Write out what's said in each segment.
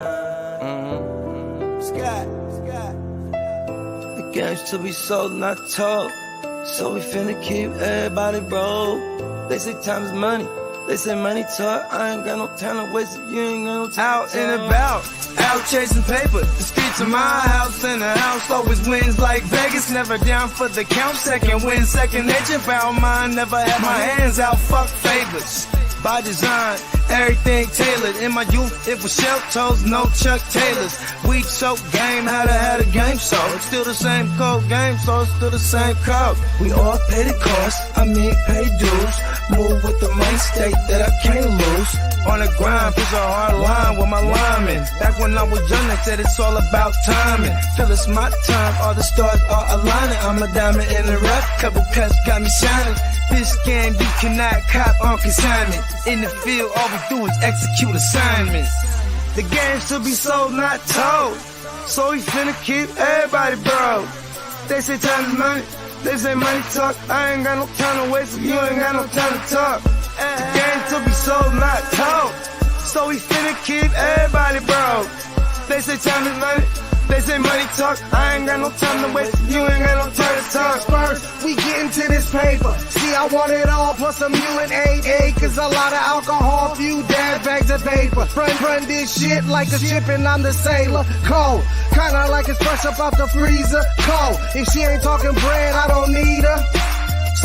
The game's to be sold, not told. So we finna keep everybody broke. They say time is money. They say money talk. I ain't got no time to waste it. You ain't got no time. Out and about, out chasing paper. The streets of my house, and the house always wins like Vegas. Never down for the count. Second win, second nature. Found mine. Never had my hands out. Fuck favors. By design, everything tailored. In my youth, it was shell toes, no Chuck Taylors. Weak soap game, had a game so it's still the same code game, so it's still the same code. We all pay the cost, pay dues. Move with the money state that I can't lose. On the grind, push a hard line with my linemen. Back when I was young, they said it's all about timing. Feel it's my time, all the stars are aligning. I'm a diamond in the rough, couple cuts got me shining. This game, you cannot cop on consignment. In the field, all we do is execute assignments. The game should be sold, not told. So we finna keep everybody broke. They say time is money, they say money talk. I ain't got no time to waste, you ain't got no time to talk. The game should be sold, not told. So we finna keep everybody broke. They say time is money, they say money talk. I ain't got no time to waste, you ain't got no time to talk. First, we get into this paper. See, I want it all, plus a mule and 8 acres. A lot of alcohol, few dad bags of paper. Run this shit like a ship and I'm the sailor. Cold, kinda like it's fresh up out the freezer. Cold, if she ain't talking bread, I don't need her.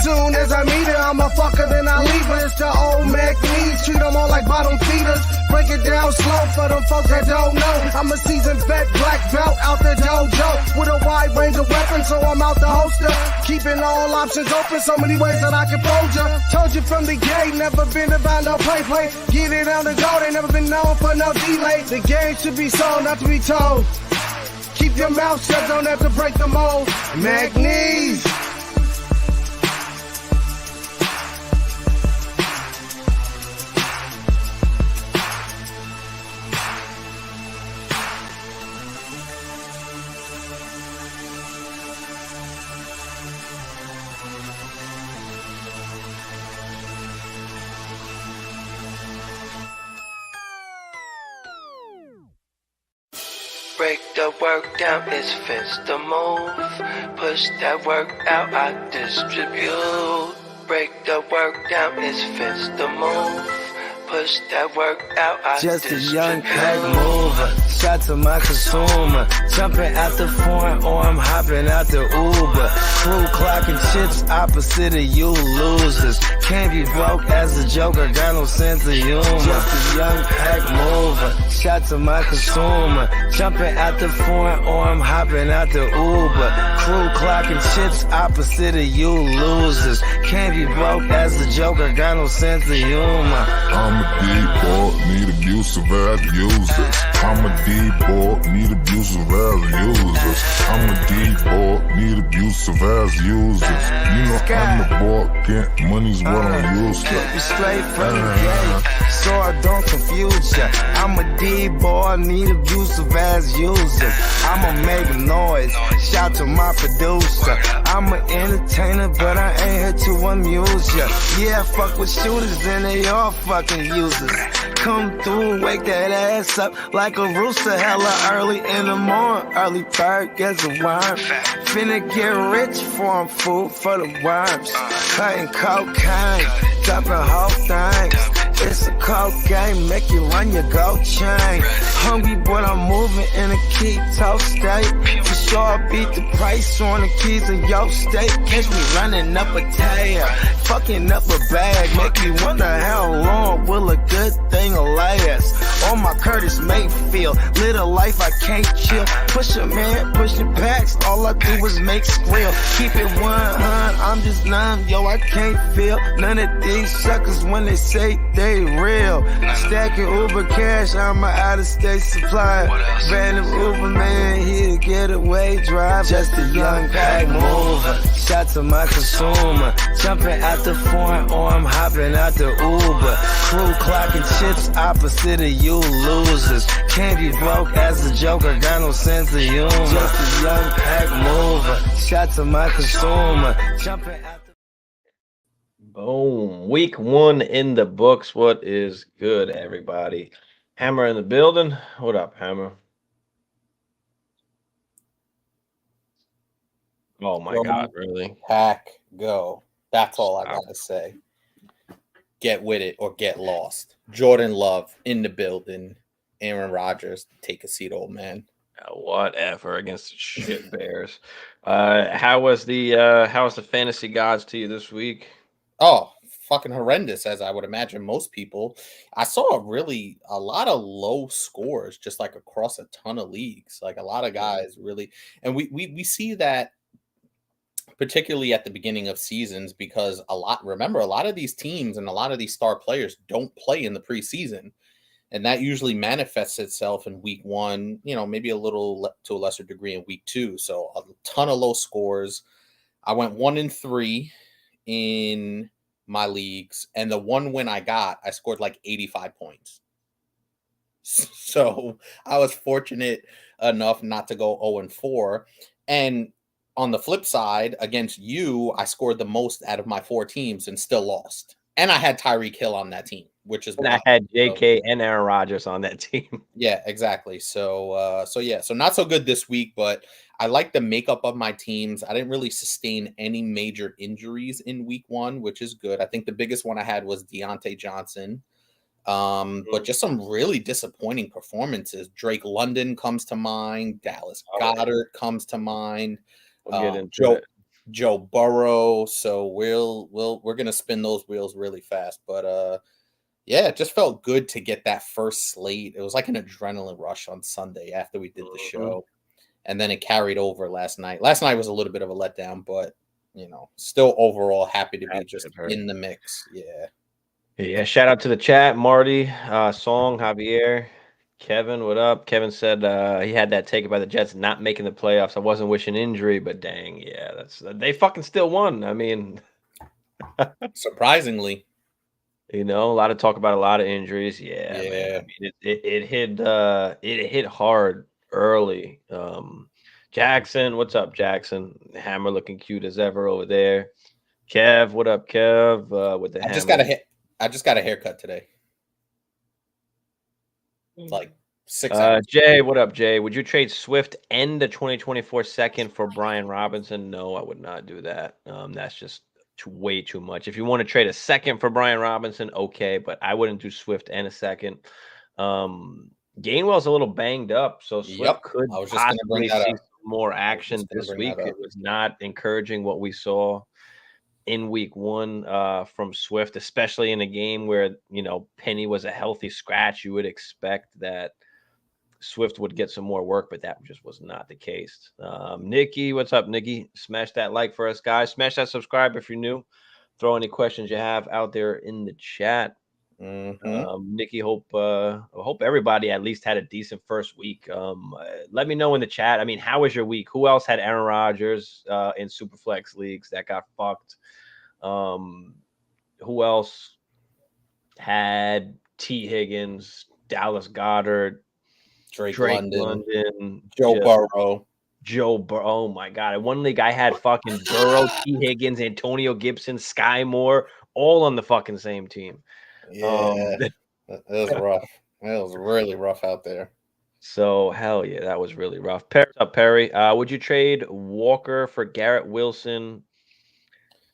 Soon as I meet her, I'ma fuck her, then I leave her. It's the old Mac needs, treat them all like bottom feeders. Break it down slow for them folks that don't know. I'm a seasoned vet, black belt out the dojo. With a wide range of weapons, so I'm out the holster. Keeping all options open, so many ways that I can fold ya. Told you from the gate, never been about no play. Get it on the go, they never been known for no delay. The game should be sold, not to be told. Keep your mouth shut, don't have to break the mold. Mac needs. Break the work down, it's fence to move. Push that work out, I distribute. Break the work down, it's fence to move. Push that work out, I just distribute. A young pack mover, shot to my consumer. Jumping out the foreign or I'm hopping out the Uber. Crew clocking chips opposite of you losers. Can't be broke as a joker, got no sense of humor. Just a young pack mover, shot to my consumer. Jumping out the foreign or I'm hopping out the Uber. Crew clocking chips opposite of you losers. Can't be broke as a joker, got no sense of humor. I'm a D-boy, need abusive as users. I'm a D-boy, need abusive as users. I'm a D-boy, need abusive as users. You know I'm a boy, get money's what I'm used to. Keep it straight from the gate, so I don't confuse ya. I'm a D-boy, need abusive as users. I'ma make noise, shout to my producer. I'm an entertainer, but I ain't here to amuse ya. Yeah, I fuck with shooters, and they all fucking users. Come through, wake that ass up like a rooster, hella early in the morning. Early bird gets a worm. Finna get rich for 'em, food for the worms. Cutting cocaine, dropping whole things. It's a cold game, make you run your gold chain. Hungry, but I'm moving in a keto state. For sure, I beat the price on the keys in your state. Catch me running up a tail, fucking up a bag. Make me wonder how long will a good thing last. On my Curtis Mayfield, live a life I can't chill. Push a man, pushing packs, all I do is make squeal. Keep it 100, I'm just numb, yo, I can't feel none of these suckers when they say they real. Stacking Uber cash, I'm an out-of-state supply. Random Uber man, here getaway drive. Just a young pack mover, shot to my consumer. Jumping out the foreign or I'm hopping out the Uber. Crew clocking chips opposite of you losers. Can't be broke as a joker, got no sense of humor. Just a young pack mover, shot to my consumer. Jumping out the Boom. Week 1 in the books. What is good, everybody? Hammer in the building. What up, Hammer? Oh my God, really? Pack, go. That's all I Stop. gotta say. Get with it or get lost. Jordan Love in the building. Aaron Rodgers, take a seat, old man. Whatever against the shit Bears. How was the fantasy gods to you this week? Oh, fucking horrendous, as I would imagine most people. I saw a lot of low scores just like across a ton of leagues. Like a lot of guys really, and we see that particularly at the beginning of seasons because a lot of these teams and a lot of these star players don't play in the preseason. And that usually manifests itself in week one, maybe to a lesser degree in week two. So a ton of low scores. I went 1-3 in my leagues, and the one win I got, I scored like 85 points. So I was fortunate enough not to go 0-4. And on the flip side, against you, I scored the most out of my 4 teams and still lost. And I had Tyreek Hill on that team, which is and I had JK and Aaron Rodgers on that team. Yeah, exactly. So not so good this week, but I like the makeup of my teams. I didn't really sustain any major injuries in week one, which is good. I think the biggest one I had was Deontay Johnson. But just some really disappointing performances. Drake London comes to mind. Dallas Goedert comes to mind. We'll get into Joe Burrow. So we're gonna spin those wheels really fast. But yeah, it just felt good to get that first slate. It was like an adrenaline rush on Sunday after we did the show. And then it carried over last night. Last night was a little bit of a letdown, but still overall happy to be just in the mix. Yeah. Yeah, shout out to the chat, Marty, Song, Javier, Kevin, what up? Kevin said he had that taken by the Jets not making the playoffs. I wasn't wishing injury, but dang, yeah, they fucking still won. I mean, surprisingly, a lot of talk about a lot of injuries. Yeah. Man. I mean, it hit hard early. Jackson, what's up, Jackson? Hammer looking cute as ever over there. Kev, what up, Kev? With the I hammer. I just got a haircut today. It's like 6 hours. Jay, what up, Jay? Would you trade Swift and the 2024 second for Brian Robinson? No, I would not do that. That's just way too much. If you want to trade a second for Brian Robinson, okay, but I wouldn't do Swift and a second. Gainwell's a little banged up, so Swift could possibly see some more action this week. It was not encouraging what we saw in week one from Swift, especially in a game where Penny was a healthy scratch. You would expect that Swift would get some more work, but that just was not the case. Nikki, what's up, Nikki? Smash that like for us, guys. Smash that subscribe if you're new. Throw any questions you have out there in the chat. Nikki, hope everybody at least had a decent first week. Let me know in the chat. I mean, how was your week? Who else had Aaron Rodgers in Superflex leagues that got fucked? Who else had T. Higgins, Dallas Goedert, Drake London, Joe Burrow. Oh my God. In one league I had fucking Burrow, T. Higgins, Antonio Gibson, Sky Moore, all on the fucking same team. Yeah, it was rough. It was really rough out there. So hell yeah, that was really rough. What's up, Perry? Would you trade Walker for Garrett Wilson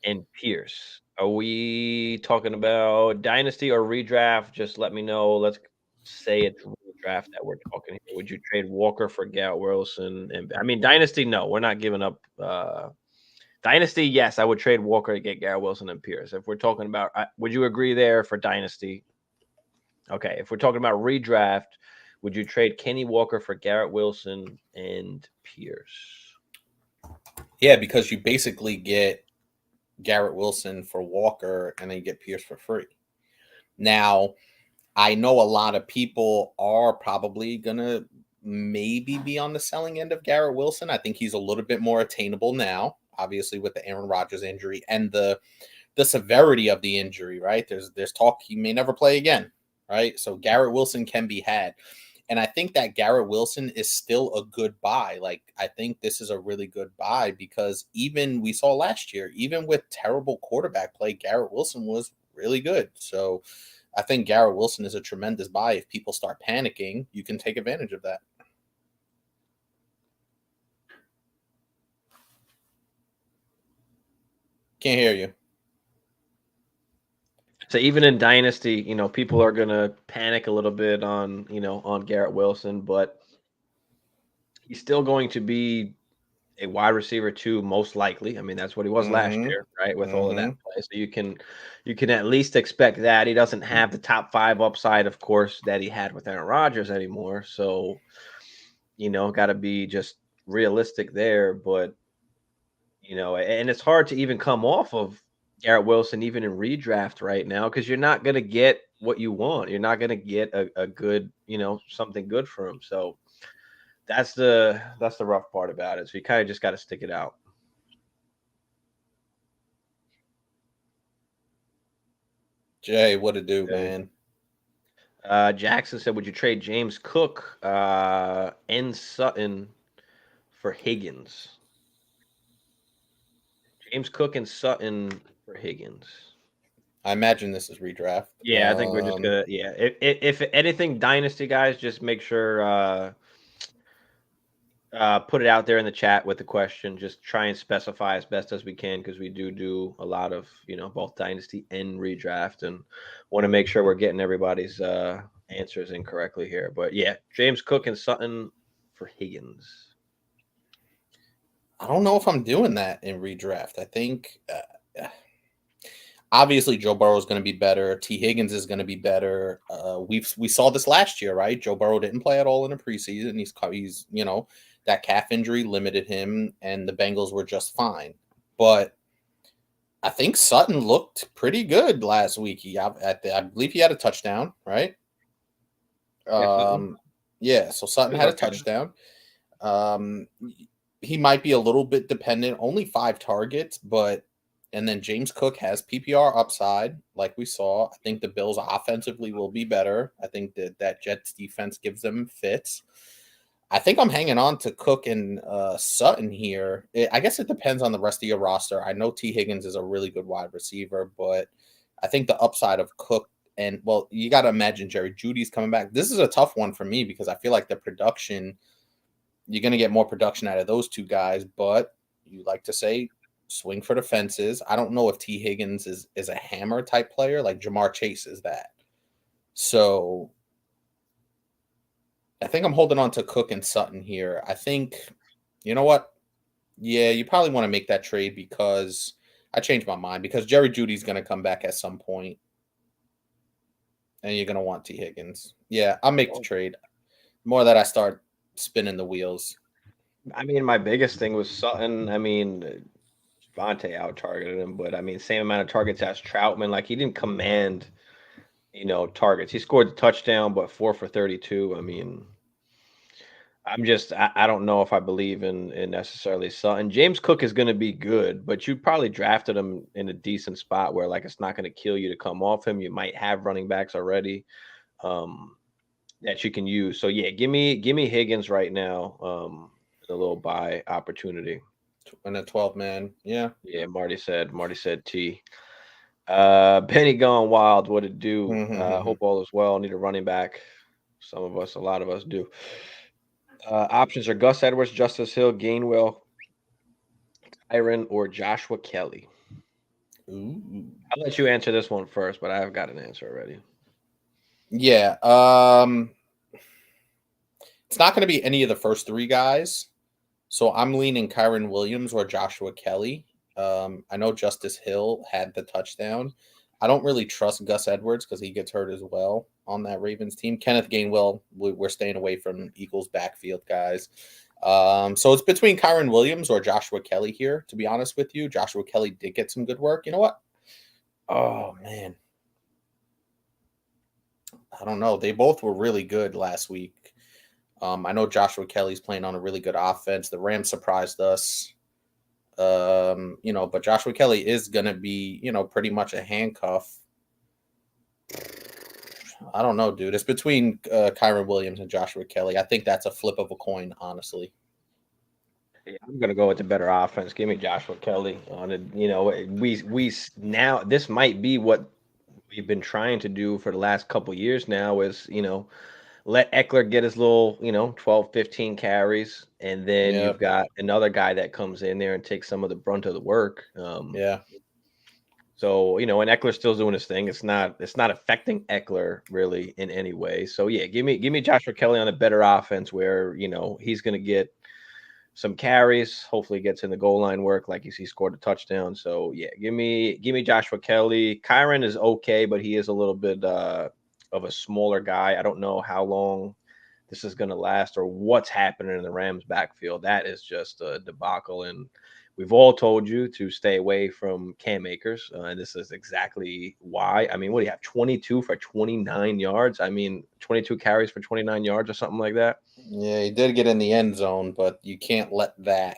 and Pierce? Are we talking about dynasty or redraft? Just let me know. Let's say it's redraft that we're talking here. Would you trade Walker for Garrett Wilson? And I mean, dynasty, no, we're not giving up. Dynasty, yes, I would trade Walker to get Garrett Wilson and Pierce. If we're talking about, would you agree there for dynasty? Okay, if we're talking about redraft, would you trade Kenny Walker for Garrett Wilson and Pierce? Yeah, because you basically get Garrett Wilson for Walker and then you get Pierce for free. Now, I know a lot of people are probably going to maybe be on the selling end of Garrett Wilson. I think he's a little bit more attainable now, obviously with the Aaron Rodgers injury and the severity of the injury, right? There's talk he may never play again, right? So Garrett Wilson can be had. And I think that Garrett Wilson is still a good buy. Like, I think this is a really good buy because even we saw last year, even with terrible quarterback play, Garrett Wilson was really good. So I think Garrett Wilson is a tremendous buy. If people start panicking, you can take advantage of that. Can't hear you. So even in Dynasty, people are going to panic a little bit on Garrett Wilson, but he's still going to be a wide receiver too, most likely. I mean, that's what he was last year, right? With all of that play. So you can at least expect that. He doesn't have the top 5 upside, of course, that he had with Aaron Rodgers anymore. So, got to be just realistic there. But, and it's hard to even come off of Garrett Wilson even in redraft right now, because you're not going to get what you want. You're not going to get a good, something good for him. So that's the rough part about it. So you kind of just got to stick it out. Jay, what to do, man? Jackson said, would you trade James Cook and Sutton for Higgins? James Cook and Sutton for Higgins. I imagine this is redraft. Yeah, I think we're just gonna. Yeah, if anything, Dynasty guys, just make sure put it out there in the chat with the question. Just try and specify as best as we can, because we do a lot of both Dynasty and redraft, and want to make sure we're getting everybody's answers in correctly here. But yeah, James Cook and Sutton for Higgins. I don't know if I'm doing that in redraft. I think obviously Joe Burrow is going to be better. T. Higgins is going to be better. We saw this last year, right? Joe Burrow didn't play at all in the preseason. He's that calf injury limited him, and the Bengals were just fine. But I think Sutton looked pretty good last week. I believe he had a touchdown, right? Yeah, so Sutton had a touchdown. He might be a little bit dependent, only 5 targets, and then James Cook has PPR upside, like we saw. I think the Bills offensively will be better. I think that Jets defense gives them fits. I think I'm hanging on to Cook and Sutton here. I guess it depends on the rest of your roster. I know T. Higgins is a really good wide receiver, but I think the upside of Cook and, well, you got to imagine Jerry Jeudy's coming back. This is a tough one for me because I feel like the production, you're going to get more production out of those two guys, but you like to say swing for the fences. I don't know if T. Higgins is a hammer type player like Jamar Chase is that. So I think I'm holding on to Cook and Sutton here. I think, you know what? Yeah, you probably want to make that trade because I changed my mind because Jerry Jeudy's going to come back at some point, and you're going to want T. Higgins. Yeah, I'll make the trade. The more that I start spinning the wheels. I mean, my biggest thing was Sutton. I mean, Javonte out-targeted him, but I mean, same amount of targets as Troutman. Like, he didn't command, targets. He scored the touchdown, but 4 for 32. I mean, I don't know if I believe in necessarily Sutton. James Cook is going to be good, but you probably drafted him in a decent spot where, like, it's not going to kill you to come off him. You might have running backs already that you can use. So yeah, give me Higgins right now. A little buy opportunity. And a 12-man. Yeah. Yeah, Marty said T. Penny gone wild. What it do? Hope all is well. Need a running back. A lot of us do. Options are Gus Edwards, Justice Hill, Gainwell, Tyron, or Joshua Kelly. Ooh. I'll let you answer this one first, but I've got an answer already. Yeah. It's not going to be any of the first 3 guys. So I'm leaning Kyron Williams or Joshua Kelly. I know Justice Hill had the touchdown. I don't really trust Gus Edwards because he gets hurt as well on that Ravens team. Kenneth Gainwell, we're staying away from Eagles backfield guys. So it's between Kyron Williams or Joshua Kelly here, to be honest with you. Joshua Kelly did get some good work. You know what? Oh, man. I don't know. They both were really good last week. I know Joshua Kelly's playing on a really good offense. The Rams surprised us. But Joshua Kelly is going to be, pretty much a handcuff. I don't know, dude. It's between Kyron Williams and Joshua Kelly. I think that's a flip of a coin, honestly. Yeah, I'm going to go with the better offense. Give me Joshua Kelly on it. We now this might be what we've been trying to do for the last couple years now is, let Eckler get his little, 12, 15 carries, and then you've got another guy that comes in there and takes some of the brunt of the work. So, and Eckler's still doing his thing. It's not affecting Eckler really in any way. So yeah, give me Joshua Kelly on a better offense where, he's gonna get some carries, hopefully gets in the goal line work, like he scored a touchdown. So yeah, give me Joshua Kelly. Kyren is okay, but he is a little bit of a smaller guy. I don't know how long this is going to last or what's happening in the Rams backfield. That is just a debacle. And we've all told you to stay away from Cam Akers. And this is exactly why. I mean, what do you have? 22 for 29 yards. I mean, 22 carries for 29 yards or something like that. Yeah, he did get in the end zone, but you can't let that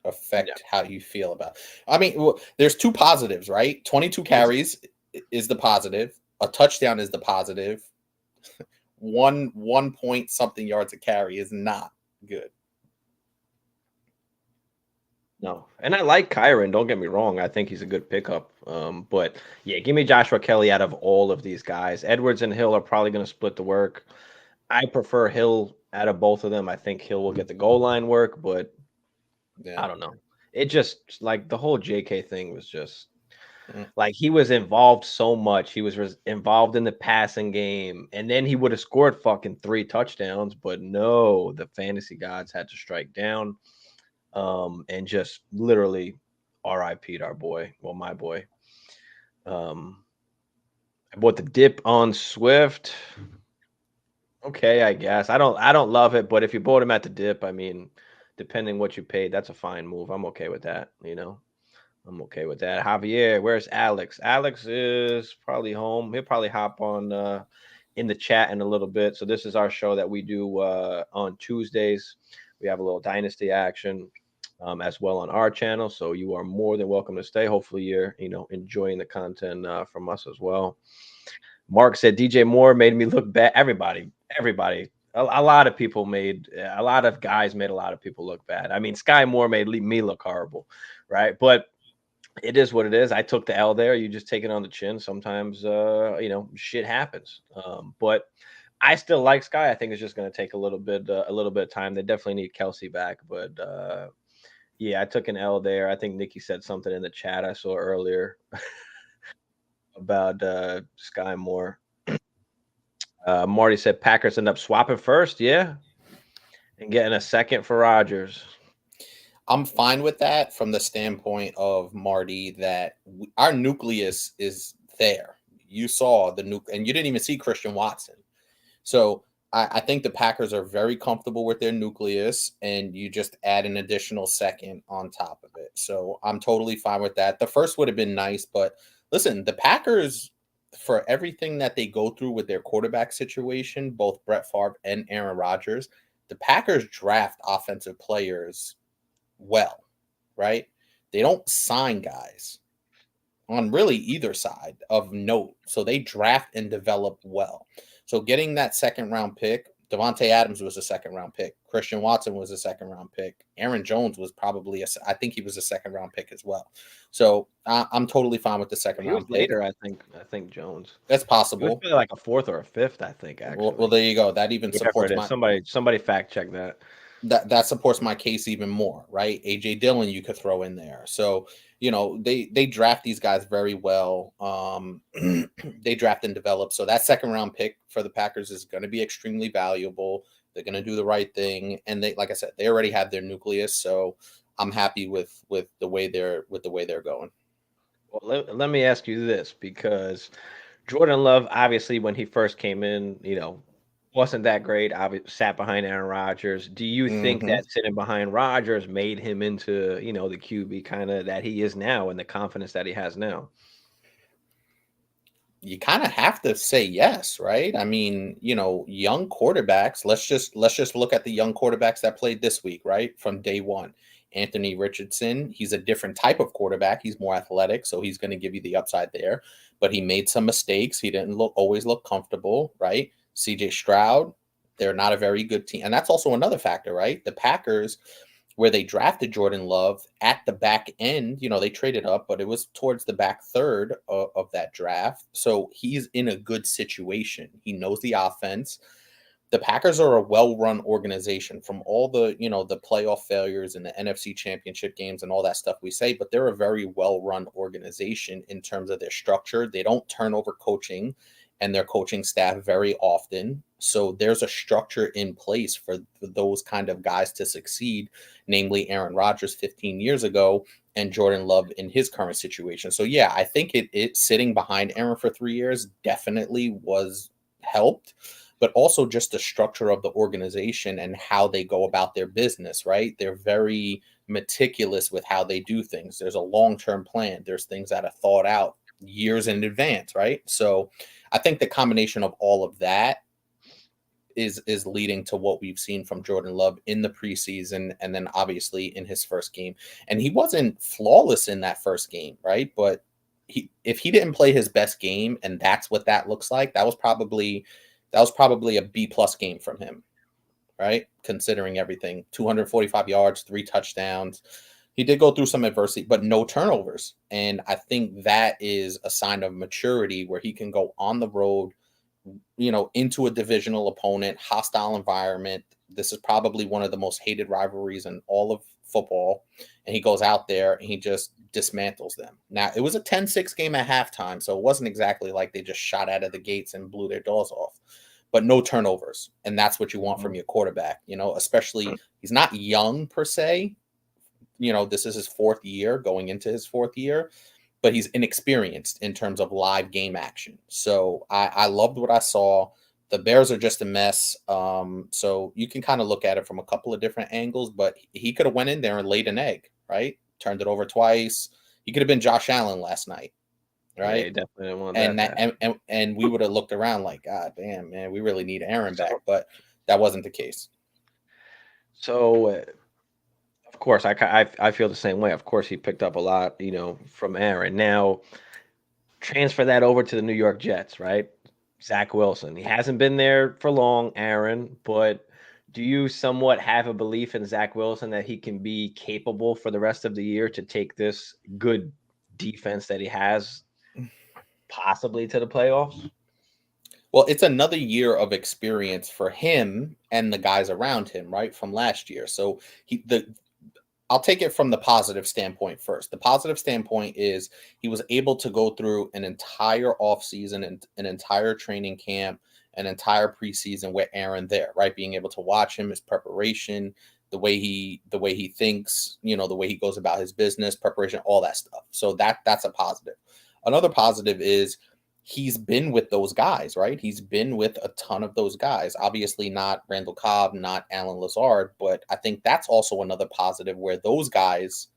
affect how you feel about it. I mean, there's two positives, right? 22 carries is the positive. A touchdown is the positive. One point something yards a carry is not good. No, and I like Kyren. Don't get me wrong. I think he's a good pickup. But yeah, give me Joshua Kelly out of all of these guys. Edwards and Hill are probably going to split the work. I prefer Hill out of both of them. I think Hill will get the goal line work, but I don't know. It just like the whole JK thing was just like he was involved so much. He was involved in the passing game, and then he would have scored fucking 3 touchdowns. But no, the fantasy gods had to strike down, and just literally RIP'd our boy. Well, my boy. I bought the dip on Swift. Okay, I guess I don't love it, but if you bought him at the dip, I mean, depending what you paid, that's a fine move. I'm okay with that. I'm okay with that. Javier, where's Alex? Alex is probably home. He'll probably hop on in the chat in a little bit. So this is our show that we do on Tuesdays. We have a little Dynasty action as well on our channel. So you are more than welcome to stay. Hopefully you're, enjoying the content from us as well. Mark said DJ Moore made me look bad. Everybody. A lot of people a lot of guys made a lot of people look bad. I mean, Sky Moore made me look horrible, right? But it is what it is. I took the L there. You just take it on the chin. Sometimes, shit happens. But I still like Sky. I think it's just going to take a little bit of time. They definitely need Kelsey back. But yeah, I took an L there. I think Nikki said something in the chat I saw earlier about Sky Moore. Marty said Packers end up swapping first. Yeah. And getting a second for Rodgers. I'm fine with that from the standpoint of Marty that our nucleus is there. You saw the nuke, and you didn't even see Christian Watson. So I think the Packers are very comfortable with their nucleus, and you just add an additional second on top of it. So I'm totally fine with that. The first would have been nice, but listen, the Packers, for everything that they go through with their quarterback situation, both Brett Favre and Aaron Rodgers, the Packers draft offensive players well, right? They don't sign guys on really either side of note. So they draft and develop well. So getting that second round pick, Devontae Adams was a second round pick. Christian Watson was a second round pick. Aaron Jones was probably I think he was a second round pick as well. So I'm totally fine with the second round pick. Later, I think Jones. That's possible. Like a 4th or a 5th, I think. Actually, well, there you go. That even supports somebody fact check that. That supports my case even more, right? AJ Dillon you could throw in there. So, they draft these guys very well. They draft and develop. So that second round pick for the Packers is going to be extremely valuable. They're going to do the right thing. And they, like I said, they already have their nucleus. So I'm happy with the way they're going. Well, let me ask you this, because Jordan Love, obviously, when he first came in, wasn't that great. Sat behind Aaron Rodgers. Do you think that sitting behind Rodgers made him into, the QB kind of that he is now and the confidence that he has now? You kind of have to say yes, right? I mean, young quarterbacks. Let's just look at the young quarterbacks that played this week, right? From day one. Anthony Richardson, he's a different type of quarterback. He's more athletic, so he's going to give you the upside there. But he made some mistakes. He didn't always look comfortable, right? CJ Stroud, they're not a very good team. And that's also another factor, right? The Packers, where they drafted Jordan Love at the back end. They traded up, but it was towards the back third of that draft. So he's in a good situation. He knows the offense. The Packers are a well-run organization from all the, the playoff failures and the NFC championship games and all that stuff we say, but they're a very well-run organization in terms of their structure. They don't turn over coaching and their coaching staff very often. So there's a structure in place for those kind of guys to succeed, namely Aaron Rodgers 15 years ago and Jordan Love in his current situation. So yeah, I think it sitting behind Aaron for 3 years definitely was helped, but also just the structure of the organization and how they go about their business, right? They're very meticulous with how they do things. There's a long-term plan. There's things that are thought out years in advance, right? So I think the combination of all of that is leading to what we've seen from Jordan Love in the preseason and then obviously in his first game. And he wasn't flawless in that first game, right? But if he didn't play his best game and that's what that looks like, that was probably a B+ game from him, right? Considering everything, 245 yards, 3 touchdowns. He did go through some adversity, but no turnovers. And I think that is a sign of maturity where he can go on the road, into a divisional opponent, hostile environment. This is probably one of the most hated rivalries in all of football. And he goes out there and he just dismantles them. Now, it was a 10-6 game at halftime, so it wasn't exactly like they just shot out of the gates and blew their doors off. But no turnovers. And that's what you want from your quarterback, especially he's not young per se. This is his 4th year, going into his 4th year, but he's inexperienced in terms of live game action. So I loved what I saw. The Bears are just a mess. So you can kind of look at it from a couple of different angles, but he could have went in there and laid an egg, right? Turned it over twice. He could have been Josh Allen last night, right? Yeah, definitely didn't want and we would have looked around like, God damn, man, we really need Aaron back, but that wasn't the case. So, of course, I feel the same way. Of course, he picked up a lot, from Aaron. Now, transfer that over to the New York Jets, right? Zach Wilson. He hasn't been there for long, Aaron, but do you somewhat have a belief in Zach Wilson that he can be capable for the rest of the year to take this good defense that he has possibly to the playoffs? Well, it's another year of experience for him and the guys around him, right, from last year. So I'll take it from the positive standpoint first. The positive standpoint is he was able to go through an entire offseason and an entire training camp, an entire preseason with Aaron there, right? Being able to watch him, his preparation, the way he thinks, the way he goes about his business, preparation, all that stuff. So that's a positive. Another positive is he's been with those guys, right? He's been with a ton of those guys. Obviously not Randall Cobb, not Alan Lazard, but I think that's also another positive where those guys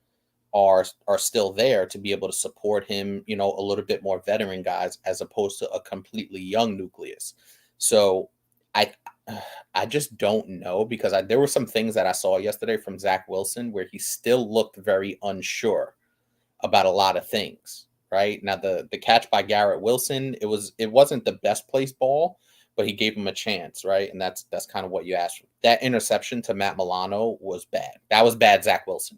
are still there to be able to support him, a little bit more veteran guys as opposed to a completely young nucleus. So I just don't know because there were some things that I saw yesterday from Zach Wilson where he still looked very unsure about a lot of things. Right now, the catch by Garrett Wilson, it wasn't the best placed ball, but he gave him a chance, right? And that's kind of what you asked for. That interception to Matt Milano was bad. That was bad, Zach Wilson,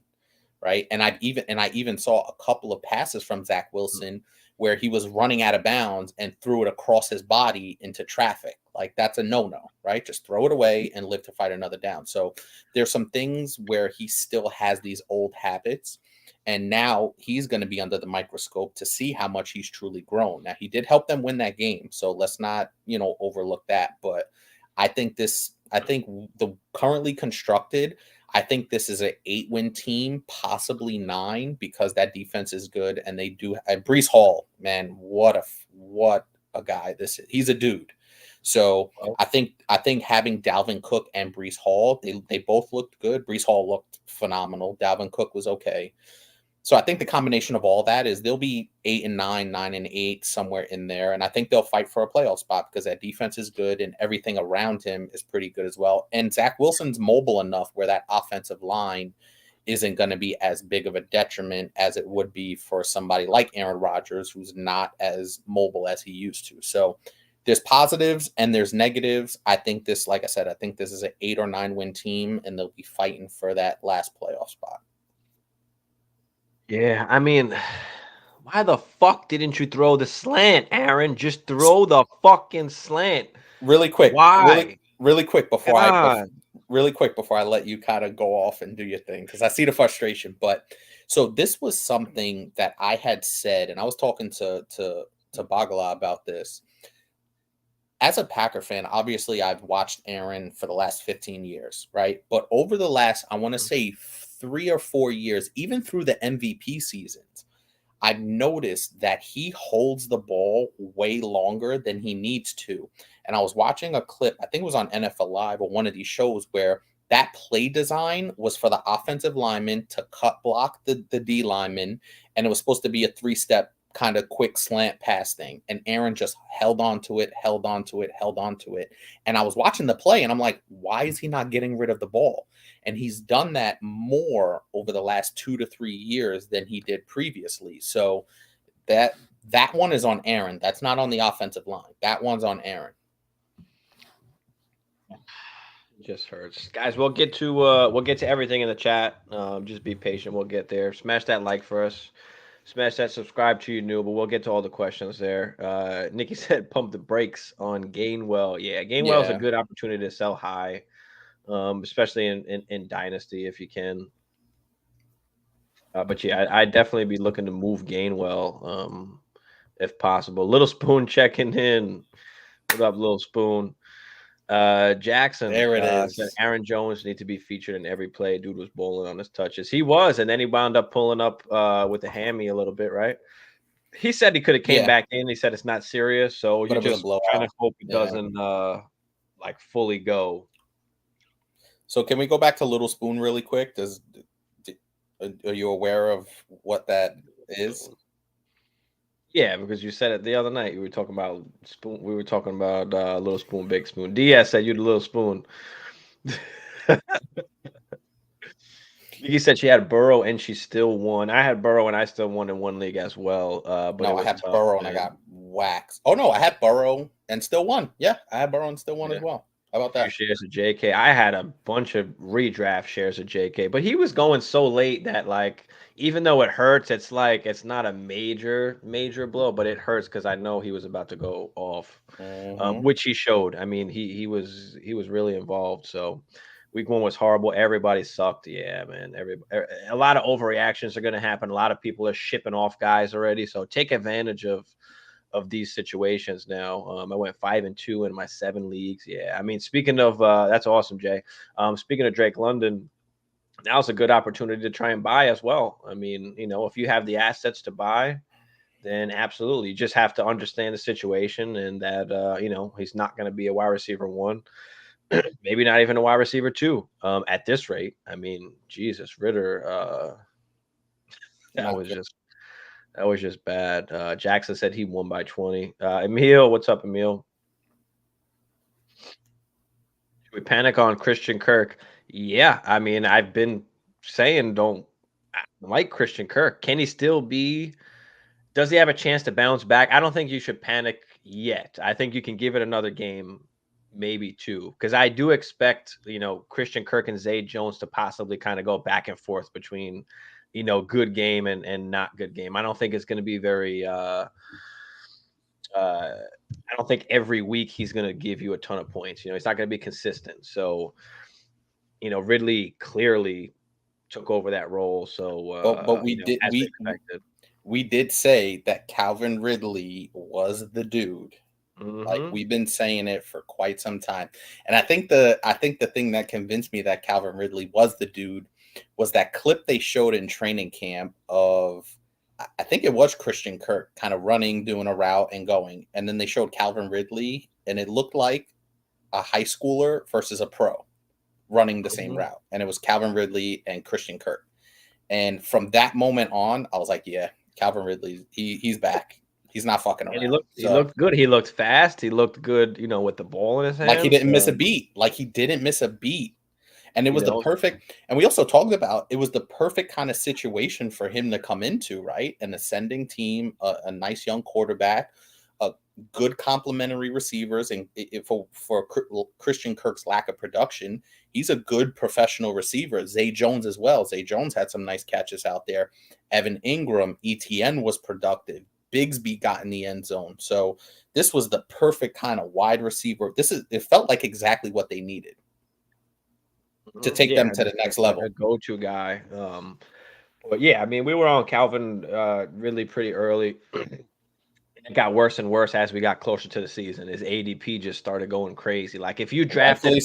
right? And I even saw a couple of passes from Zach Wilson where he was running out of bounds and threw it across his body into traffic. Like that's a no-no, right? Just throw it away and live to fight another down. So there's some things where he still has these old habits. And now he's going to be under the microscope to see how much he's truly grown. Now, he did help them win that game, so let's not, overlook that. But I think the currently constructed, I think this is an 8-win team, possibly 9, because that defense is good. And they do. Breece Hall, man, what a guy this is. He's a dude. So I think having Dalvin Cook and Breece Hall, they both looked good. Breece Hall looked phenomenal. Dalvin Cook was okay. So I think the combination of all that is they'll be 8-9, 9-8, somewhere in there. And I think they'll fight for a playoff spot because that defense is good and everything around him is pretty good as well. And Zach Wilson's mobile enough where that offensive line isn't going to be as big of a detriment as it would be for somebody like Aaron Rodgers, who's not as mobile as he used to. So there's positives and there's negatives. I think this, like I said, I think this is an 8 or 9 win team, and they'll be fighting for that last playoff spot. Yeah, I mean, why the fuck didn't you throw the slant, Aaron? Just throw the fucking slant. Really quick. Why? Really quick before I let you kind of go off and do your thing, because I see the frustration. But so this was something that I had said, and I was talking to Bagala about this. As a Packer fan, obviously I've watched Aaron for the last 15 years, right? But over the last, I want to say 3 or 4 years, even through the MVP seasons, I've noticed that he holds the ball way longer than he needs to. And I was watching a clip, I think it was on NFL Live or one of these shows, where that play design was for the offensive lineman to cut block the D lineman, and it was supposed to be a 3-step kind of quick slant pass thing. And Aaron just held on to it. And I was watching the play and I'm like, why is he not getting rid of the ball? And he's done that more over the last 2 to 3 years than he did previously. So that one is on Aaron. That's not on the offensive line. That one's on Aaron. Just hurts, guys. We'll get to everything in the chat. Just be patient. We'll get there. Smash that like for us. Smash that subscribe to you new, but we'll get to all the questions there. Nikki said pump the brakes on Gainwell. Yeah, Gainwell is a good opportunity to sell high, especially in Dynasty if you can. But yeah, I'd definitely be looking to move Gainwell if possible. Little Spoon checking in. What up, Little Spoon? Jackson, there it is. Said Aaron Jones need to be featured in every play. Dude was bowling on his touches. He was, and then he wound up pulling up with the hammy a little bit, right? He said he could have came back in. He said it's not serious, so you just kind of hope it doesn't like fully go. So can we go back to Little Spoon really quick? Are you aware of what that is? Yeah, because you said it the other night. You were talking about spoon. We were talking about Little Spoon, Big Spoon. Diaz said you're the Little Spoon. He said she had Burrow and she still won. I had Burrow and I still won in one league as well. But no, I had Burrow and I got waxed. Oh no, I had Burrow and still won. Yeah, I had Burrow and still won as well. How about that? Shares of JK. I had a bunch of redraft shares of JK, but he was going so late that, like, even though it hurts, it's like it's not a major blow, but it hurts because I know he was about to go off, which he showed. I mean, he was really involved. So week 1 was horrible. Everybody sucked. Yeah, man. A lot of overreactions are going to happen. A lot of people are shipping off guys already. So take advantage of these situations now. I went 5-2 in my 7 leagues. Yeah, I mean, speaking of that's awesome, Jay. Speaking of Drake London, now's a good opportunity to try and buy as well. I mean, if you have the assets to buy, then absolutely. You just have to understand the situation and that he's not going to be a wide receiver 1, maybe not even a wide receiver 2 at this rate. I mean, Jesus, Ritter, that was just bad. Jackson said he won by 20. Emil, what's up, Emil? Should we panic on Christian Kirk? Yeah, I mean, I've been saying don't like Christian Kirk. Can he still be? Does he have a chance to bounce back? I don't think you should panic yet. I think you can give it another game, maybe 2, because I do expect Christian Kirk and Zay Jones to possibly kind of go back and forth between good game and not good game. I don't think it's going to be very I don't think every week he's going to give you a ton of points. He's not going to be consistent. So, Ridley clearly took over that role. So, but we did say that Calvin Ridley was the dude. Like, we've been saying it for quite some time. And I think the thing that convinced me that Calvin Ridley was the dude was that clip they showed in training camp of, I think it was Christian Kirk kind of running, doing a route and going. And then they showed Calvin Ridley and it looked like a high schooler versus a pro running the same route. And it was Calvin Ridley and Christian Kirk. And from that moment on, I was like, yeah, Calvin Ridley, he's back. He's not fucking around. And he looked good. He looked fast. He looked good, with the ball in his hand. Like he didn't miss a beat. And it was the perfect, and we also talked about, it was the perfect kind of situation for him to come into, right? An ascending team, a nice young quarterback, good complementary receivers, and for Christian Kirk's lack of production, he's a good professional receiver. Zay Jones as well. Zay Jones had some nice catches out there. Evan Ingram, ETN was productive. Bigsby got in the end zone. So this was the perfect kind of wide receiver. It felt like exactly what they needed to take them to the next level. A go-to guy. But yeah, I mean, we were on Calvin Ridley pretty early. It got worse and worse as we got closer to the season. His ADP just started going crazy. Like if you drafted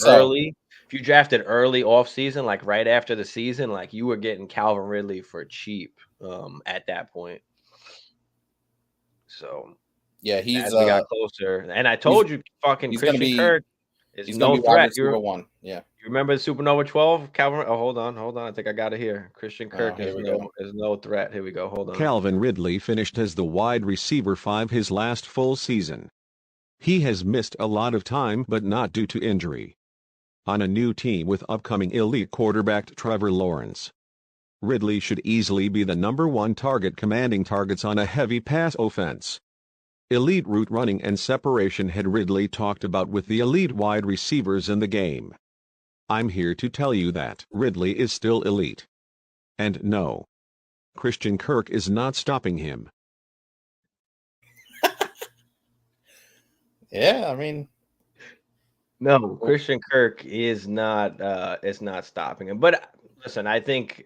early off season, like right after the season, like you were getting Calvin Ridley for cheap at that point. So yeah, as we got closer, and I told you, fucking Christian Kirk is no threat. One, yeah. You remember the Supernova 12? Calvin, hold on. I think I got it here. Christian Kirk is no threat. Here we go. Hold on. Calvin Ridley finished as the wide receiver 5 his last full season. He has missed a lot of time, but not due to injury. On a new team with upcoming elite quarterback Trevor Lawrence, Ridley should easily be the #1 target, commanding targets on a heavy pass offense. Elite route running and separation had Ridley talked about with the elite wide receivers in the game. I'm here to tell you that Ridley is still elite. And no, Christian Kirk is not stopping him. Yeah, I mean, no, Christian Kirk is not stopping him. But listen, I think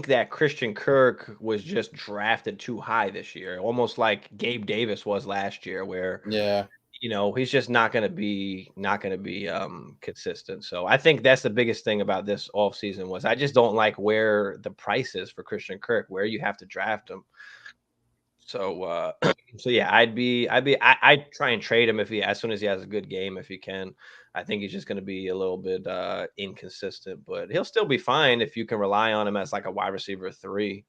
that Christian Kirk was just drafted too high this year, almost like Gabe Davis was last year, where he's just not going to be consistent. So I think that's the biggest thing about this offseason was I just don't like where the price is for Christian Kirk, where you have to draft him. So yeah, I'd try and trade him as soon as he has a good game, if he can. I think he's just going to be a little bit inconsistent, but he'll still be fine if you can rely on him as like a wide receiver 3,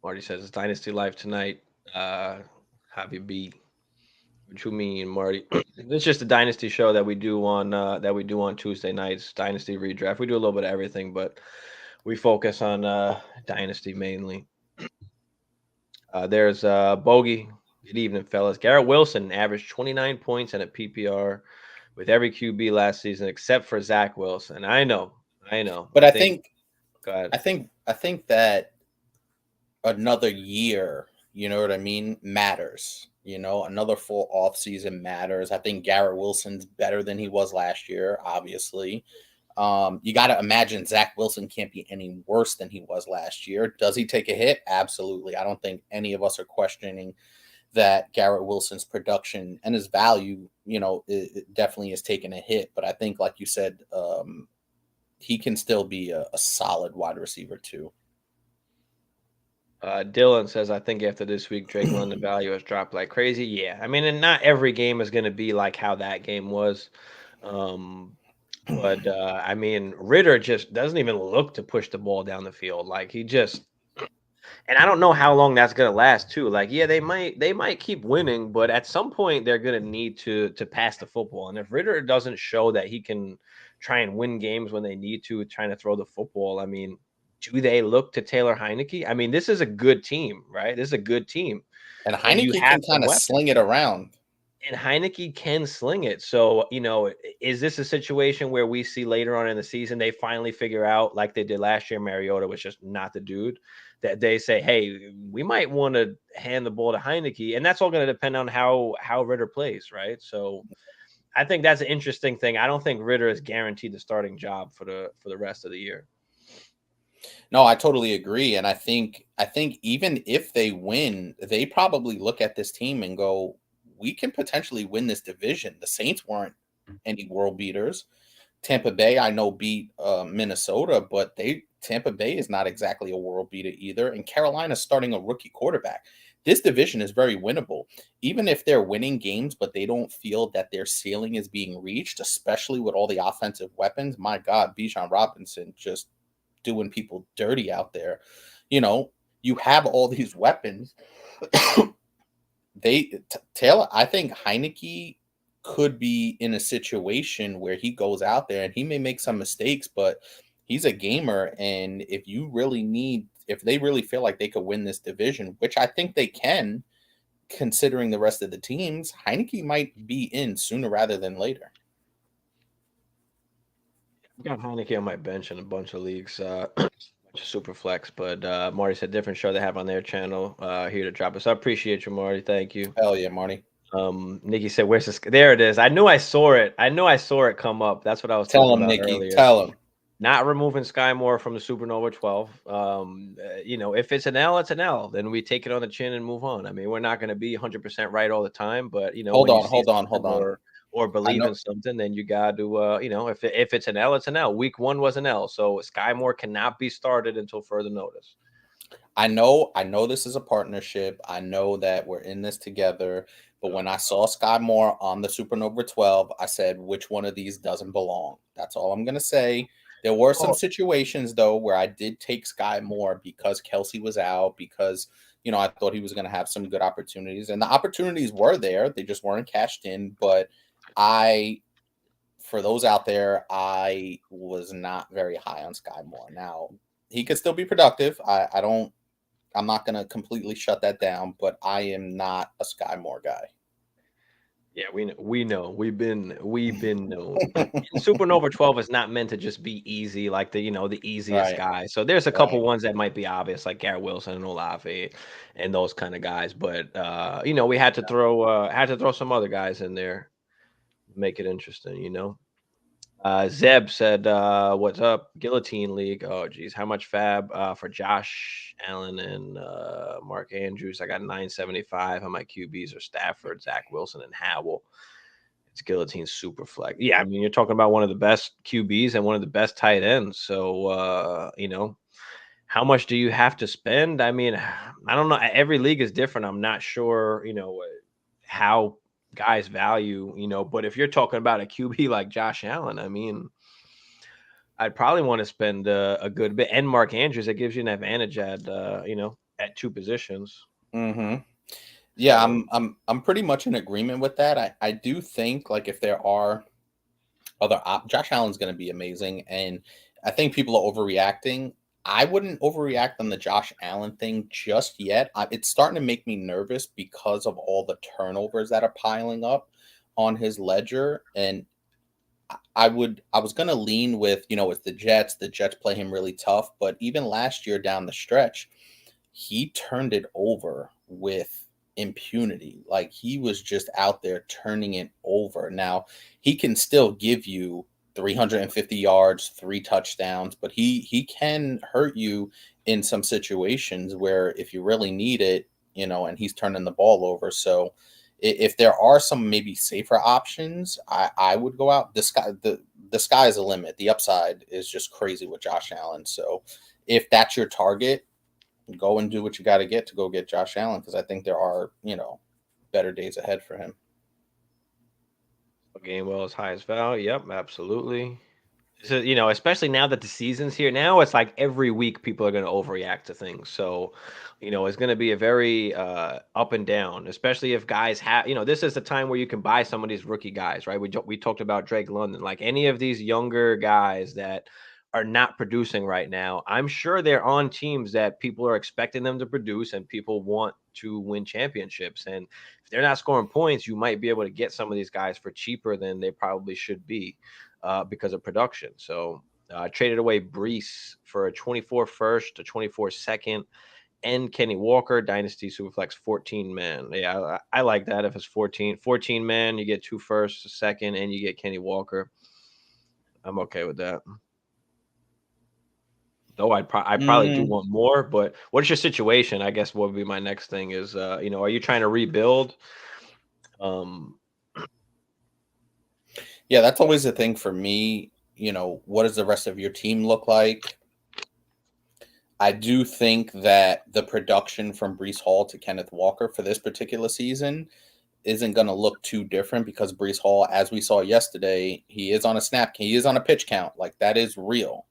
Marty says it's Dynasty Life tonight. Javi B. What you mean, Marty? It's just a Dynasty show that we do on Tuesday nights. Dynasty redraft. We do a little bit of everything, but we focus on Dynasty mainly. There's Bogey. Good evening, fellas. Garrett Wilson averaged 29 points in a PPR with every QB last season except for Zach Wilson. I know. But I think go ahead. I think that another year, you know what I mean, matters. Another full off season matters. I think Garrett Wilson's better than he was last year, obviously. You got to imagine Zach Wilson can't be any worse than he was last year. Does he take a hit? Absolutely. I don't think any of us are questioning that Garrett Wilson's production and his value, it definitely is taking a hit. But I think, like you said, he can still be a solid wide receiver too. Dylan says, I think after this week, Drake London value has dropped like crazy. Yeah. I mean, and not every game is going to be like how that game was. But I mean, Ritter just doesn't even look to push the ball down the field. Like he just, and I don't know how long that's going to last too. Like, yeah, they might keep winning, but at some point they're going to need to pass the football. And if Ritter doesn't show that he can try and win games when they need to, trying to throw the football, I mean, do they look to Taylor Heineke? I mean, this is a good team, right? This is a good team. And Heineke can kind of sling it around. And Heineke can sling it. So, is this a situation where we see later on in the season, they finally figure out, like they did last year, Mariota was just not the dude, that they say, hey, we might want to hand the ball to Heineke. And that's all going to depend on how Ritter plays, right? So I think that's an interesting thing. I don't think Ritter is guaranteed the starting job for the rest of the year. No, I totally agree. And I think even if they win, they probably look at this team and go, we can potentially win this division. The Saints weren't any world beaters. Tampa Bay, I know, beat Minnesota, but Tampa Bay is not exactly a world beater either. And Carolina's starting a rookie quarterback. This division is very winnable. Even if they're winning games, but they don't feel that their ceiling is being reached, especially with all the offensive weapons. My God, Bijan Robinson just doing people dirty out there. You have all these weapons. Taylor, I think Heineke could be in a situation where he goes out there and he may make some mistakes, but he's a gamer. And if you really need if they really feel like they could win this division, which I think they can, considering the rest of the teams, Heineke might be in sooner rather than later. I've got Heineke on my bench in a bunch of leagues, super flex, but Marty said different show they have on their channel here to drop us. I appreciate you, Marty. Thank you. Hell yeah, Marty. Nikki said, "Where's this?" There it is. I knew I saw it. I knew I saw it come up. That's what I was talking about Nikki, earlier. Tell him. Not removing Sky Moore from the Supernova 12. If it's an L, it's an L. Then we take it on the chin and move on. I mean, we're not going to be 100% right all the time, but hold on. Or believe in something, then you got to, if it's an L, it's an L. Week 1 was an L, so Sky Moore cannot be started until further notice. I know this is a partnership. I know that we're in this together. But when I saw Sky Moore on the Supernova 12, I said, which one of these doesn't belong? That's all I'm going to say. There were some situations, though, where I did take Sky Moore because Kelsey was out, because, I thought he was going to have some good opportunities. And the opportunities were there. They just weren't cashed in. But for those out there, I was not very high on Sky Moore. Now, he could still be productive. I'm not going to completely shut that down, but I am not a Sky Moore guy. Yeah, we know. We've been known. Supernova 12 is not meant to just be easy, like the easiest guy. So there's a couple ones that might be obvious, like Garrett Wilson and Olave and those kind of guys. But we had to throw some other guys in there, make it interesting, Zeb said, what's up? Guillotine League. Oh, geez. How much fab for Josh Allen and Mark Andrews? I got 975 on my QBs are Stafford, Zach Wilson, and Howell. It's Guillotine super flex. Yeah, I mean, you're talking about one of the best QBs and one of the best tight ends. So, how much do you have to spend? I mean, I don't know. Every league is different. I'm not sure, how guys value, but if you're talking about a QB like Josh Allen, I mean, I'd probably want to spend a good bit. And Mark Andrews, that gives you an advantage at at two positions. Mm-hmm. Yeah, I'm pretty much in agreement with that. I do think, like, if there are other Josh Allen's going to be amazing, and I think people are overreacting. I wouldn't overreact on the Josh Allen thing just yet. It's starting to make me nervous because of all the turnovers that are piling up on his ledger. And I was going to lean with, it's the Jets. The Jets play him really tough. But even last year down the stretch, he turned it over with impunity. Like, he was just out there turning it over. Now, he can still give you 350 yards, 3 touchdowns, but he can hurt you in some situations where if you really need it, and he's turning the ball over. So if there are some maybe safer options, I would go out. The sky is the limit. The upside is just crazy with Josh Allen. So if that's your target, go and do what you got to get to go get Josh Allen, because I think there are, better days ahead for him. Gainwell is highest value. Yep, absolutely. So, especially now that the season's here, now it's like every week people are going to overreact to things. So, it's going to be a very up and down, especially if guys have, this is the time where you can buy some of these rookie guys, right? We talked about Drake London, like any of these younger guys that are not producing right now. I'm sure they're on teams that people are expecting them to produce and people want to win championships. And if they're not scoring points, you might be able to get some of these guys for cheaper than they probably should be because of production. So I traded away Brees for a 24 first, a 24 second, and Kenny Walker, Dynasty Superflex 14 man. Yeah, I like that. If it's 14 man, you get 2 firsts, a second, and you get Kenny Walker. I'm okay with that. Though I probably do want more, but what is your situation? I guess what would be my next thing is, are you trying to rebuild? Yeah, that's always the thing for me. What does the rest of your team look like? I do think that the production from Breece Hall to Kenneth Walker for this particular season isn't going to look too different, because Breece Hall, as we saw yesterday, he is on a snap. He is on a pitch count. Like, that is real.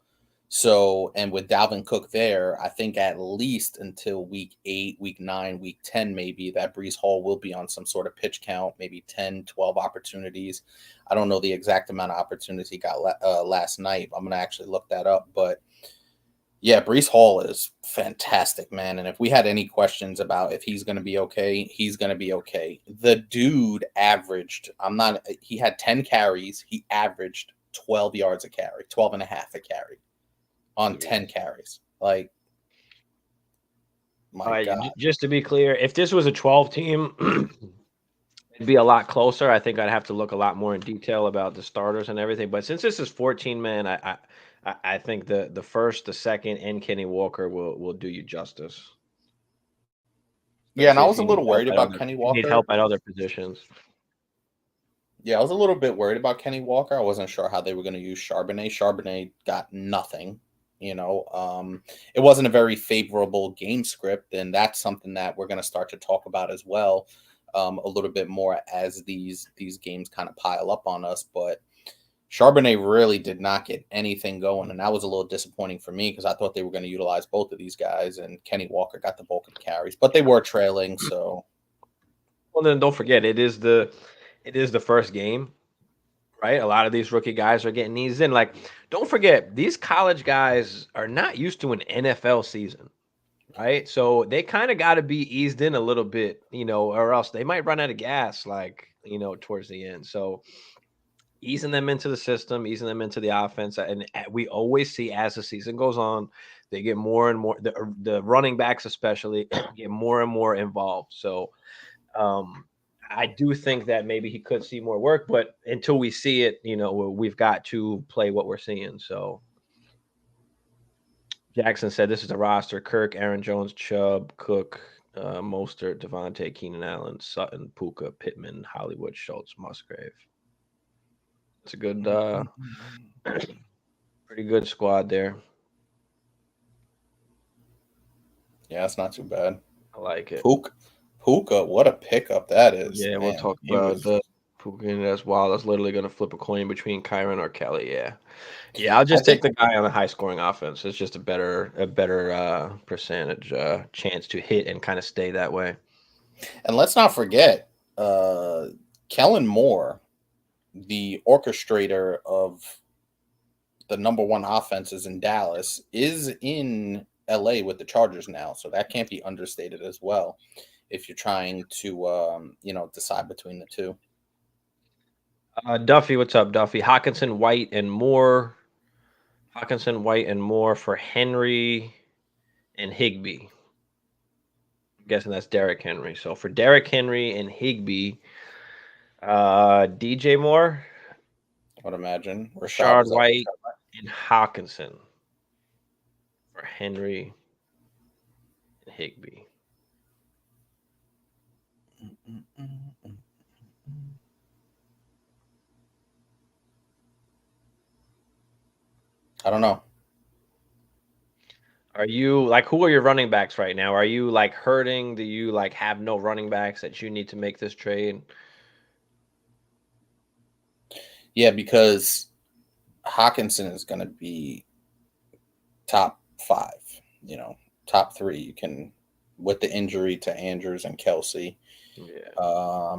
So, and with Dalvin Cook there, I think at least until week 8, week 9, week 10, maybe, that Breece Hall will be on some sort of pitch count, maybe 10, 12 opportunities. I don't know the exact amount of opportunities he got last night. I'm going to actually look that up. But Yeah, Breece Hall is fantastic, man. And if we had any questions about if he's going to be okay, he's going to be okay. The dude averaged, he had 10 carries. He averaged 12 yards a carry, 12 and a half a carry on 10 carries. Like, my God. Just to be clear, if this was a 12 team, it'd be a lot closer. I think I'd have to look a lot more in detail about the starters and everything. But since this is 14 man, I think the first, the second, and Kenny Walker will do you justice. Yeah, and I was a little worried about Kenny Walker. Need help at other positions. Yeah, I was a little bit worried about Kenny Walker. I wasn't sure how they were going to use Charbonnet. Charbonnet got nothing. It wasn't a very favorable game script, and that's something that we're going to start to talk about as well a little bit more as these games kind of pile up on us. But Charbonnet really did not get anything going, and that was a little disappointing for me because I thought they were going to utilize both of these guys, and Kenny Walker got the bulk of the carries, but they were trailing. So, well, then don't forget it is the first game, right? A lot of these rookie guys are getting eased in. Like, don't forget these college guys are not used to an NFL season, right? So they kind of got to be eased in a little bit, or else they might run out of gas, like towards the end. So, easing them into the system, easing them into the offense. And we always see as the season goes on, they get more and more, the running backs especially, get more and more involved. So I do think that maybe he could see more work, but until we see it, we've got to play what we're seeing. So Jackson said this is a roster: Kirk, Aaron Jones, Chubb, Cook, Mostert, Devontae, Keenan Allen, Sutton, Puka, Pittman, Hollywood, Schultz, Musgrave. It's a good, pretty good squad there. Yeah, it's not too bad. I like it. Puka, what a pickup that is. Yeah, we'll talk about the Puka as well. That's literally going to flip a coin between Kyron or Kelly. Yeah. I'll just take the guy on the high scoring offense. It's just a better percentage chance to hit and kind of stay that way. And let's not forget, Kellen Moore, the orchestrator of the number one offenses in Dallas, is in LA with the Chargers now. So that can't be understated as well if you're trying to, decide between the two. Duffy, what's up, Duffy? Hawkinson, White, and Moore. Hawkinson, White, and Moore for Henry and Higbee. I'm guessing that's Derrick Henry. So for Derrick Henry and Higbee, DJ Moore, I would imagine. Rashard White and Hawkinson for Henry and Higbee. I don't know. Are you who are your running backs right now? Are you hurting? Do you have no running backs that you need to make this trade? Yeah, because Hawkinson is going to be top 5, top 3. You can, with the injury to Andrews and Kelsey. Yeah.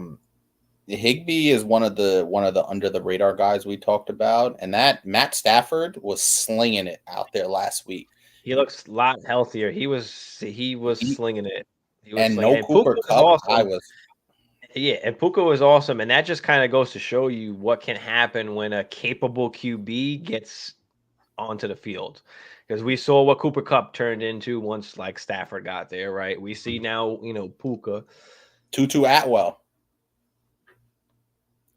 Higbee is one of the under the radar guys we talked about, and that Matt Stafford was slinging it out there last week. He looks a lot healthier. He was slinging it. Cooper Kupp. Awesome. Yeah, and Puka was awesome, and that just kind of goes to show you what can happen when a capable QB gets onto the field. Because we saw what Cooper Kupp turned into once Stafford got there, right? We see now, Puka. Tutu Atwell.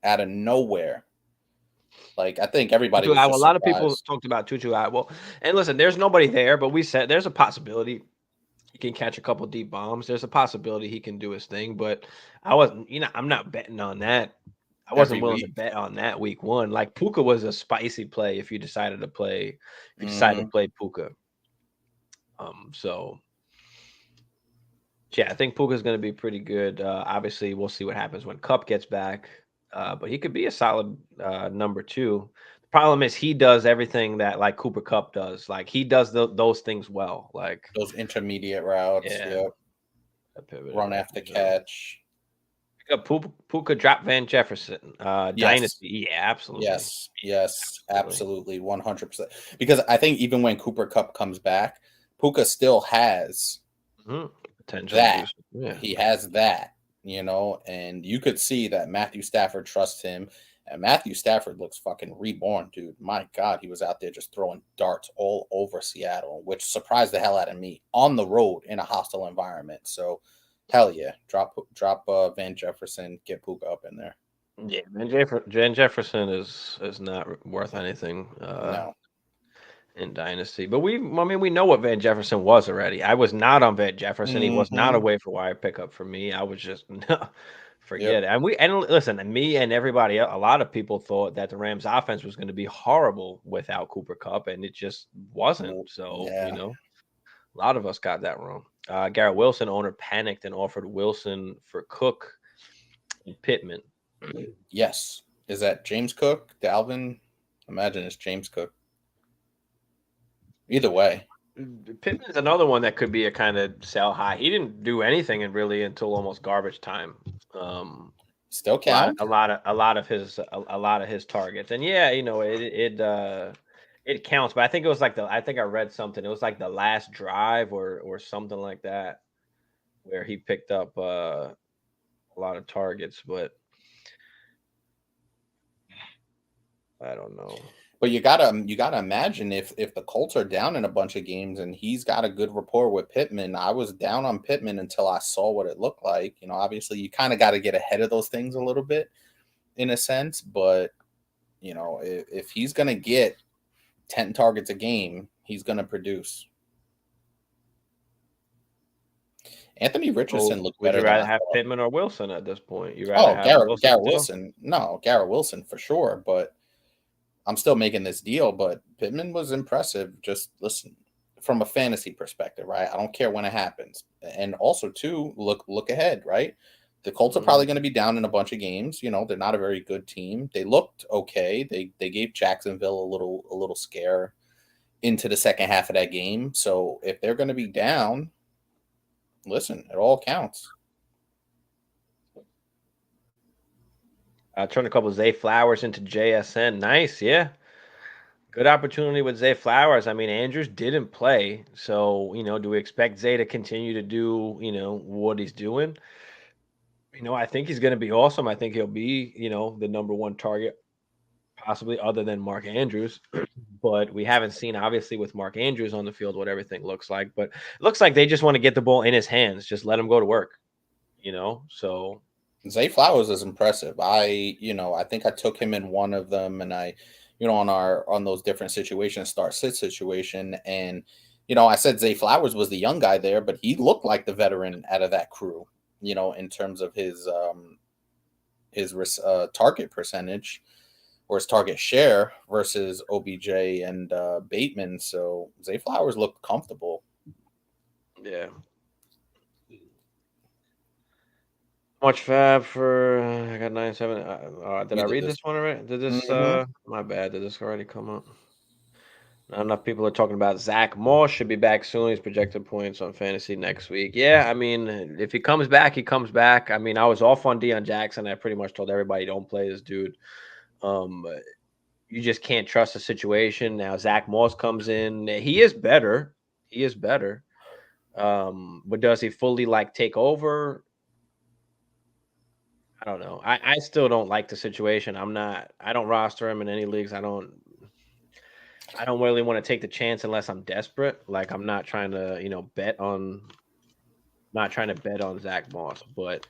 Out of nowhere. I think everybody was a lot of people talked about Tutu Atwell. And listen, there's nobody there, but we said there's a possibility he can catch a couple deep bombs. There's a possibility he can do his thing, but I wasn't, I'm not betting on that. I wasn't willing to bet on that week one. Puka was a spicy play if you decided to play, Puka. So yeah, I think Puka's going to be pretty good. Obviously, we'll see what happens when Kupp gets back. But he could be a solid number 2. The problem is he does everything that Cooper Kupp does. He does those things well. Those intermediate routes. Yeah. Run after catch. Puka drop Van Jefferson. Yes. Dynasty. Yeah, absolutely. Yes, absolutely. 100%. Because I think even when Cooper Kupp comes back, Puka still has potential. That. Yeah. He has that, and you could see that Matthew Stafford trusts him. And Matthew Stafford looks fucking reborn, dude. My God, he was out there just throwing darts all over Seattle, which surprised the hell out of me on the road in a hostile environment. So, hell yeah, drop Van Jefferson, get Puka up in there. Yeah, Van Jefferson is not worth anything. No. In Dynasty, but we know what Van Jefferson was already. I was not on Van Jefferson. He was not a waiver wire pickup for me. I was just forget it. And listen, me and everybody, a lot of people thought that the Rams offense was going to be horrible without Cooper Kupp, and it just wasn't. So a lot of us got that wrong. Garrett Wilson owner panicked and offered Wilson for Cook and Pittman. Yes, is that James Cook, Dalvin? Imagine it's James Cook. Either way, Pittman's another one that could be a kind of sell high. He didn't do anything until almost garbage time. Still count a lot of his targets, and it counts. But I think it was I think I read something. It was like the last drive or something like that, where he picked up a lot of targets. But I don't know. But you gotta imagine if the Colts are down in a bunch of games and he's got a good rapport with Pittman. I was down on Pittman until I saw what it looked like. Obviously you kind of got to get ahead of those things a little bit, in a sense. But if he's gonna get 10 targets a game, he's gonna produce. Anthony Richardson looked better. Would you rather have Pittman or Wilson at this point? Garrett Wilson. No, Garrett Wilson for sure, but I'm still making this deal, but Pittman was impressive. Just listen, from a fantasy perspective, right? I don't care when it happens. And also, too, look ahead, right? The Colts are probably going to be down in a bunch of games. They're not a very good team. They looked okay. They gave Jacksonville a little scare into the second half of that game. So if they're going to be down, listen, it all counts. Turn a couple of Zay Flowers into JSN. Nice, yeah. Good opportunity with Zay Flowers. I mean, Andrews didn't play. So, do we expect Zay to continue to do, what he's doing? I think he's going to be awesome. I think he'll be, the number one target, possibly other than Mark Andrews. But we haven't seen, obviously, with Mark Andrews on the field, what everything looks like. But it looks like they just want to get the ball in his hands. Just let him go to work, so... Zay Flowers is impressive. I think I took him in one of them, and I, on those different situations, start sit situation, and I said Zay Flowers was the young guy there, but he looked like the veteran out of that crew, in terms of his target percentage or his target share versus OBJ and Bateman. So Zay Flowers looked comfortable. Yeah. Much fab for I got 9-7. Did I read this one already? Did this my bad? Did this already come up? Not enough people are talking about Zach Moss should be back soon. He's projected points on fantasy next week. Yeah, I mean, if he comes back, he comes back. I mean, I was off on Deion Jackson. I pretty much told everybody don't play this dude. You just can't trust the situation. Now Zach Moss comes in. He is better. But does he fully take over? I don't know. I still don't like the situation. I don't roster him in any leagues. I don't really want to take the chance unless I'm desperate. I'm not trying to, bet on Zach Moss. But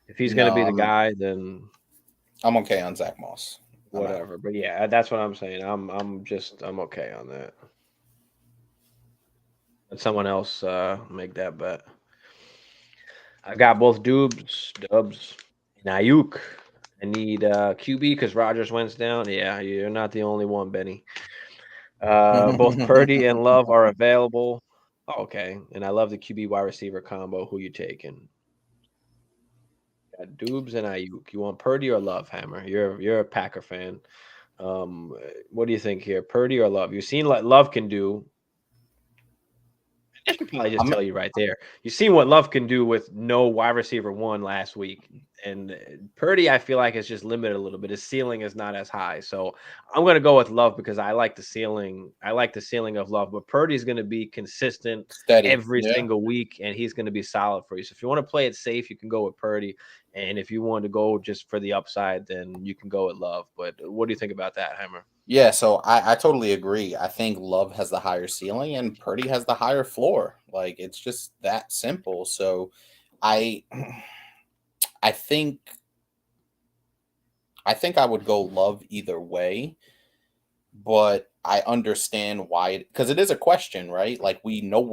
if he's going to be the guy, then I'm okay on Zach Moss. Whatever. But yeah, that's what I'm saying. I'm okay on that. Let someone else make that bet. I've got both Dubs, and Ayuk. I need QB because Rodgers went down. Yeah, you're not the only one, Benny. Both Purdy and Love are available. Oh, okay. And I love the QB wide receiver combo. Who you taking? Got Dubs and Ayuk. You want Purdy or Love, Hammer? You're a Packer fan. What do you think here? Purdy or Love? You've seen what Love can do. I should probably just tell you right there. You've seen what Love can do with no wide receiver one last week. And Purdy, I feel like is just limited a little bit. His ceiling is not as high, so I'm going to go with Love because I like the ceiling. I like the ceiling of Love, but Purdy's going to be consistent Steady every single week, and he's going to be solid for you. So if you want to play it safe, you can go with Purdy, and if you want to go just for the upside, then you can go with Love. But what do you think about that, Hammer? Yeah, so I totally agree. I think Love has the higher ceiling and Purdy has the higher floor. Like it's just that simple. So I I think I would go Love either way, but I understand why because it is a question, right? Like we know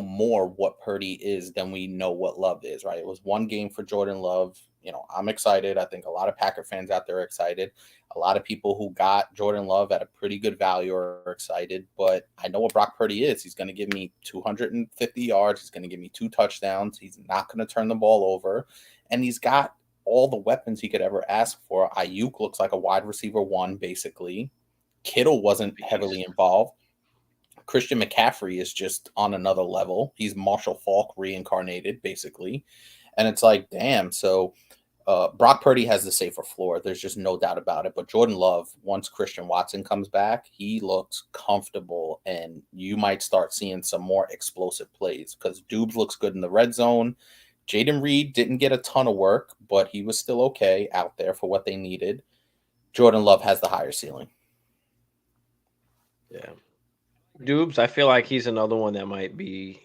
more what Purdy is than we know what Love is, right? It was one game for Jordan Love. You know, I'm excited. I think a lot of Packer fans out there are excited. A lot of people who got Jordan Love at a pretty good value are excited, but I know what Brock Purdy is. He's going to give me 250 yards. He's going to give me 2 touchdowns. He's not going to turn the ball over, and he's got all the weapons he could ever ask for. Ayuk looks like a wide receiver 1, basically. Kittle wasn't heavily involved. Christian McCaffrey is just on another level. He's Marshall Faulk reincarnated, basically. And it's like, damn. So Brock Purdy has the safer floor. There's just no doubt about it. But Jordan Love, once Christian Watson comes back, he looks comfortable. And you might start seeing some more explosive plays because Dubes looks good in the red zone. Jaden Reed didn't get a ton of work, but he was still okay out there for what they needed. Jordan Love has the higher ceiling. Yeah. Dubes, I feel like he's another one that might be,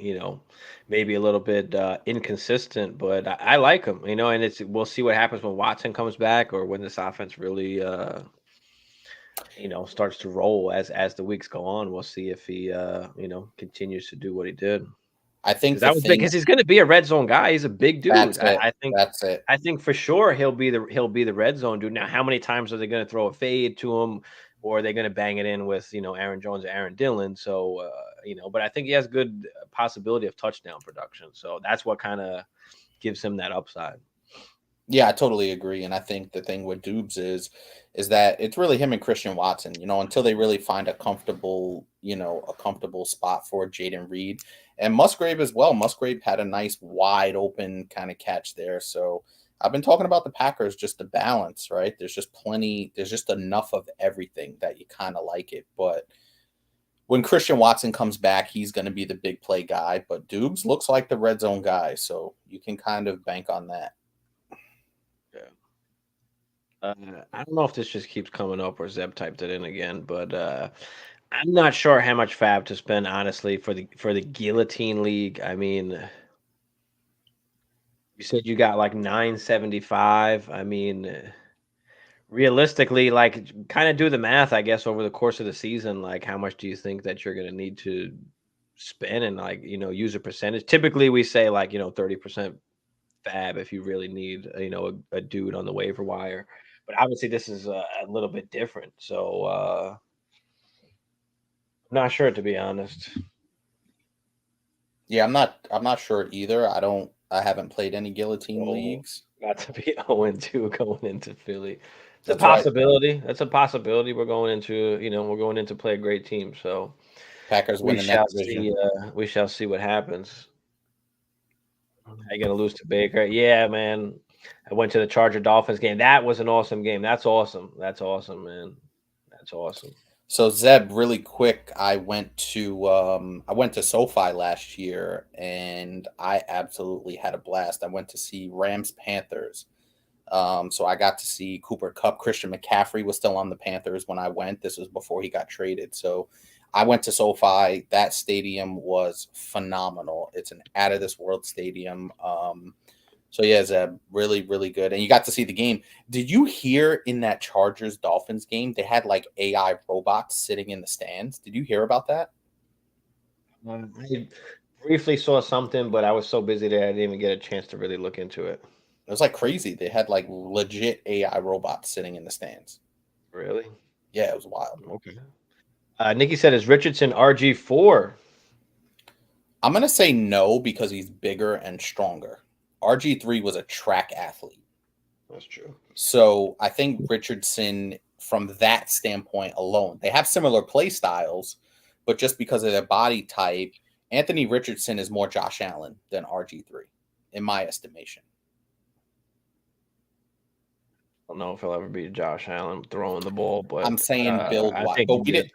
maybe a little bit inconsistent, but I like him, and we'll see what happens when Watson comes back or when this offense really, starts to roll as the weeks go on. We'll see if he, continues to do what he did. I think that was big because he's going to be a red zone guy. He's a big dude. I think that's it. I think for sure he'll be the red zone dude. Now, how many times are they going to throw a fade to him, or are they going to bang it in with Aaron Jones or Aaron Dillon? So but I think he has good possibility of touchdown production. So that's what kind of gives him that upside. Yeah, I totally agree. And I think the thing with Dubes is that it's really him and Christian Watson, until they really find a comfortable spot for Jaden Reed and Musgrave as well. Musgrave had a nice wide open kind of catch there. So I've been talking about the Packers, just the balance, right? There's just enough of everything that you kind of like it. But when Christian Watson comes back, he's going to be the big play guy. But Dubes looks like the red zone guy. So you can kind of bank on that. I don't know if this just keeps coming up or Zeb typed it in again, but I'm not sure how much fab to spend, honestly, for the Guillotine League. I mean, you said you got like 975. I mean, realistically, like kind of do the math, I guess, over the course of the season. Like, how much do you think that you're going to need to spend and use a percentage? Typically, we say 30% fab if you really need a dude on the waiver wire. But obviously, this is a little bit different. So, I'm not sure, to be honest. Yeah, I'm not sure either. I haven't played any Guillotine leagues. Got to be 0-2 going into Philly. It's a possibility. Right. That's a possibility. We're going into play a great team. So Packers win the next division. We shall see what happens. Are you gonna lose to Baker? Yeah, man. I went to the Charger Dolphins game. That was an awesome game. That's awesome. That's awesome, man. That's awesome. So Zeb, really quick, I went to SoFi last year and I absolutely had a blast. I went to see Rams Panthers. So I got to see Cooper Kupp. Christian McCaffrey was still on the Panthers when I went. This was before he got traded. So I went to SoFi. That stadium was phenomenal. It's an out-of-this-world stadium. So yeah, Zeb, really, really good. And you got to see the game. Did you hear in that Chargers-Dolphins game, they had like AI robots sitting in the stands? Did you hear about that? I briefly saw something, but I was so busy that I didn't even get a chance to really look into it. It was like crazy. They had like legit AI robots sitting in the stands. Really? Yeah, it was wild. Okay. Nikki said, is Richardson RG4? I'm going to say no because he's bigger and stronger. RG3 was a track athlete. That's true. So I think Richardson, from that standpoint alone, they have similar play styles, but just because of their body type, Anthony Richardson is more Josh Allen than RG3 in my estimation. I don't know if he'll ever be Josh Allen throwing the ball, but I'm saying build wise. But we didn't.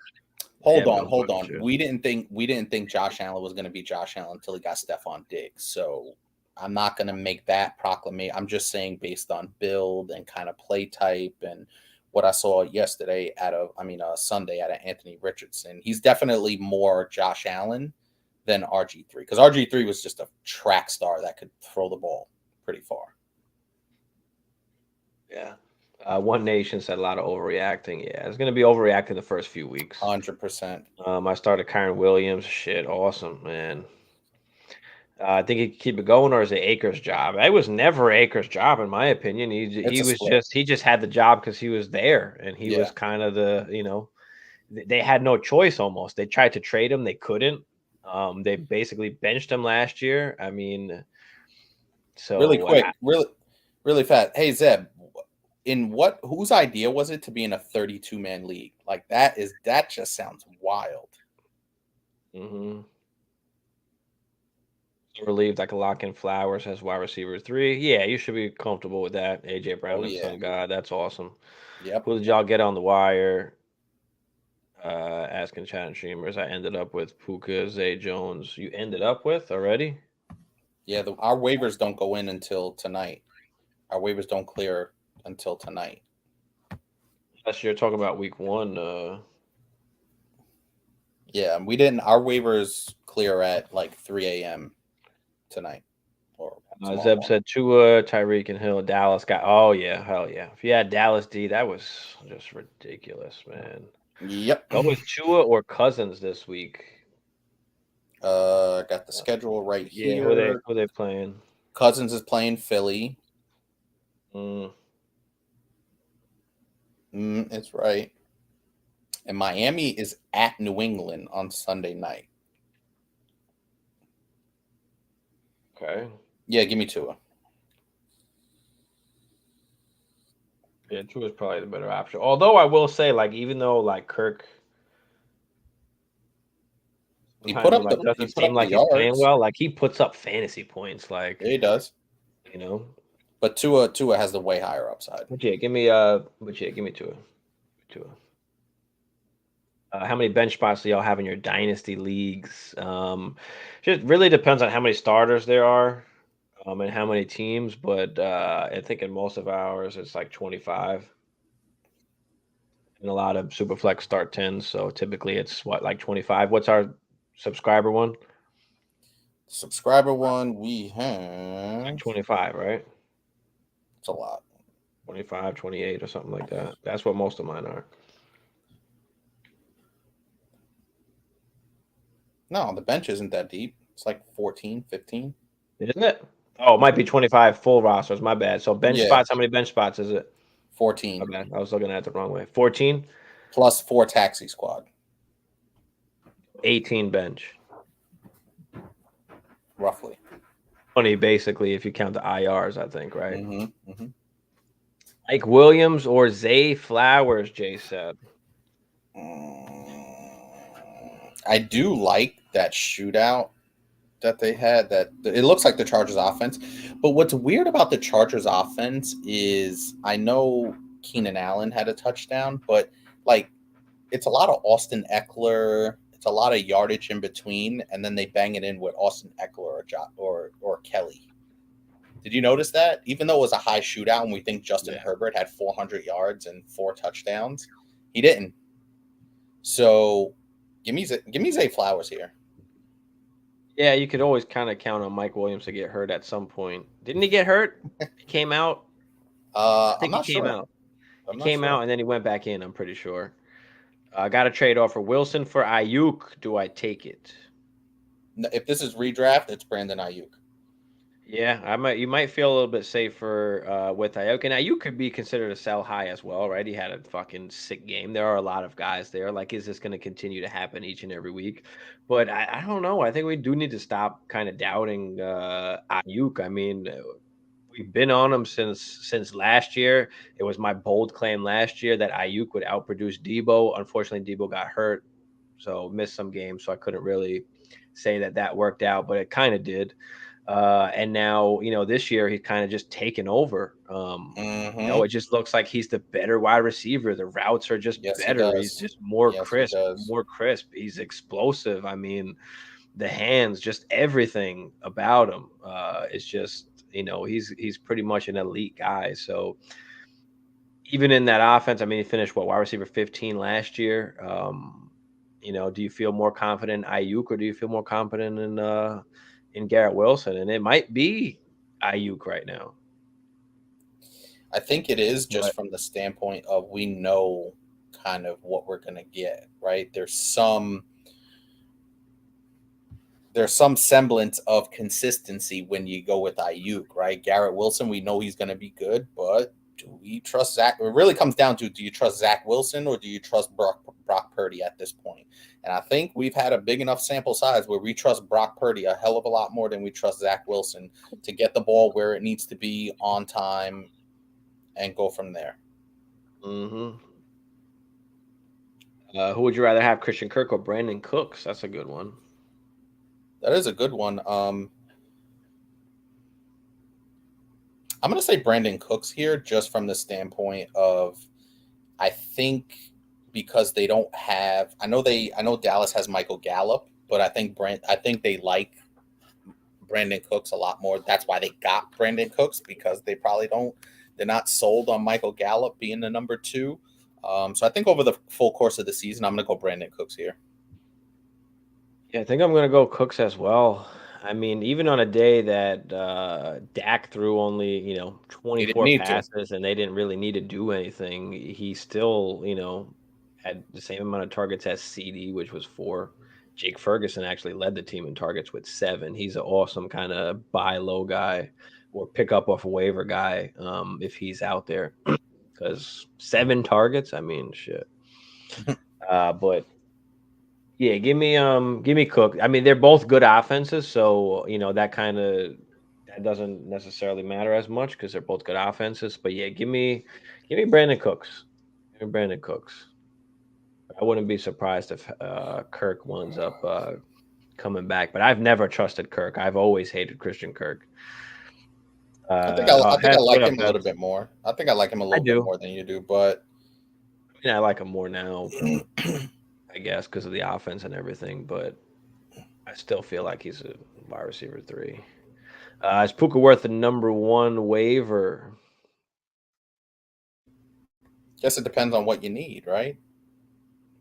Hold on. We didn't think Josh Allen was going to be Josh Allen until he got Stephon Diggs. So I'm not going to make that proclamation. I'm just saying based on build and kind of play type and what I saw yesterday Sunday out of Anthony Richardson. He's definitely more Josh Allen than RG3 because RG3 was just a track star that could throw the ball pretty far. Yeah. One Nation said a lot of overreacting. Yeah, it's going to be overreacting the first few weeks. 100%. I started Kyron Williams. Shit, awesome, man. I think he could keep it going, or is it Akers' job? It was never Akers' job, in my opinion. He just had the job because he was there, and he was kind of they had no choice almost. They tried to trade him, they couldn't. They basically benched him last year. I mean, so really quick, really fast. Hey Zeb, whose idea was it to be in a 32-man league? Like that just sounds wild. Mm-hmm. Relieved I can lock in Flowers as wide receiver 3. Yeah, you should be comfortable with that. AJ Brown and Sun God. That's awesome. Yep. Who did y'all get on the wire? Asking chat and streamers. I ended up with Puka, Zay Jones. You ended up with already? Yeah, our waivers don't go in until tonight. Our waivers don't clear until tonight. Unless you're talking about week 1. Yeah, we didn't. Our waivers clear at like 3 a.m. tonight. Zeb said Tua, Tyreek, and Hill. Dallas got. Oh yeah, hell yeah! If you had Dallas D, that was just ridiculous, man. Yep. Go with Tua or Cousins this week. Got the schedule right here. Who are they playing? Cousins is playing Philly. It's right. And Miami is at New England on Sunday night. Okay. Yeah, give me Tua. Yeah, Tua is probably the better option. Although I will say, like, even though like Kirk, he put up doesn't seem like he's playing well. Like he puts up fantasy points. Like yeah, he does. But Tua has the way higher upside. But yeah, give me Tua. How many bench spots do y'all have in your dynasty leagues? Just really depends on how many starters there are, and how many teams. But I think in most of ours it's like 25, and a lot of Superflex start 10. So typically it's like 25. What's our subscriber one? Subscriber one we have like 25, right? It's a lot. 25, 28 or something like that. That's what most of mine are. No, the bench isn't that deep. It's like 14, 15. Isn't it? Oh, it might be 25 full rosters. My bad. So bench spots, how many bench spots is it? 14. Okay, I was looking at it the wrong way. 14? Plus 4 taxi squad. 18 bench. Roughly. 20 basically if you count the IRs, I think, right? Mm-hmm. Mike Williams or Zay Flowers, Jay said. I do like that shootout that they had. That it looks like the Chargers offense. But what's weird about the Chargers offense is I know Keenan Allen had a touchdown, but like it's a lot of Austin Eckler. It's a lot of yardage in between, and then they bang it in with Austin Eckler or Kelly. Did you notice that? Even though it was a high shootout and we think Justin Herbert had 400 yards and 4 touchdowns, he didn't. So give me Zay Flowers here. Yeah, you could always kind of count on Mike Williams to get hurt at some point. Didn't he get hurt? He came out. I think he came out. He came out and then he went back in. I'm pretty sure. I got a trade offer. Wilson for Ayuk. Do I take it? If this is redraft, it's Brandon Ayuk. Yeah, you might feel a little bit safer with Ayuk. And Ayuk could be considered a sell high as well, right? He had a fucking sick game. There are a lot of guys there. Like, is this going to continue to happen each and every week? But I don't know. I think we do need to stop kind of doubting Ayuk. I mean, we've been on him since last year. It was my bold claim last year that Ayuk would outproduce Debo. Unfortunately, Debo got hurt, so missed some games. So I couldn't really say that worked out, but it kind of did. And now, this year he's kind of just taken over. It just looks like he's the better wide receiver. The routes are just better. He's just more crisp, more crisp. He's explosive. I mean, the hands, just everything about him is just, he's pretty much an elite guy. So even in that offense, I mean, he finished wide receiver 15 last year. Do you feel more confident in Ayuk, or do you feel more confident in Garrett Wilson? And it might be Ayuk right now. I think it is, just from the standpoint of we know kind of what we're going to get, right? There's some semblance of consistency when you go with Ayuk, right? Garrett Wilson, we know he's going to be good, but do we trust Zach? It really comes down to, do you trust Zach Wilson or do you trust Brock Purdy at this point? And I think we've had a big enough sample size where we trust Brock Purdy a hell of a lot more than we trust Zach Wilson to get the ball where it needs to be on time and go from there. Mm-hmm. Who would you rather have, Christian Kirk or Brandon Cooks? That's a good one. That is a good one. I'm going to say Brandon Cooks here, just from the standpoint of, I think because they don't have, I know Dallas has Michael Gallup, but I think they like Brandon Cooks a lot more. That's why they got Brandon Cooks, because they're not sold on Michael Gallup being the number 2. So I think over the full course of the season, I'm going to go Brandon Cooks here. Yeah, I think I'm going to go Cooks as well. I mean, even on a day that Dak threw only, 24 passes and they didn't really need to do anything, he still, had the same amount of targets as CD, which was 4. Jake Ferguson actually led the team in targets with 7. He's an awesome kind of buy low guy or pick up off a waiver guy if he's out there, because 7 targets, I mean, shit. But yeah, give me Cook. I mean, they're both good offenses, so that doesn't necessarily matter as much because they're both good offenses. But yeah, give me Brandon Cooks. Give me Brandon Cooks. I wouldn't be surprised if Kirk winds up coming back, but I've never trusted Kirk. I've always hated Christian Kirk. I think I like him a little bit more. I think I like him a little bit more than you do, but I like him more now. I guess because of the offense and everything, but I still feel like he's a wide receiver 3. Is Puka worth the number 1 waiver? Guess it depends on what you need, right?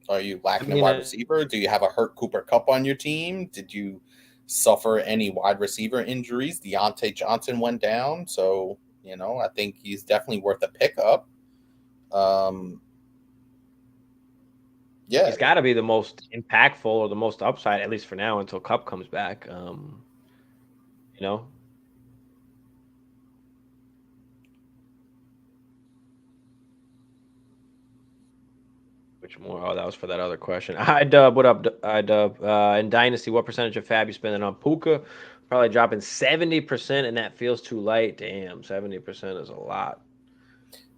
Are you lacking a wide receiver? Do you have a hurt Cooper Kupp on your team? Did you suffer any wide receiver injuries? Deontay Johnson went down, so I think he's definitely worth a pickup. Yeah, he's got to be the most impactful or the most upside, at least for now, until Kupp comes back. Which more? Oh, that was for that other question. Hi, Dub. What up, Dub? In Dynasty, what percentage of fab you spending on Puka? Probably dropping 70%, and that feels too light. Damn, 70% is a lot.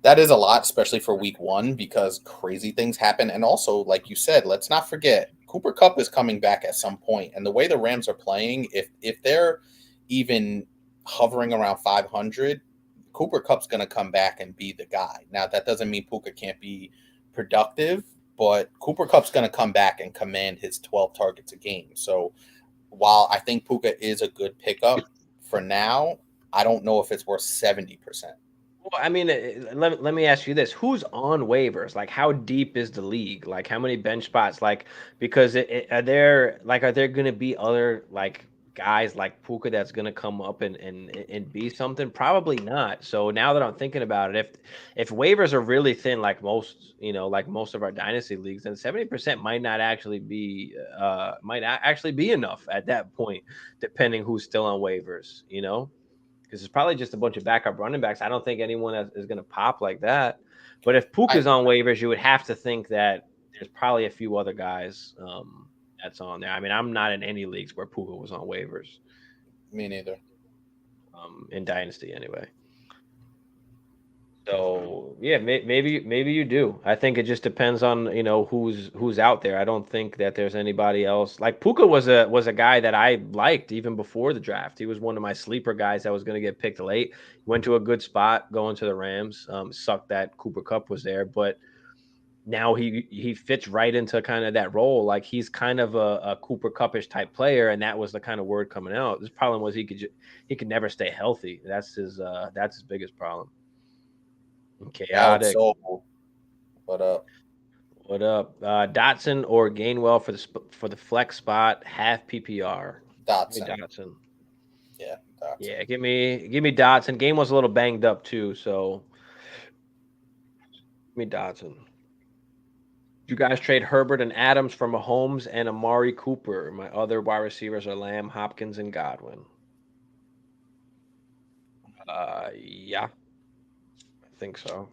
That is a lot, especially for week 1, because crazy things happen. And also, like you said, let's not forget, Cooper Kupp is coming back at some point. And the way the Rams are playing, if they're even hovering around 500, Cooper Kupp's going to come back and be the guy. Now, that doesn't mean Puka can't be productive, but Cooper Kupp's going to come back and command his 12 targets a game. So while I think Puka is a good pickup for now, I don't know if it's worth 70%. Well, I mean, let me ask you this: who's on waivers? Like, how deep is the league? Like, how many bench spots? Like, because are there going to be other guys like Puka that's going to come up and be something? Probably not. So now that I'm thinking about it, if waivers are really thin, like most of our dynasty leagues, then 70% might actually be enough at that point, depending who's still on waivers. Because it's probably just a bunch of backup running backs. I don't think anyone is going to pop like that. But if Puka's on waivers, you would have to think that there's probably a few other guys that's on there. I mean, I'm not in any leagues where Puka was on waivers. Me neither. In Dynasty, anyway. So yeah, maybe you do. I think it just depends on who's out there. I don't think that there's anybody else. Like Puka was a guy that I liked even before the draft. He was one of my sleeper guys that was going to get picked late. Went to a good spot going to the Rams. Sucked that Cooper Kupp was there, but now he fits right into kind of that role. Like he's kind of a Cooper Kuppish type player, and that was the kind of word coming out. His problem was he could never stay healthy. That's his biggest problem. Chaotic. So, what up? What up? Dotson or Gainwell for the flex spot, half PPR. Dotson. Dotson. Yeah, Dotson. Yeah, give me Dotson. Gainwell's a little banged up too, so give me Dotson. You guys trade Herbert and Adams for Mahomes and Amari Cooper. My other wide receivers are Lamb, Hopkins, and Godwin. Yeah, I think so.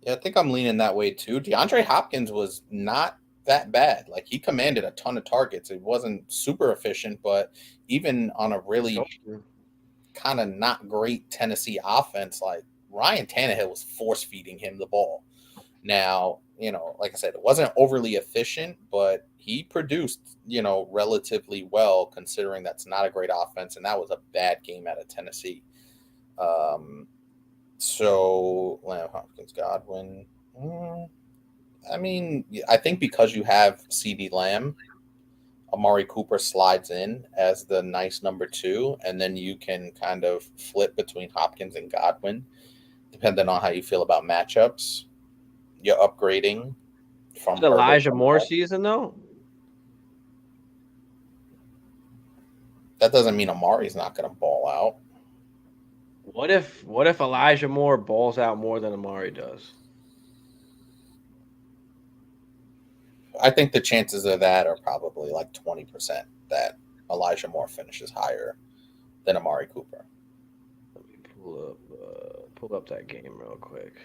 Yeah, I think I'm leaning that way too. DeAndre Hopkins was not that bad. Like he commanded a ton of targets. It wasn't super efficient, but even on a really kind of not great Tennessee offense, like Ryan Tannehill was force feeding him the ball. Now, like I said, it wasn't overly efficient, but he produced, relatively well considering that's not a great offense, and that was a bad game out of Tennessee. So Lamb, Hopkins, Godwin. I mean, I think because you have CeeDee Lamb, Amari Cooper slides in as the nice number 2, and then you can kind of flip between Hopkins and Godwin, depending on how you feel about matchups. You're upgrading from Elijah Moore season though. That doesn't mean Amari's not going to ball out. What if Elijah Moore balls out more than Amari does? I think the chances of that are probably like 20% that Elijah Moore finishes higher than Amari Cooper. Let me pull up that game real quick.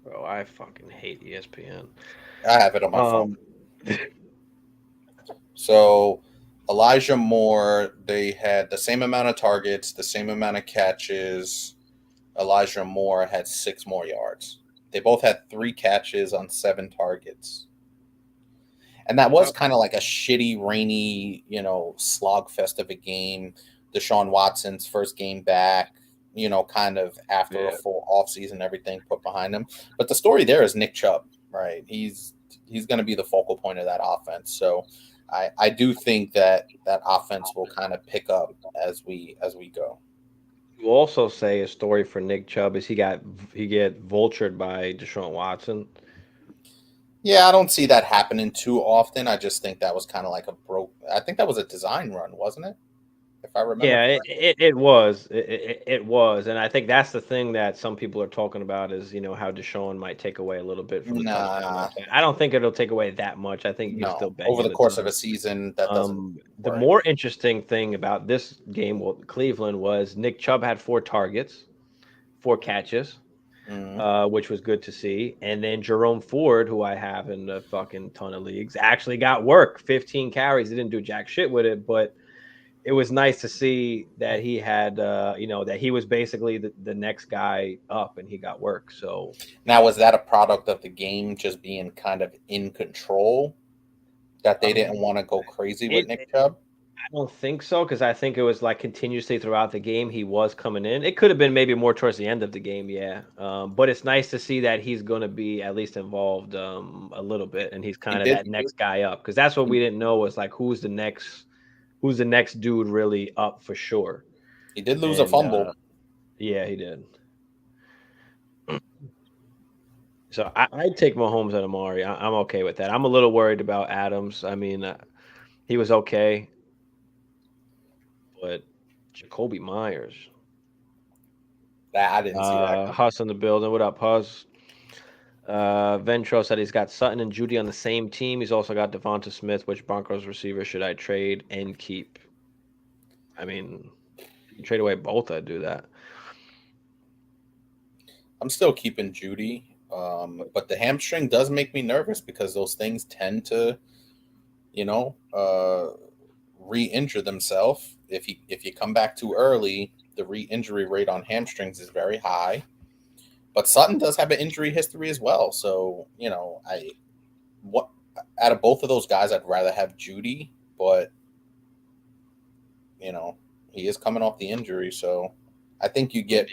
Bro, I fucking hate ESPN. I have it on my phone. So Elijah Moore, they had the same amount of targets, the same amount of catches. Elijah Moore had 6 more yards. They both had 3 catches on 7 targets. And that was kind of like a shitty, rainy, slogfest of a game. Deshaun Watson's first game back, kind of after a full offseason, everything put behind him. But the story there is Nick Chubb, right? He's going to be the focal point of that offense. So I do think that offense will kind of pick up as we go. You also say a story for Nick Chubb is he get vultured by Deshaun Watson. Yeah, I don't see that happening too often. I just think that was kind of like I think that was a design run, wasn't it? If I remember. Yeah, it was. It was. And I think that's the thing that some people are talking about is, how Deshaun might take away a little bit from the touchdown. I don't think it'll take away that much. I think you can still bang over the course of a season. That doesn't the more interesting thing about this game with Cleveland was Nick Chubb had 4 targets, 4 catches, which was good to see. And then Jerome Ford, who I have in a fucking ton of leagues, actually got work, 15 carries. He didn't do jack shit with it, but it was nice to see that he had, that he was basically the next guy up and he got work. So now, was that a product of the game just being kind of in control that they didn't want to go crazy with Nick Chubb? I don't think so, because I think it was like continuously throughout the game he was coming in. It could have been maybe more towards the end of the game, yeah. But it's nice to see that he's going to be at least involved a little bit, and he's kind of that next guy up, because that's what we didn't know was like who's the next dude really up for sure. He did lose a fumble. Yeah, he did. So I'd take Mahomes and Amari. I'm okay with that. I'm a little worried about Adams. I mean, he was okay. But Jacoby Myers. I didn't see that. Huss in the building. What up, Huss? Ventro said he's got Sutton and Judy on the same team. He's also got Devonta Smith. Which Broncos receiver should I trade and keep? I mean, you trade away both, I'd do that. I'm still keeping Judy, but the hamstring does make me nervous because those things tend to, re-injure themselves. If you come back too early, the re-injury rate on hamstrings is very high. But Sutton does have an injury history as well. So, out of both of those guys, I'd rather have Judy, but he is coming off the injury, so I think you get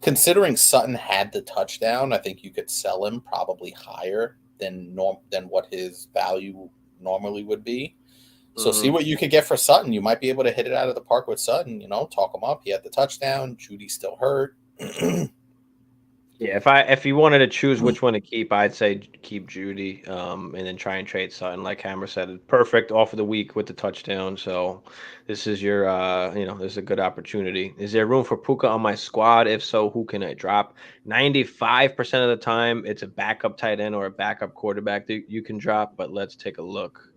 considering Sutton had the touchdown, I think you could sell him probably higher than what his value normally would be. So see what you could get for Sutton. You might be able to hit it out of the park with Sutton, talk him up. He had the touchdown. Judy's still hurt. Yeah, if you wanted to choose which one to keep, I'd say keep Judy, and then try and trade Sutton. Like Hammer said, perfect off of the week with the touchdown. So this is your, this is a good opportunity. Is there room for Puka on my squad? If so, who can I drop? 95% of the time, it's a backup tight end or a backup quarterback that you can drop. But let's take a look.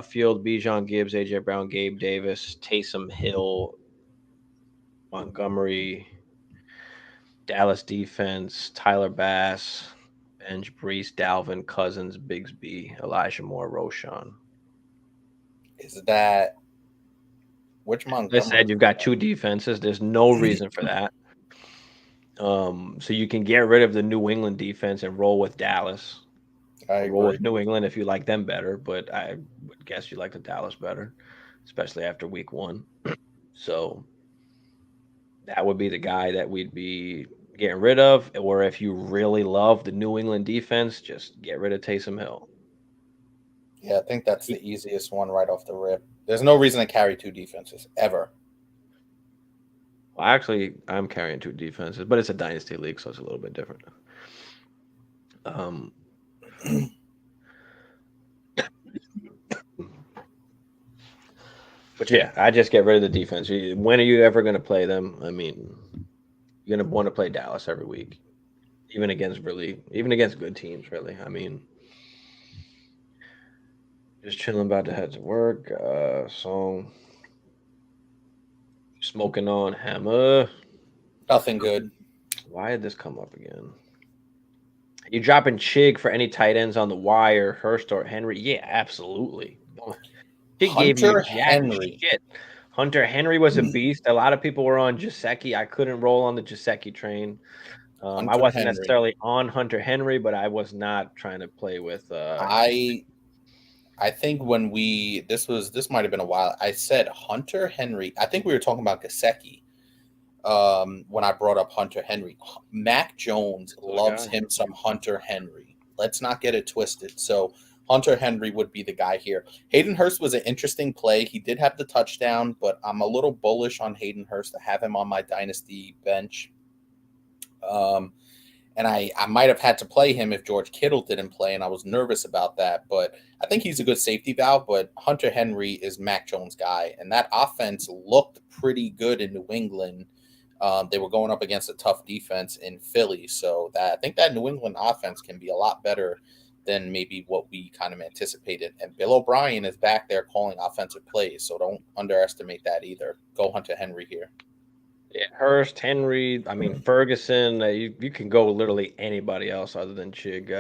Field, Bijan, Gibbs, AJ Brown, Gabe Davis, Taysom Hill, Montgomery, Dallas defense, Tyler Bass, bench, Brees, Dalvin, Cousins, Bigsby, Elijah Moore, Roshan. Is that which Montgomery? I said you've got two defenses. There's no reason for that. So you can get rid of the New England defense and roll with Dallas. Roll with New England if you like them better, but I would guess you like the Dallas better, especially after week 1. So that would be the guy that we'd be getting rid of. Or if you really love the New England defense, just get rid of Taysom Hill. Yeah, I think that's the easiest one right off the rip. There's no reason to carry two defenses ever. Well, actually, I'm carrying two defenses, but it's a dynasty league, so it's a little bit different. But yeah, I just get rid of the defense. When are you ever going to play them? I mean, you're going to want to play Dallas every week, even against good teams, really. I mean, just chilling, about to head to work. So smoking on Hammer. Nothing good. Why did this come up again? You dropping Chig for any tight ends on the wire, Hurst or Henry? Yeah, absolutely. Hunter Henry. Shit. Hunter Henry was a beast. A lot of people were on Gesicki. I couldn't roll on the Gesicki train. I wasn't necessarily on Hunter Henry, but I was not trying to play with. I think when this might have been a while. I said Hunter Henry. I think we were talking about Gesicki when I brought up Hunter Henry. Mac Jones loves him some Hunter Henry. Let's not get it twisted. So Hunter Henry would be the guy here. Hayden Hurst was an interesting play. He did have the touchdown, but I'm a little bullish on Hayden Hurst to have him on my dynasty bench. And I might have had to play him if George Kittle didn't play, and I was nervous about that. But I think he's a good safety valve, but Hunter Henry is Mac Jones' guy. And that offense looked pretty good in New England. They were going up against a tough defense in Philly. So I think that New England offense can be a lot better than maybe what we kind of anticipated. And Bill O'Brien is back there calling offensive plays, so don't underestimate that either. Go Hunter Henry here. Yeah, Hurst, Henry, I mean, Ferguson. You can go literally anybody else other than Chig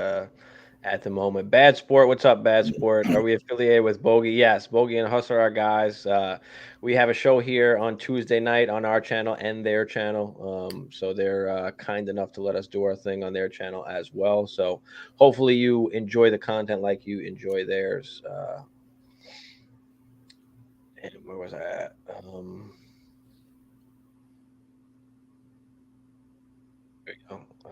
at the moment. Bad Sport, what's up, Bad Sport? Are we affiliated with Bogey? Yes, Bogey and Hustler are guys. We have a show here on Tuesday night on our channel and their channel. So they're kind enough to let us do our thing on their channel as well. So hopefully you enjoy the content like you enjoy theirs. And where was I at?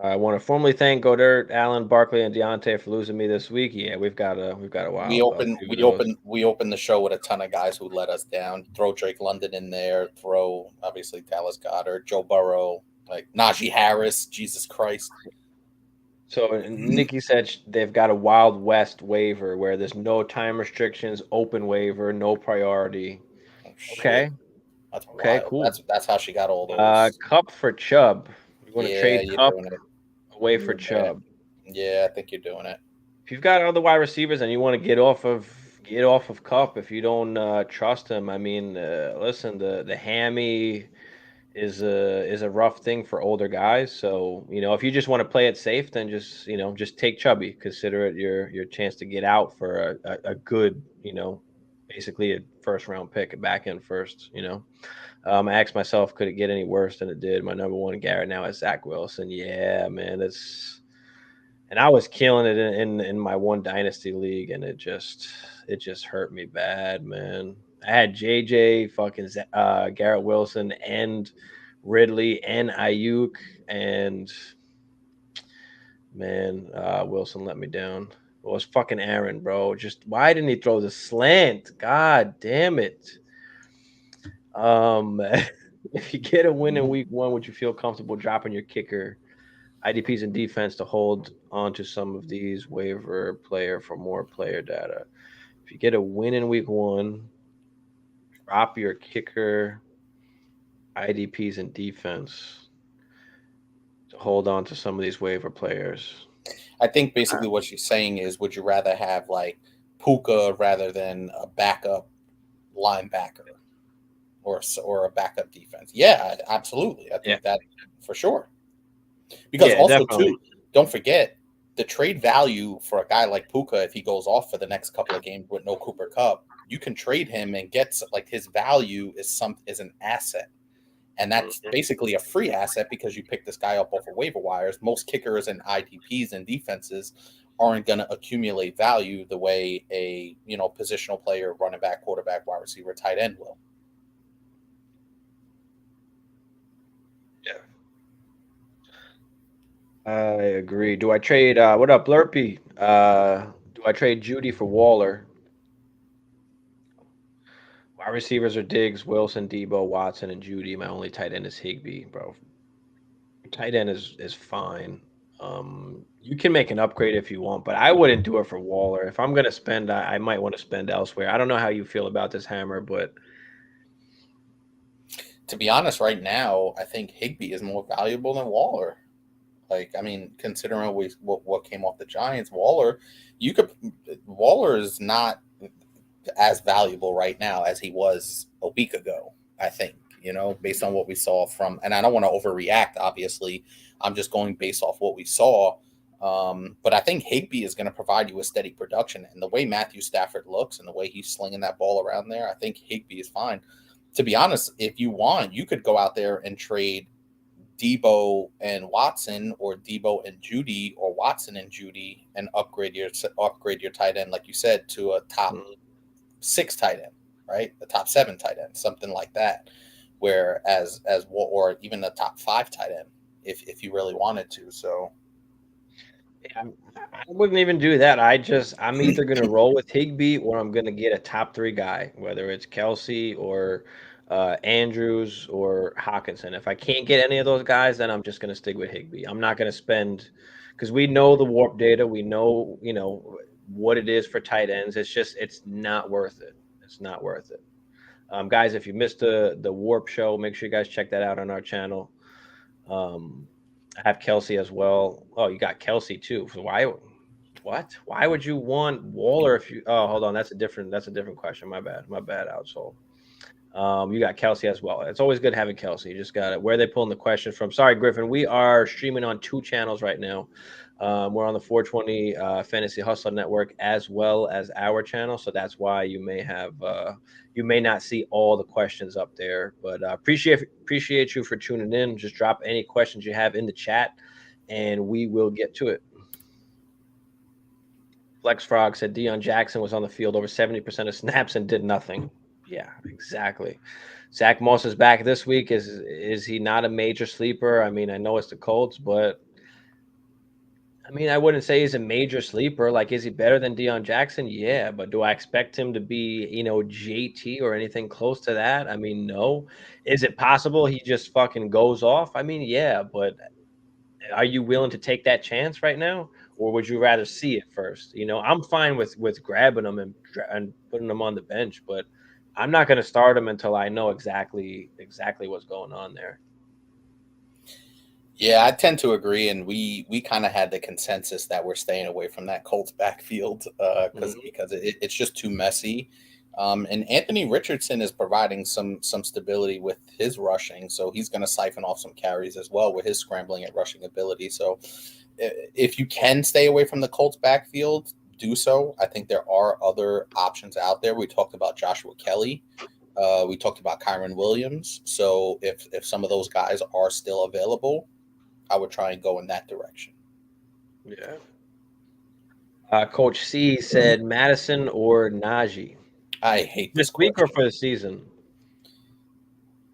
I want to formally thank Godert, Allen, Barkley, and Deontay for losing me this week. Yeah, we've got a while. We opened the show with a ton of guys who let us down. Throw Drake London in there. Throw obviously Dallas Goedert, Joe Burrow, like Najee Harris. Jesus Christ. So Nikki said they've got a Wild West waiver where there's no time restrictions, open waiver, no priority. Oh, okay. Okay, cool. That's how she got all those. Cup for Chubb. You want to trade Cup away for Chubb? Yeah, I think you're doing it. If you've got other wide receivers and you want to get off of Cup, if you don't trust him, I mean, listen, the hammy is a rough thing for older guys. So if you just want to play it safe, then just take Chubby. Consider it your chance to get out for a good basically a first round pick, back in first. I asked myself, could it get any worse than it did? My number one Garrett now is Zach Wilson. Yeah, man, and I was killing it in my one dynasty league, and it just hurt me bad, man. I had JJ, fucking Garrett Wilson, and Ridley and Ayuk, and man, Wilson let me down. It was fucking Aaron, bro. Just why didn't he throw the slant? God damn it. If you get a win in week one, would you feel comfortable dropping your kicker, IDPs, and defense to hold on to some of these waiver player for more player data? If you get a win in week one, drop your kicker, IDPs, and defense to hold on to some of these waiver players. I think basically what she's saying is, would you rather have like Puka rather than a backup linebacker or a backup defense? Yeah, absolutely. I think that for sure. Because also too, don't forget the trade value for a guy like Puka. If he goes off for the next couple of games with no Cooper Kupp, you can trade him and get like his value is an asset. And that's basically a free asset because you pick this guy up off of waiver wires. Most kickers and IDPs and defenses aren't going to accumulate value the way a positional player, running back, quarterback, wide receiver, tight end will. Yeah, I agree. Do I trade? What up, Blurpy? Do I trade Judy for Waller? Wide receivers are Diggs, Wilson, Debo, Watson, and Judy. My only tight end is Higbee, bro. Tight end is fine. You can make an upgrade if you want, but I wouldn't do it for Waller. If I'm gonna spend, I might want to spend elsewhere. I don't know how you feel about this, Hammer, but to be honest, right now, I think Higbee is more valuable than Waller. Like, I mean, considering what came off the Giants, Waller is not as valuable right now as he was a week ago, I think, based on what we saw from, and I don't want to overreact, obviously. I'm just going based off what we saw. But I think Higbee is going to provide you with steady production. And the way Matthew Stafford looks and the way he's slinging that ball around there, I think Higbee is fine. To be honest, if you want, you could go out there and trade Debo and Watson, or Debo and Judy, or Watson and Judy, and upgrade your tight end, like you said, to a top 6 tight end, right? The top 7 tight end, something like that. Whereas or even the top 5 tight end, if you really wanted to. So I wouldn't even do that. I'm either going to roll with Higbee or I'm going to get a top 3 guy, whether it's Kelsey or Andrews or Hawkinson. If I can't get any of those guys, then I'm just going to stick with Higbee. I'm not going to spend, because we know the warp data. We know, what it is for tight ends. It's not worth it. It's not worth it. Guys, if you missed the warp show, make sure you guys check that out on our channel. I have Kelsey as well. Oh, you got Kelsey too. So why would you want Waller if you? Oh, hold on. That's a different question. My bad, outsole. You got Kelsey as well. It's always good having Kelsey. You just got it. Where are they pulling the questions from? Sorry, Griffin. We are streaming on 2 channels right now. We're on the 420 Fantasy Hustler Network as well as our channel. So that's why you may not see all the questions up there. But appreciate you for tuning in. Just drop any questions you have in the chat, and we will get to it. Flex Frog said Deion Jackson was on the field over 70% of snaps and did nothing. Yeah, exactly. Zach Moss is back this week. Is he not a major sleeper? I mean, I know it's the Colts, but I mean, I wouldn't say he's a major sleeper. Like, is he better than Deion Jackson? Yeah, but do I expect him to be, JT or anything close to that? I mean, no. Is it possible he just fucking goes off? I mean, yeah, but are you willing to take that chance right now? Or would you rather see it first? I'm fine with grabbing him and putting him on the bench, but I'm not going to start him until I know exactly what's going on there. Yeah, I tend to agree, and we kind of had the consensus that we're staying away from that Colts backfield because it's just too messy. And Anthony Richardson is providing some stability with his rushing, so he's going to siphon off some carries as well with his scrambling and rushing ability. So if you can stay away from the Colts backfield, do so. I think there are other options out there. We talked about Joshua Kelly. We talked about Kyron Williams. So if some of those guys are still available, I would try and go in that direction. Yeah. Coach C said Madison or Najee. I hate this week question. Or for the season.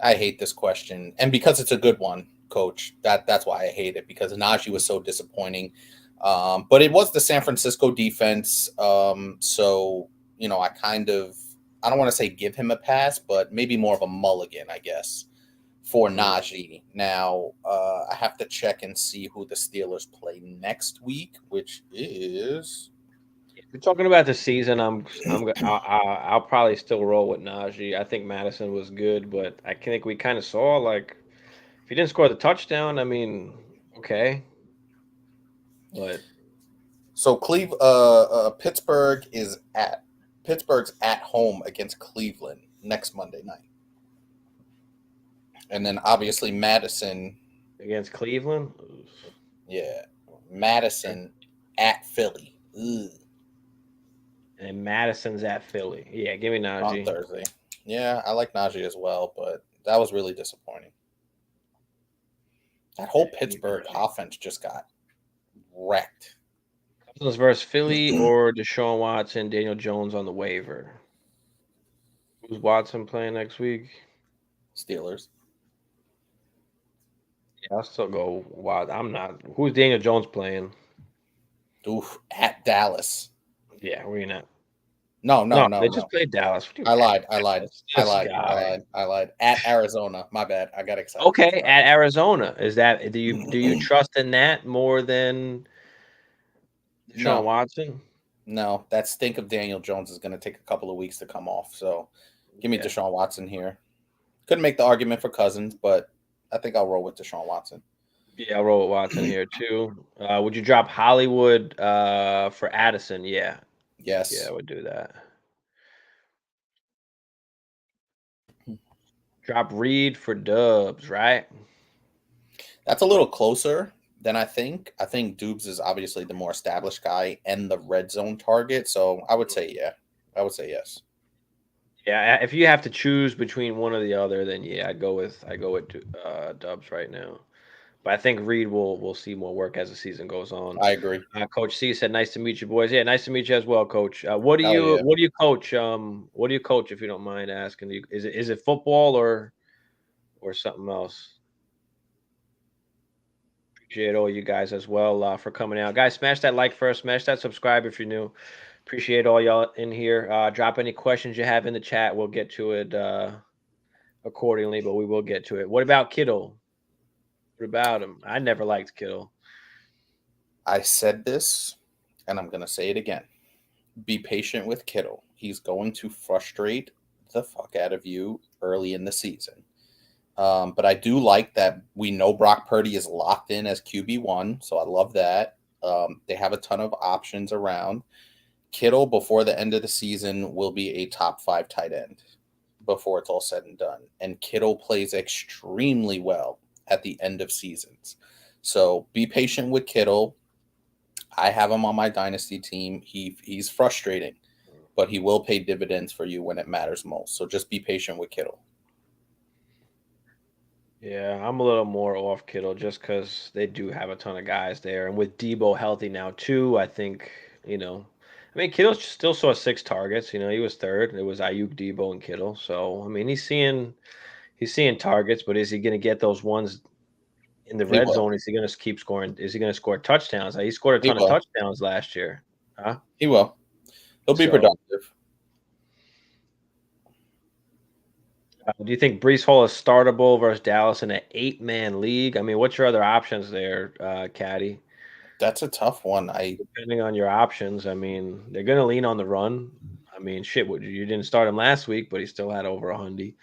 I hate this question, and because it's a good one, Coach. That's why I hate it, because Najee was so disappointing. But it was the San Francisco defense, so I don't want to say give him a pass, but maybe more of a mulligan, I guess, for Najee. Now, I have to check and see who the Steelers play next week, which is. If you're talking about the season, I'll probably still roll with Najee. I think Madison was good, but I think we kind of saw, like, if he didn't score the touchdown, I mean, okay. But so Pittsburgh's at home against Cleveland next Monday night. And then obviously Madison against Cleveland. Yeah. Madison at Philly. Ugh. And Madison's at Philly. Yeah, give me Najee. On Thursday. Yeah, I like Najee as well, but that was really disappointing. That whole Pittsburgh offense just got wrecked. Cousins versus Philly or Deshaun Watson, Daniel Jones on the waiver. Who's Watson playing next week? Steelers. Yeah, I'll still go Wild. I'm not. Who's Daniel Jones playing? Oof, at Dallas. Yeah, we're not. No. They just played Dallas. I lied. At Arizona. My bad. I got excited. Okay, at Arizona. Is that do you trust in that more than Deshaun Watson? No, that stink of Daniel Jones is going to take a couple of weeks to come off. So give me Deshaun Watson here. Couldn't make the argument for Cousins, but I think I'll roll with Deshaun Watson. Yeah, I'll roll with Watson here too. Would you drop Hollywood for Addison? Yeah. Yes. Yeah, I would do that. Drop Reed for Dubs, right? That's a little closer than I think. I think Dubs is obviously the more established guy and the red zone target. So I would say I would say yes. Yeah, if you have to choose between one or the other, then yeah, I go with Dubs right now. But I think Reed will see more work as the season goes on. I agree. Coach C said, "Nice to meet you, boys." Yeah, nice to meet you as well, Coach. What do you coach? What do you coach, if you don't mind asking? Is it football or something else? Appreciate all you guys as well for coming out, guys. Smash that like first, smash that subscribe if you're new. Appreciate all y'all in here. Drop any questions you have in the chat. We'll get to it accordingly, but we will get to it. What about Kittle? What about him? I never liked Kittle. I said this, and I'm going to say it again. Be patient with Kittle. He's going to frustrate the fuck out of you early in the season. But I do like that we know Brock Purdy is locked in as QB1, so I love that. They have a ton of options around. Kittle, before the end of the season, will be a top 5 tight end before it's all said and done. And Kittle plays extremely well at the end of seasons. So be patient with Kittle. I have him on my Dynasty team. He's frustrating, but he will pay dividends for you when it matters most. So just be patient with Kittle. Yeah, I'm a little more off Kittle just because they do have a ton of guys there. And with Debo healthy now too, I think, Kittle still saw 6 targets. He was third. It was Ayuk, Debo, and Kittle. So, he's seeing targets, but is he going to get those ones in the red zone? Is he going to keep scoring? Is he going to score touchdowns? He scored a ton of touchdowns last year. Huh? He will. He'll be productive. Do you think Breece Hall is startable versus Dallas in an 8-man league? What's your other options there, Caddy? That's a tough one. Depending on your options, they're going to lean on the run. You didn't start him last week, but he still had over 100.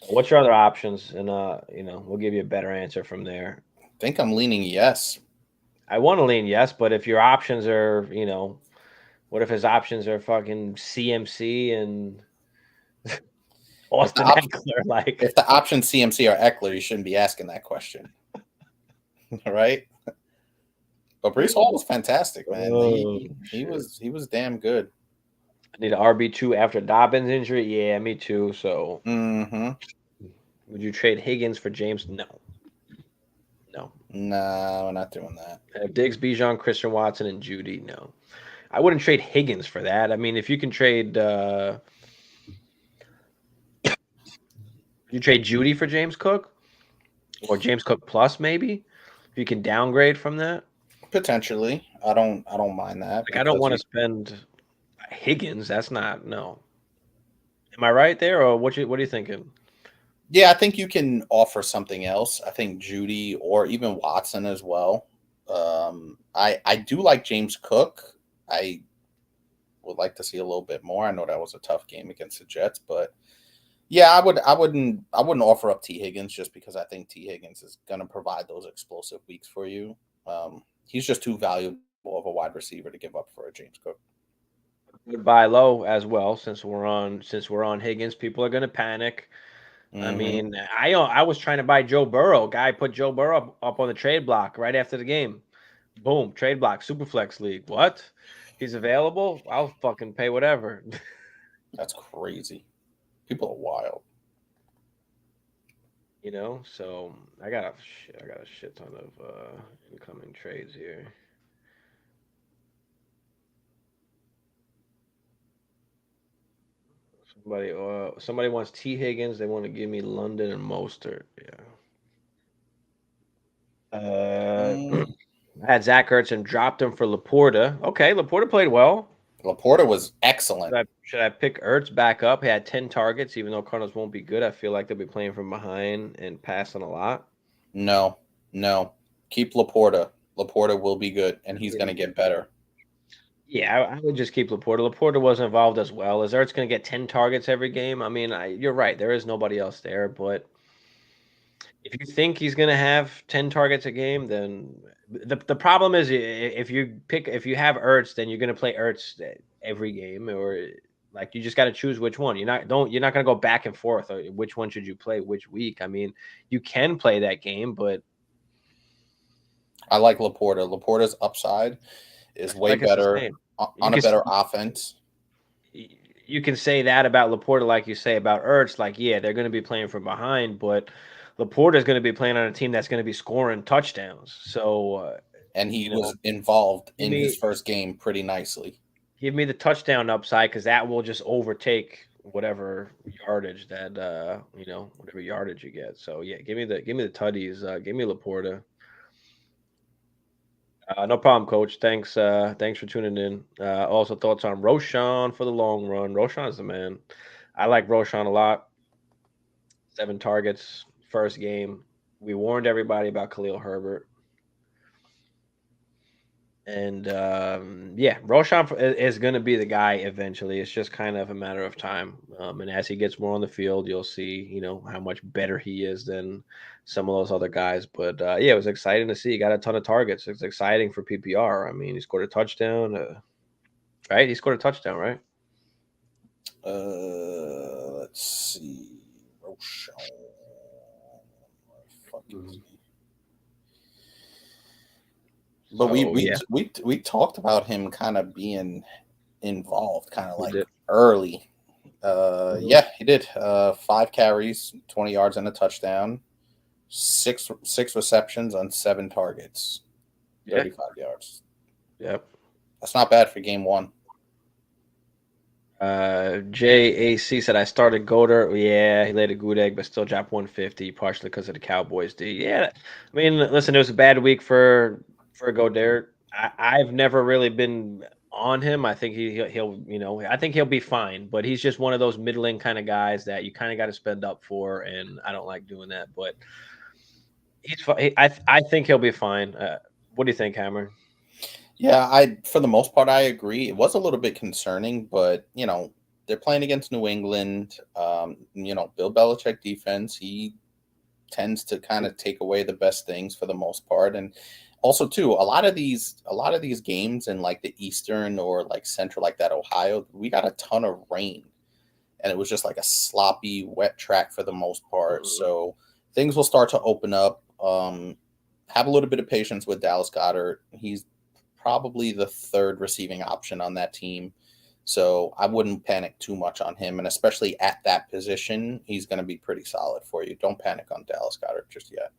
What's your other options? And we'll give you a better answer from there. I think I'm leaning yes. I want to lean yes, but if your options are, what if his options are fucking CMC and Austin Eckler? If the options CMC are Eckler, you shouldn't be asking that question. All right. But Breece Hall was fantastic, man. He was damn good. I need an RB2 after Dobbins injury. Yeah, me too. So, would you trade Higgins for James? No. No, we're not doing that. Diggs, Bijan, Christian Watson, and Judy. No, I wouldn't trade Higgins for that. I mean, if you can trade, you trade Judy for James Cook, or James Cook plus maybe. If you can downgrade from that, potentially. I don't mind that. Like, I don't want to spend Higgins. That's not no. Am I right there, or what are you thinking? Yeah, I think you can offer something else. I think Judy or even Watson as well. I do like James Cook. I would like to see a little bit more. I know that was a tough game against the Jets, but yeah, I wouldn't offer up T. Higgins just because I think T. Higgins is going to provide those explosive weeks for you. He's just too valuable of a wide receiver to give up for a James Cook. Would buy low as well since we're on Higgins. People are going to panic. I mean, I was trying to buy Joe Burrow. Guy put Joe Burrow up on the trade block right after the game. Boom, trade block, Superflex League. What? He's available? I'll fucking pay whatever. That's crazy. People are wild. You know, so I got a shit ton of incoming trades here. Somebody wants T. Higgins. They want to give me London and Mostert. Yeah. I had Zach Ertz and dropped him for Laporta. Okay, Laporta played well. Laporta was excellent. Should I pick Ertz back up? He had 10 targets, even though Cardinals won't be good. I feel like they'll be playing from behind and passing a lot. No. Keep Laporta. Laporta will be good, and he's going to get better. Yeah, I would just keep Laporta. Laporta wasn't involved as well. Is Ertz going to get 10 targets every game? I mean, you're right. There is nobody else there. But if you think he's going to have 10 targets a game, then the problem is if you have Ertz, then you're going to play Ertz every game, or like you just got to choose which one. You're not going to go back and forth. Or which one should you play which week? I mean, you can play that game, but I like Laporta. Laporta's upside is way better on a better offense. You can say that about Laporta, like you say about Ertz. Like, yeah, they're going to be playing from behind, but Laporta is going to be playing on a team that's going to be scoring touchdowns. So, and he was involved in his first game pretty nicely. Give me the touchdown upside because that will just overtake whatever yardage that whatever yardage you get. So yeah, give me the tutties. Give me Laporta. No problem, Coach. Thanks for tuning in. Also, thoughts on Roschon for the long run. Roschon's the man. I like Roschon a lot. 7 targets, first game. We warned everybody about Khalil Herbert. And, Roschon is going to be the guy eventually. It's just kind of a matter of time. And as he gets more on the field, you'll see, how much better he is than some of those other guys. But, it was exciting to see. He got a ton of targets. It's exciting for PPR. I mean, he scored a touchdown, right? He scored a touchdown, right? Let's see. Roschon. But we talked about him kind of being involved, kind of like early. Yeah, he did. 5 carries, 20 yards, and a touchdown. 6 receptions on 7 targets, 35 yards. Yep, that's not bad for game 1. JAC said I started Goder. Yeah, he laid a good egg, but still dropped 150, partially because of the Cowboys D. Yeah, I mean, listen, it was a bad week for Goddard. I've never really been on him. I think he'll I think he'll be fine, but he's just one of those middling kind of guys that you kind of got to spend up for, and I don't like doing that. But he's fine. I think he'll be fine. What do you think, Hammer? Yeah, for the most part I agree. It was a little bit concerning, but they're playing against New England. Bill Belichick defense. He tends to kind of take away the best things for the most part, and also too, a lot of these games in like the Eastern or like Central, like that Ohio, we got a ton of rain, and it was just like a sloppy, wet track for the most part. So things will start to open up. have a little bit of patience with Dallas Goedert. He's probably the third receiving option on that team. So I wouldn't panic too much on him. And especially at that position, he's going to be pretty solid for you. Don't panic on Dallas Goedert just yet.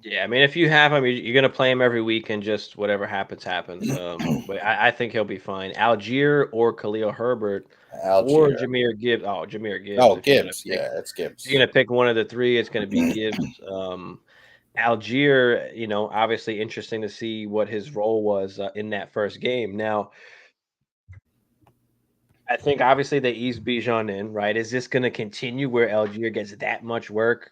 Yeah, I mean, if you have him, you're going to play him every week and just whatever happens, happens. But I think he'll be fine. Algier or Khalil Herbert or Jahmyr Gibbs. Oh, Jahmyr Gibbs. Oh, Gibbs. Yeah, it's Gibbs. You're going to pick one of the three. It's going to be Gibbs. Algier, obviously interesting to see what his role was in that first game. Now, I think obviously they eased Bijan in, right? Is this going to continue where Algier gets that much work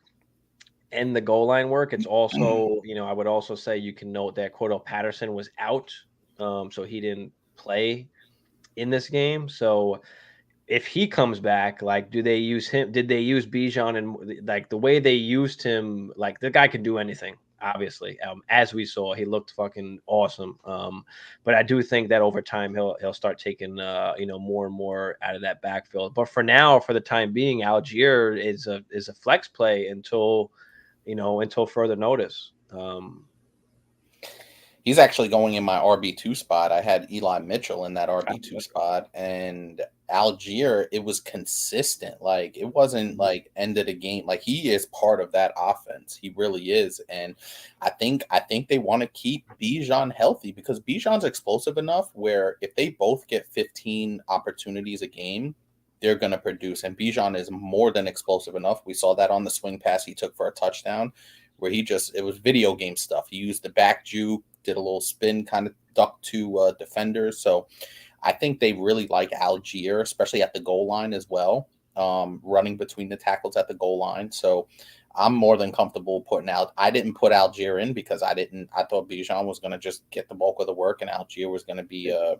and the goal line work? It's also, I would also say you can note that Cordell Patterson was out, so he didn't play in this game. So if he comes back, like, do they use him? Did they use Bijan? And like the way they used him, like the guy can do anything. Obviously, as we saw, he looked fucking awesome. But I do think that over time he'll start taking more and more out of that backfield. But for now, for the time being, Algier is a flex play until further notice. He's actually going in my RB2 spot. I had Eli Mitchell in that RB2 spot, and Algier, it was consistent. Like, it wasn't like end of the game. Like, he is part of that offense. He really is. And I think they want to keep Bijan healthy because Bijan's explosive enough where if they both get 15 opportunities a game, they're going to produce. And Bijan is more than explosive enough. We saw that on the swing pass he took for a touchdown where it was video game stuff. He used the back juke, did a little spin, kind of ducked to defenders. So I think they really like Algier, especially at the goal line as well, running between the tackles at the goal line. So I'm more than comfortable putting out. I didn't put Algier in because I thought Bijan was going to just get the bulk of the work and Algier was going to be a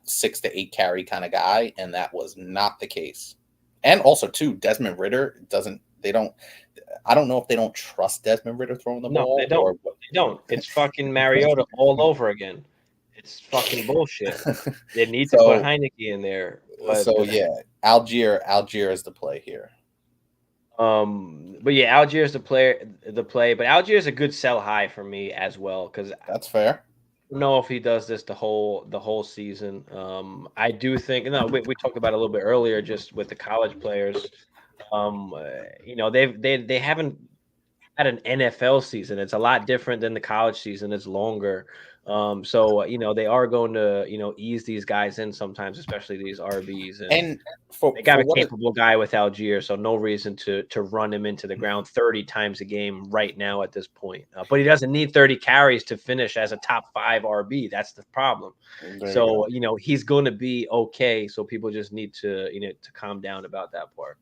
6 to 8 carry kind of guy, and that was not the case. And also too, Desmond Ridder I don't know if they don't trust Desmond Ridder throwing the ball. They don't. It's fucking Mariota all over again. It's fucking bullshit. They need to put Heineke in there. Algier is the play here. But yeah, Algier is the play. But Algier is a good sell high for me as well because that's fair. I don't know if he does this the whole season. I do think. No, we talked about it a little bit earlier, just with the college players. They haven't had an NFL season. It's a lot different than the college season. It's longer. So they are going to ease these guys in sometimes, especially these RBs. And they got a capable guy with Algier, so no reason to run him into the ground 30 times a game right now at this point. But he doesn't need 30 carries to finish as a top 5 RB. That's the problem. So he's going to be okay. So people just need to to calm down about that part.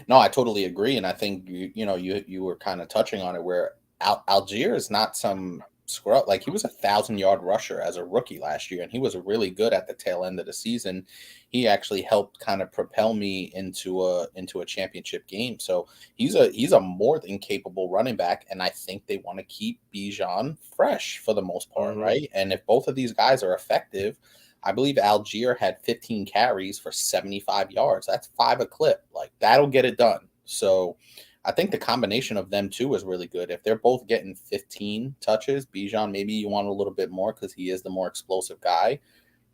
No, I totally agree, and I think you were kind of touching on it where Algier is not some scrub. Like, he was a 1,000-yard rusher as a rookie last year, and he was really good at the tail end of the season. He actually helped kind of propel me into a championship game. So he's a more than capable running back, and I think they want to keep Bijan fresh for the most part, right? And if both of these guys are effective, I believe Algier had 15 carries for 75 yards. That's 5 a clip. Like, that'll get it done. So I think the combination of them two is really good. If they're both getting 15 touches, Bijan, maybe you want a little bit more because he is the more explosive guy.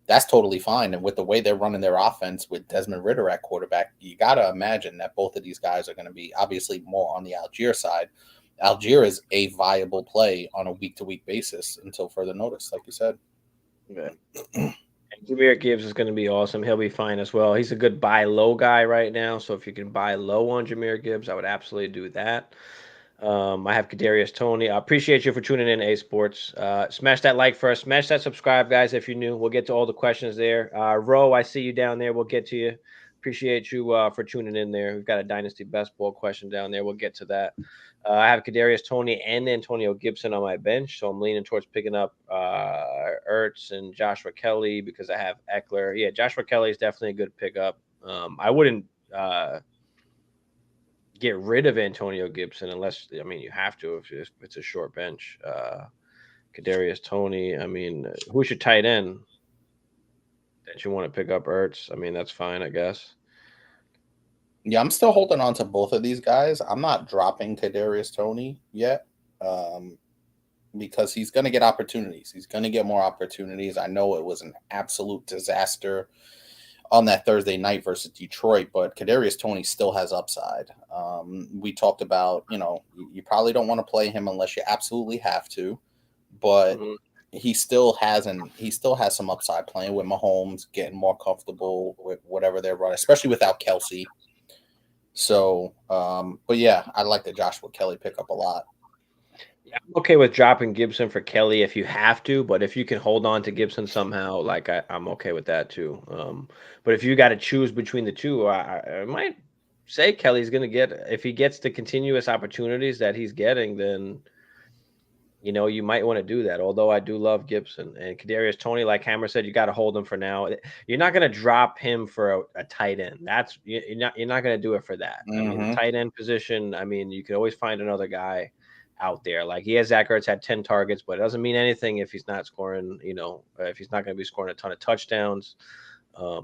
That's totally fine. And with the way they're running their offense with Desmond Ridder at quarterback, you got to imagine that both of these guys are going to be obviously more on the Algier side. Algier is a viable play on a week-to-week basis until further notice, like you said. Yeah. Jahmyr Gibbs is going to be awesome. He'll be fine as well. He's a good buy low guy right now. So if you can buy low on Jahmyr Gibbs, I would absolutely do that. I have Kadarius Toney. I appreciate you for tuning in, A Sports. Smash that like first. Smash that subscribe, guys, if you're new. We'll get to all the questions there. Ro, I see you down there. We'll get to you. Appreciate you for tuning in there. We've got a Dynasty Best Ball question down there. We'll get to that. I have Kadarius Toney and Antonio Gibson on my bench, so I'm leaning towards picking up Ertz and Joshua Kelly because I have Eckler. Yeah, Joshua Kelly is definitely a good pickup. I wouldn't get rid of Antonio Gibson unless, you have to if it's a short bench. Kadarius Toney, who's your tight end that you want to pick up? Ertz. That's fine, I guess. Yeah, I'm still holding on to both of these guys. I'm not dropping Kadarius Toney yet. because he's going to get opportunities. He's going to get more opportunities. I know it was an absolute disaster on that Thursday night versus Detroit, but Kadarius Toney still has upside. We talked about, you probably don't want to play him unless you absolutely have to, but he still has some upside playing with Mahomes, getting more comfortable with whatever they're running, especially without Kelsey. So, but yeah, I like the Joshua Kelly pickup a lot. Yeah, I'm okay with dropping Gibson for Kelly if you have to, but if you can hold on to Gibson somehow, like I'm okay with that too. But if you got to choose between the two, I might say Kelly's going to get, if he gets the continuous opportunities that he's getting, then you might want to do that. Although I do love Gibson and Kadarius Toney, like Hammer said, you got to hold him for now. You're not going to drop him for a tight end. That's you're not going to do it for that. I mean, the tight end position. I mean, you could always find another guy out there. Like Zach Ertz had 10 targets, but it doesn't mean anything if he's not scoring. If he's not going to be scoring a ton of touchdowns, or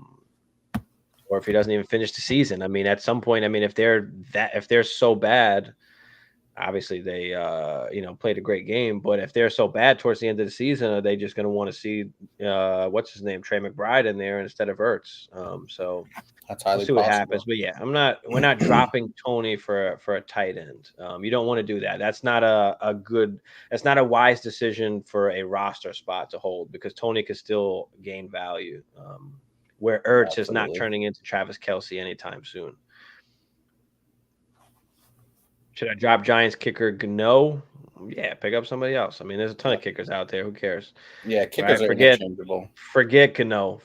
if he doesn't even finish the season. I mean, at some point, I mean, if they're so bad. Obviously, they played a great game, but if they're so bad towards the end of the season, are they just going to want to see what's his name, Trey McBride, in there instead of Ertz? So that's highly we'll see what happens. But yeah, we're not dropping Toney for a tight end. You don't want to do that. That's not that's not a wise decision for a roster spot to hold, because Toney could still gain value. Where Ertz is not turning into Travis Kelce anytime soon. Should I drop Giants kicker Gano? Yeah, pick up somebody else. I mean, there's a ton of kickers out there. Who cares? Yeah, kickers are interchangeable. Forget Gano.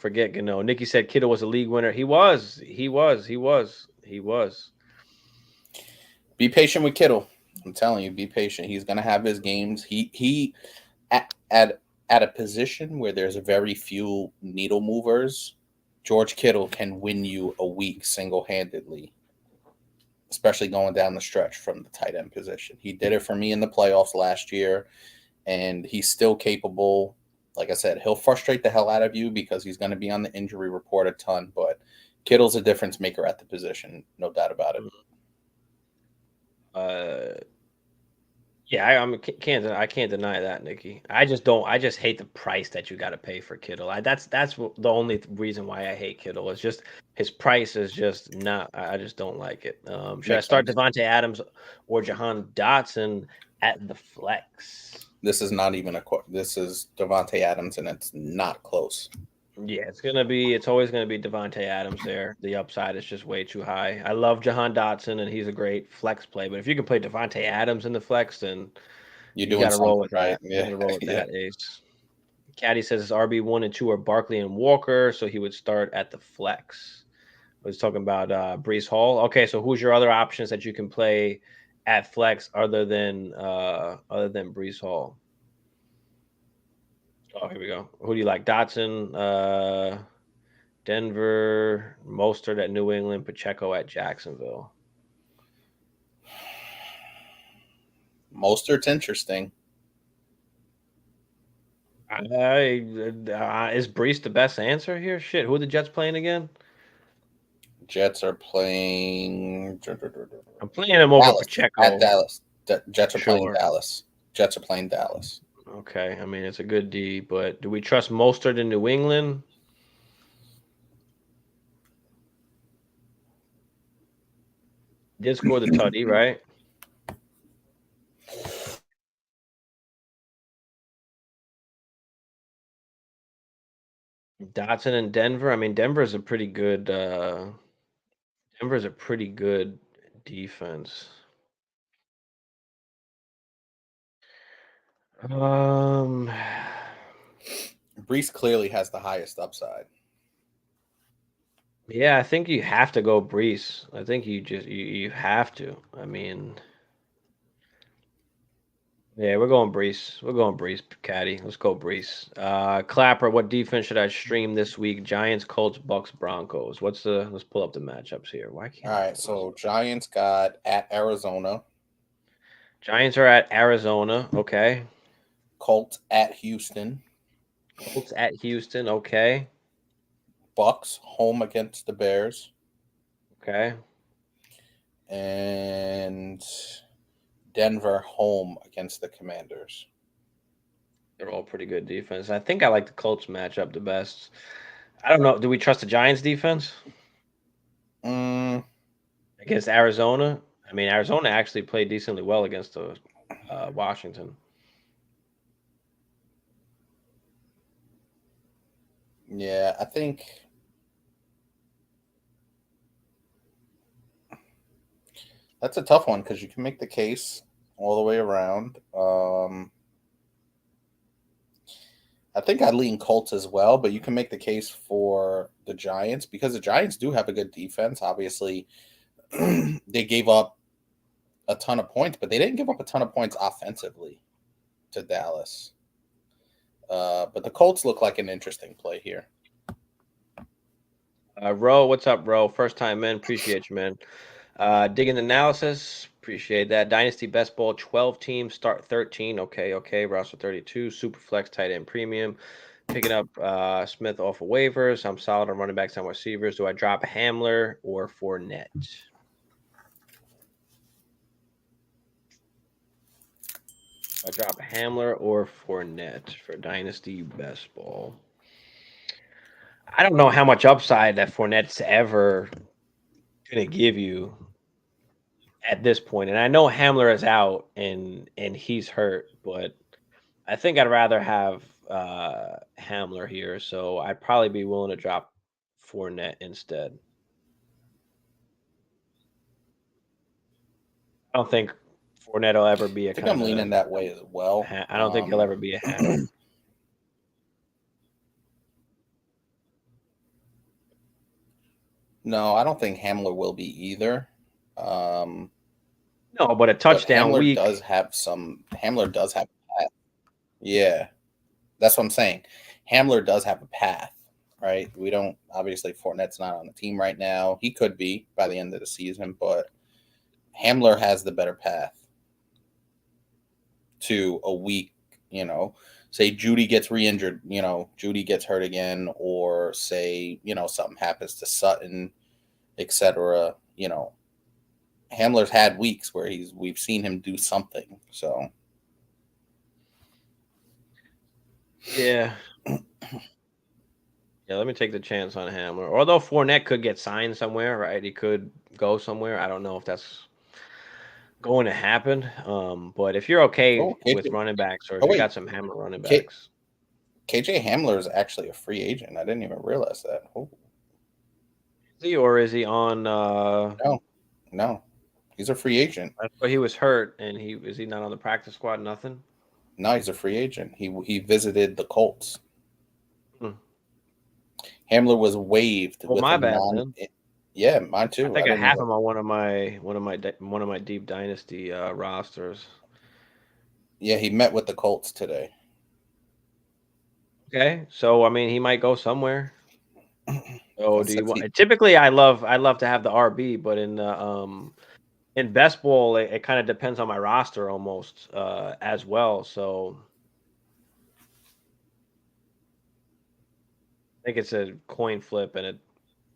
Nikki said Kittle was a league winner. He was. Be patient with Kittle. I'm telling you, be patient. He's going to have his games. He at a position where there's very few needle movers, George Kittle can win you a week single-handedly, especially going down the stretch from the tight end position. He did it for me in the playoffs last year, and he's still capable. Like I said, he'll frustrate the hell out of you because he's going to be on the injury report a ton, but Kittle's a difference maker at the position, no doubt about it. I can't deny that, Nikki. I just hate the price that you got to pay for Kittle. That's the only reason why I hate Kittle. It's just his price is just not. I just don't like it. Should I start Devontae Adams or Jahan Dotson at the flex? This is not even this is Devontae Adams, and it's not close. Yeah, it's always gonna be Devontae Adams there. The upside is just way too high. I love Jahan Dotson, and he's a great flex play. But if you can play Devontae Adams in the flex, then you got to roll with that. Yeah. You got to roll with that, Ace. Caddy says his RB1 and 2 are Barkley and Walker, so he would start at the flex. I was talking about Breece Hall. Okay, so who's your other options that you can play at flex other than Breece Hall? Oh, here we go. Who do you like? Dotson, Denver, Mostert at New England, Pacheco at Jacksonville. Mostert's interesting. Is Breece the best answer here? Shit, who are the Jets playing again? Jets are playing. I'm playing him over Pacheco at Dallas. Jets are playing Dallas. Jets are playing Dallas. Okay, I mean, it's a good D, but do we trust Mostert in New England? Did score the tutty, right? Dotson in Denver. I mean, Denver's a pretty good defense. Breece clearly has the highest upside. Yeah, I think you have to go Breece. I think you have to. I mean, yeah, we're going Breece, Caddy. Let's go Breece. Clapper, what defense should I stream this week? Giants, Colts, Bucks, Broncos. Let's pull up the matchups here. Why can't All right, so Giants got at Arizona. Giants are at Arizona. Okay. Colts at Houston. Okay. Bucks home against the Bears. Okay. And Denver home against the Commanders. They're all pretty good defense. I think I like the Colts matchup the best. I don't know. Do we trust the Giants defense against Arizona? I mean, Arizona actually played decently well against the Washington. Yeah, I think that's a tough one because you can make the case all the way around. I think I'd lean Colts as well, but you can make the case for the Giants because the Giants do have a good defense. Obviously, they gave up a ton of points, but they didn't give up a ton of points offensively to Dallas. But the Colts look like an interesting play here. Ro, what's up, Ro? First time in. Appreciate you, man. Digging analysis. Appreciate that. Dynasty best ball, 12 teams, start 13. Okay. Roster 32. Super flex, tight end premium. Picking up Smith off of waivers. I'm solid on running backs and receivers. Do I drop Hamler or Fournette? I drop Hamler or Fournette for Dynasty best ball. I don't know how much upside that Fournette's ever going to give you at this point. And I know Hamler is out and he's hurt, but I think I'd rather have Hamler here. So I'd probably be willing to drop Fournette instead. I don't think Fournette will ever be a. I think I'm leaning that way as well. I don't think he'll ever be a Hamler. No, I don't think Hamler will be either. No, but a touchdown Hamler week does have some. Hamler does have a path. Yeah, that's what I'm saying. Hamler does have a path, right? We don't obviously Fournette's not on the team right now. He could be by the end of the season, but Hamler has the better path to a week. Say Judy gets re-injured. Judy gets hurt again, or say something happens to Sutton, etc. Hamler's had weeks where we've seen him do something. So yeah, let me take the chance on Hamler. Although Fournette could get signed somewhere, right? He could go somewhere. I don't know if that's going to happen. But if you're okay with running backs, or if you got some Hamler running backs, KJ Hamler is actually a free agent. I didn't even realize that. Oh. Is he, or is he on? No, he's a free agent. But he was hurt, and is he not on the practice squad? Nothing. No, he's a free agent. He visited the Colts. Hamler was waived. Well, my bad. Then. Yeah, mine too. I think I have him on one of my deep dynasty rosters. Yeah, he met with the Colts today. Okay, so I mean, he might go somewhere. Oh, do you want? Typically, I love to have the RB, but in best ball, it kind of depends on my roster almost as well. So I think it's a coin flip, and it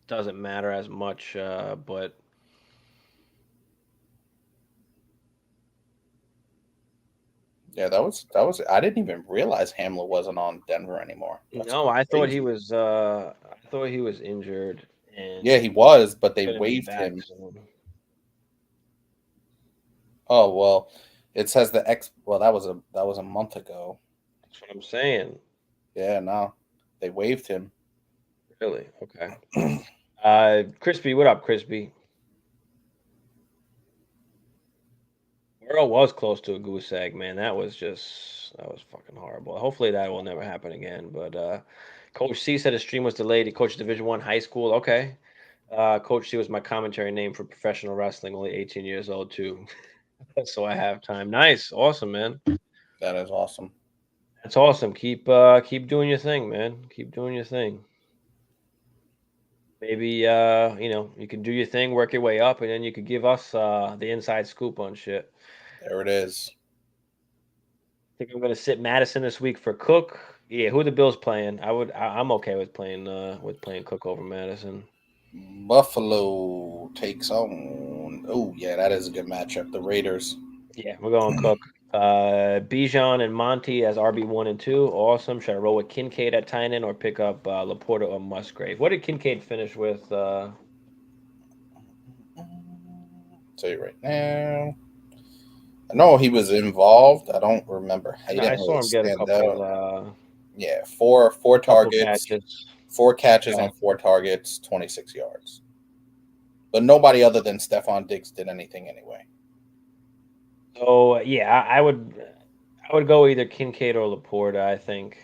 doesn't matter as much. But yeah, that was. I didn't even realize Hamler wasn't on Denver anymore. No, I thought he was. I thought he was injured. And yeah, he was, but they waived him. Oh well, it says the X. Well, that was a month ago. That's what I'm saying. Yeah, no, they waived him. Really? Okay. Crispy, what up, Crispy? Earl was close to a goose egg, man. That was fucking horrible. Hopefully that will never happen again. But Coach C said his stream was delayed. He coached Division I high school. Okay. Coach C was my commentary name for professional wrestling. Only 18 years old too. So I have time. Nice, awesome, man. That is awesome. That's awesome. Keep doing your thing, man. Keep doing your thing. Maybe you can do your thing, work your way up, and then you could give us the inside scoop on shit. There it is. I think I'm gonna sit Madison this week for Cook. Yeah, who the Bills playing? I'm okay with playing Cook over Madison. Buffalo takes on. Oh yeah, that is a good matchup. The Raiders. Yeah, we're going Cook. Bijan and Monty as RB1 and 2. Awesome. Should I roll with Kincaid at tight end or pick up Laporta or Musgrave? What did Kincaid finish with? Tell you right now. I know he was involved. I don't remember. I saw him get a couple. Yeah, four targets, catches. 4 catches on 4 targets, 26 yards. But nobody other than Stephon Diggs did anything anyway. So yeah, I would go either Kincaid or Laporta. I think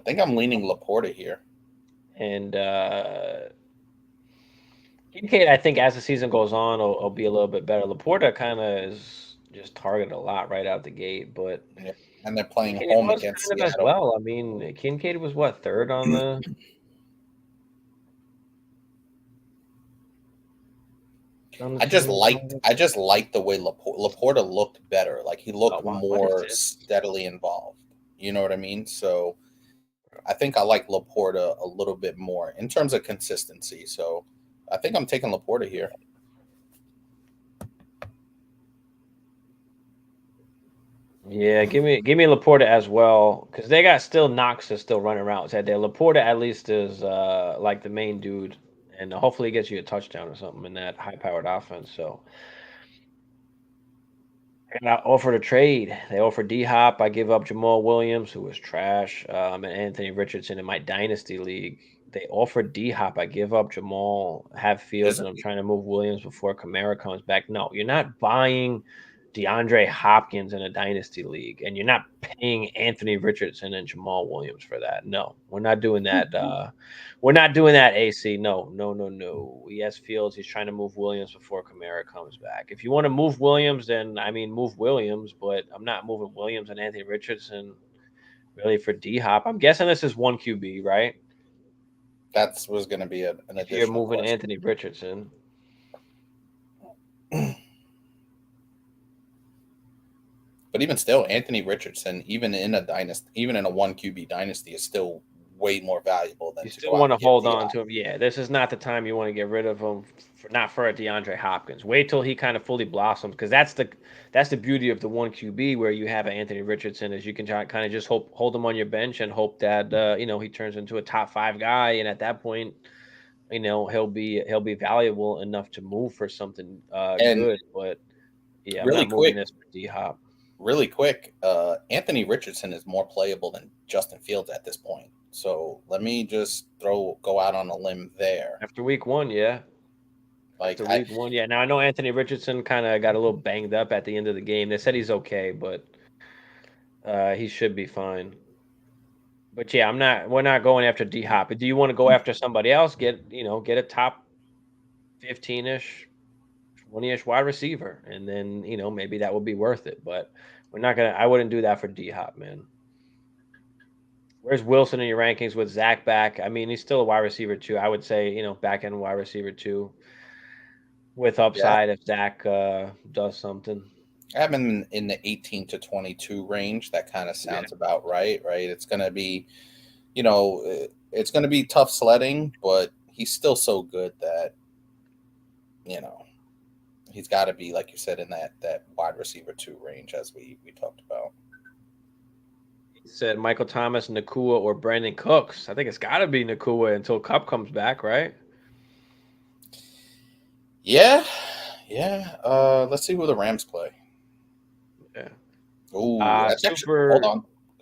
I'm leaning Laporta here. And Kincaid, I think as the season goes on, will be a little bit better. Laporta kind of is just targeted a lot right out the gate, but yeah. And they're playing Kincaid home against Seattle as well. I mean, Kincaid was what, third on the. I just liked the way Laporta looked better. Like he looked more steadily involved. You know what I mean? So I think I like Laporta a little bit more in terms of consistency. So I think I'm taking Laporta here. Yeah, give me Laporta as well, because they got still Knox is still running routes out there. Laporta at least is like the main dude, and hopefully he gets you a touchdown or something in that high-powered offense. So, and I offered a trade. They offered D-Hop. I give up Jamal Williams, who was trash, and Anthony Richardson in my Dynasty League. They offered D-Hop. I give up Jamal, have Fields, and I'm trying to move Williams before Kamara comes back. No, you're not buying DeAndre Hopkins in a Dynasty League, and you're not paying Anthony Richardson and Jamal Williams for that. No, we're not doing that. We're not doing that, AC. No. He has Fields. He's trying to move Williams before Kamara comes back. If you want to move Williams, then, I mean, move Williams, but I'm not moving Williams and Anthony Richardson really for D-Hop. I'm guessing this is 1 QB, right? That was going to be an additional You're moving question. Anthony Richardson. But even still, Anthony Richardson, even in a 1 QB dynasty, is still way more valuable than you still want to hold on to him. Yeah, this is not the time you want to get rid of him. Not for a DeAndre Hopkins. Wait till he kind of fully blossoms, because that's the beauty of the 1 QB where you have Anthony Richardson, is you can kind of just hold him on your bench and hope that he turns into a top 5 guy, and at that point, he'll be valuable enough to move for something good. But yeah, I'm not moving this for D-Hop. Really quick, Anthony Richardson is more playable than Justin Fields at this point. So let me just go out on a limb there. After week 1, yeah. After week 1, yeah. Now I know Anthony Richardson kind of got a little banged up at the end of the game. They said he's okay, but he should be fine. But yeah, we're not going after D-Hop. Do you want to go after somebody else? Get a top 15-ish, 20-ish wide receiver, and then maybe that would be worth it. But I wouldn't do that for D-Hop, man. Where's Wilson in your rankings with Zach back? I mean, he's still a wide receiver 2. I would say, back end wide receiver 2 with upside if Zach does something. I have him in the 18 to 22 range. That kind of sounds about right? It's going to be, it's going to be tough sledding, but he's still so good that, he's got to be, like you said, in that wide receiver 2 range, as we talked about. He said Michael Thomas, Nakua, or Brandon Cooks. I think it's got to be Nakua until Cup comes back, right? Yeah. Let's see who the Rams play. Yeah. Oh, that's super.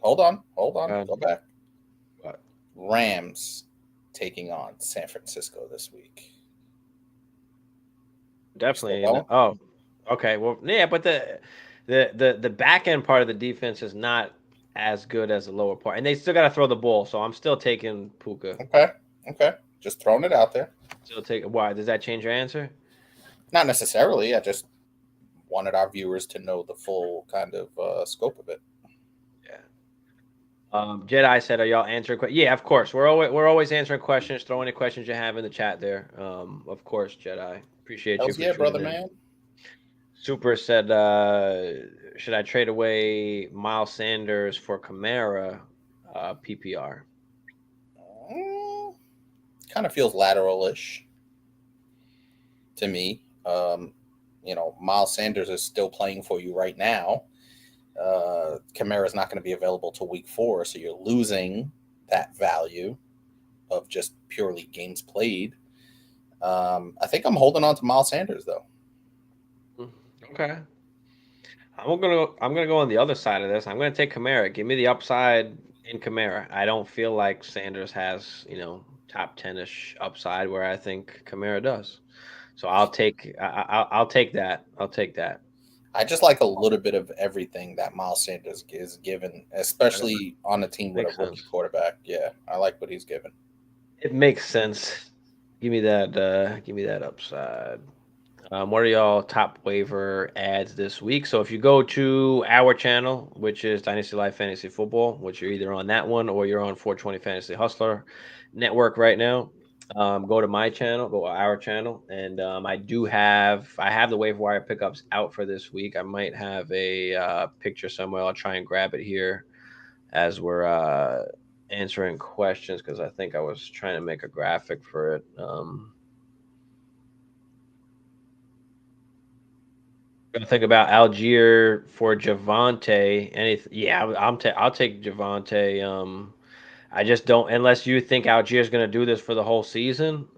Hold on. Go back. What? Rams taking on San Francisco this week. Definitely. Oh, okay. Well, yeah, but the back end part of the defense is not as good as the lower part, and they still got to throw the ball. So I'm still taking Puka. Okay. Just throwing it out there. Still take. Why does that change your answer? Not necessarily. I just wanted our viewers to know the full kind of scope of it. Yeah. Jedi said, "Are y'all answering questions?" Yeah, of course. We're always answering questions. Throw any questions you have in the chat there. Of course, Jedi. Appreciate you. Yeah, brother, man. Super said, "Should I trade away Miles Sanders for Kamara, PPR?" Kind of feels lateral-ish to me. Miles Sanders is still playing for you right now. Kamara is not going to be available till week 4, so you're losing that value of just purely games played. I think I'm holding on to Miles Sanders though. Okay. I'm gonna go on the other side of this. I'm gonna take Kamara. Give me the upside in Kamara. I don't feel like Sanders has, top 10-ish upside where I think Kamara does. So I'll take that. I'll take that. I just like a little bit of everything that Miles Sanders is given, especially on a team with a rookie quarterback. Yeah, I like what he's given. It makes sense. Give me that. Give me that upside. What are y'all top waiver ads this week? So if you go to our channel, which is Dynasty Life Fantasy Football, which you're either on that one or you're on 420 Fantasy Hustler Network right now, go to my channel, go to our channel, and I have the waiver wire pickups out for this week. I might have a picture somewhere. I'll try and grab it here as we're answering questions because I think I was trying to make a graphic for it. Gonna think about Algier for Javonte. Yeah, I'll take Javonte. I just don't unless you think Algier is gonna do this for the whole season.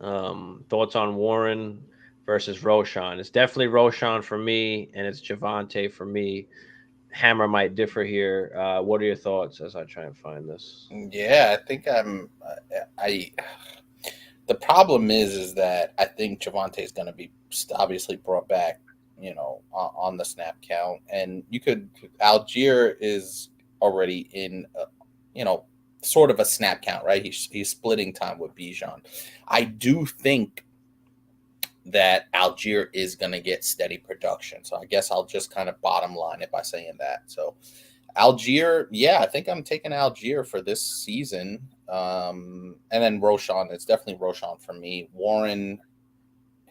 Thoughts on Warren versus Roshan? It's definitely Roshan for me, and it's Javonte for me. Hammer might differ here. What are your thoughts as I try and find this? Yeah, I think the problem is that I think Javonte is going to be obviously brought back, on the snap count, and Algier is already in, sort of a snap count, right? He's splitting time with Bijan. I do think that Algier is going to get steady production. So I guess I'll just kind of bottom line it by saying that. So Algier, yeah, I think I'm taking Algier for this season. And then Roshan, it's definitely Roshan for me. Warren,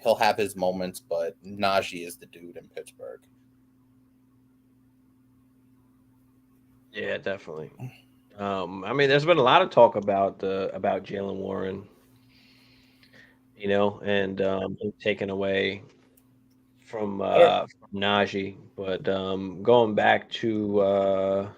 he'll have his moments, but Najee is the dude in Pittsburgh. Yeah, definitely. I mean, there's been a lot of talk about Jalen Warren, and taken away from Najee. But going back to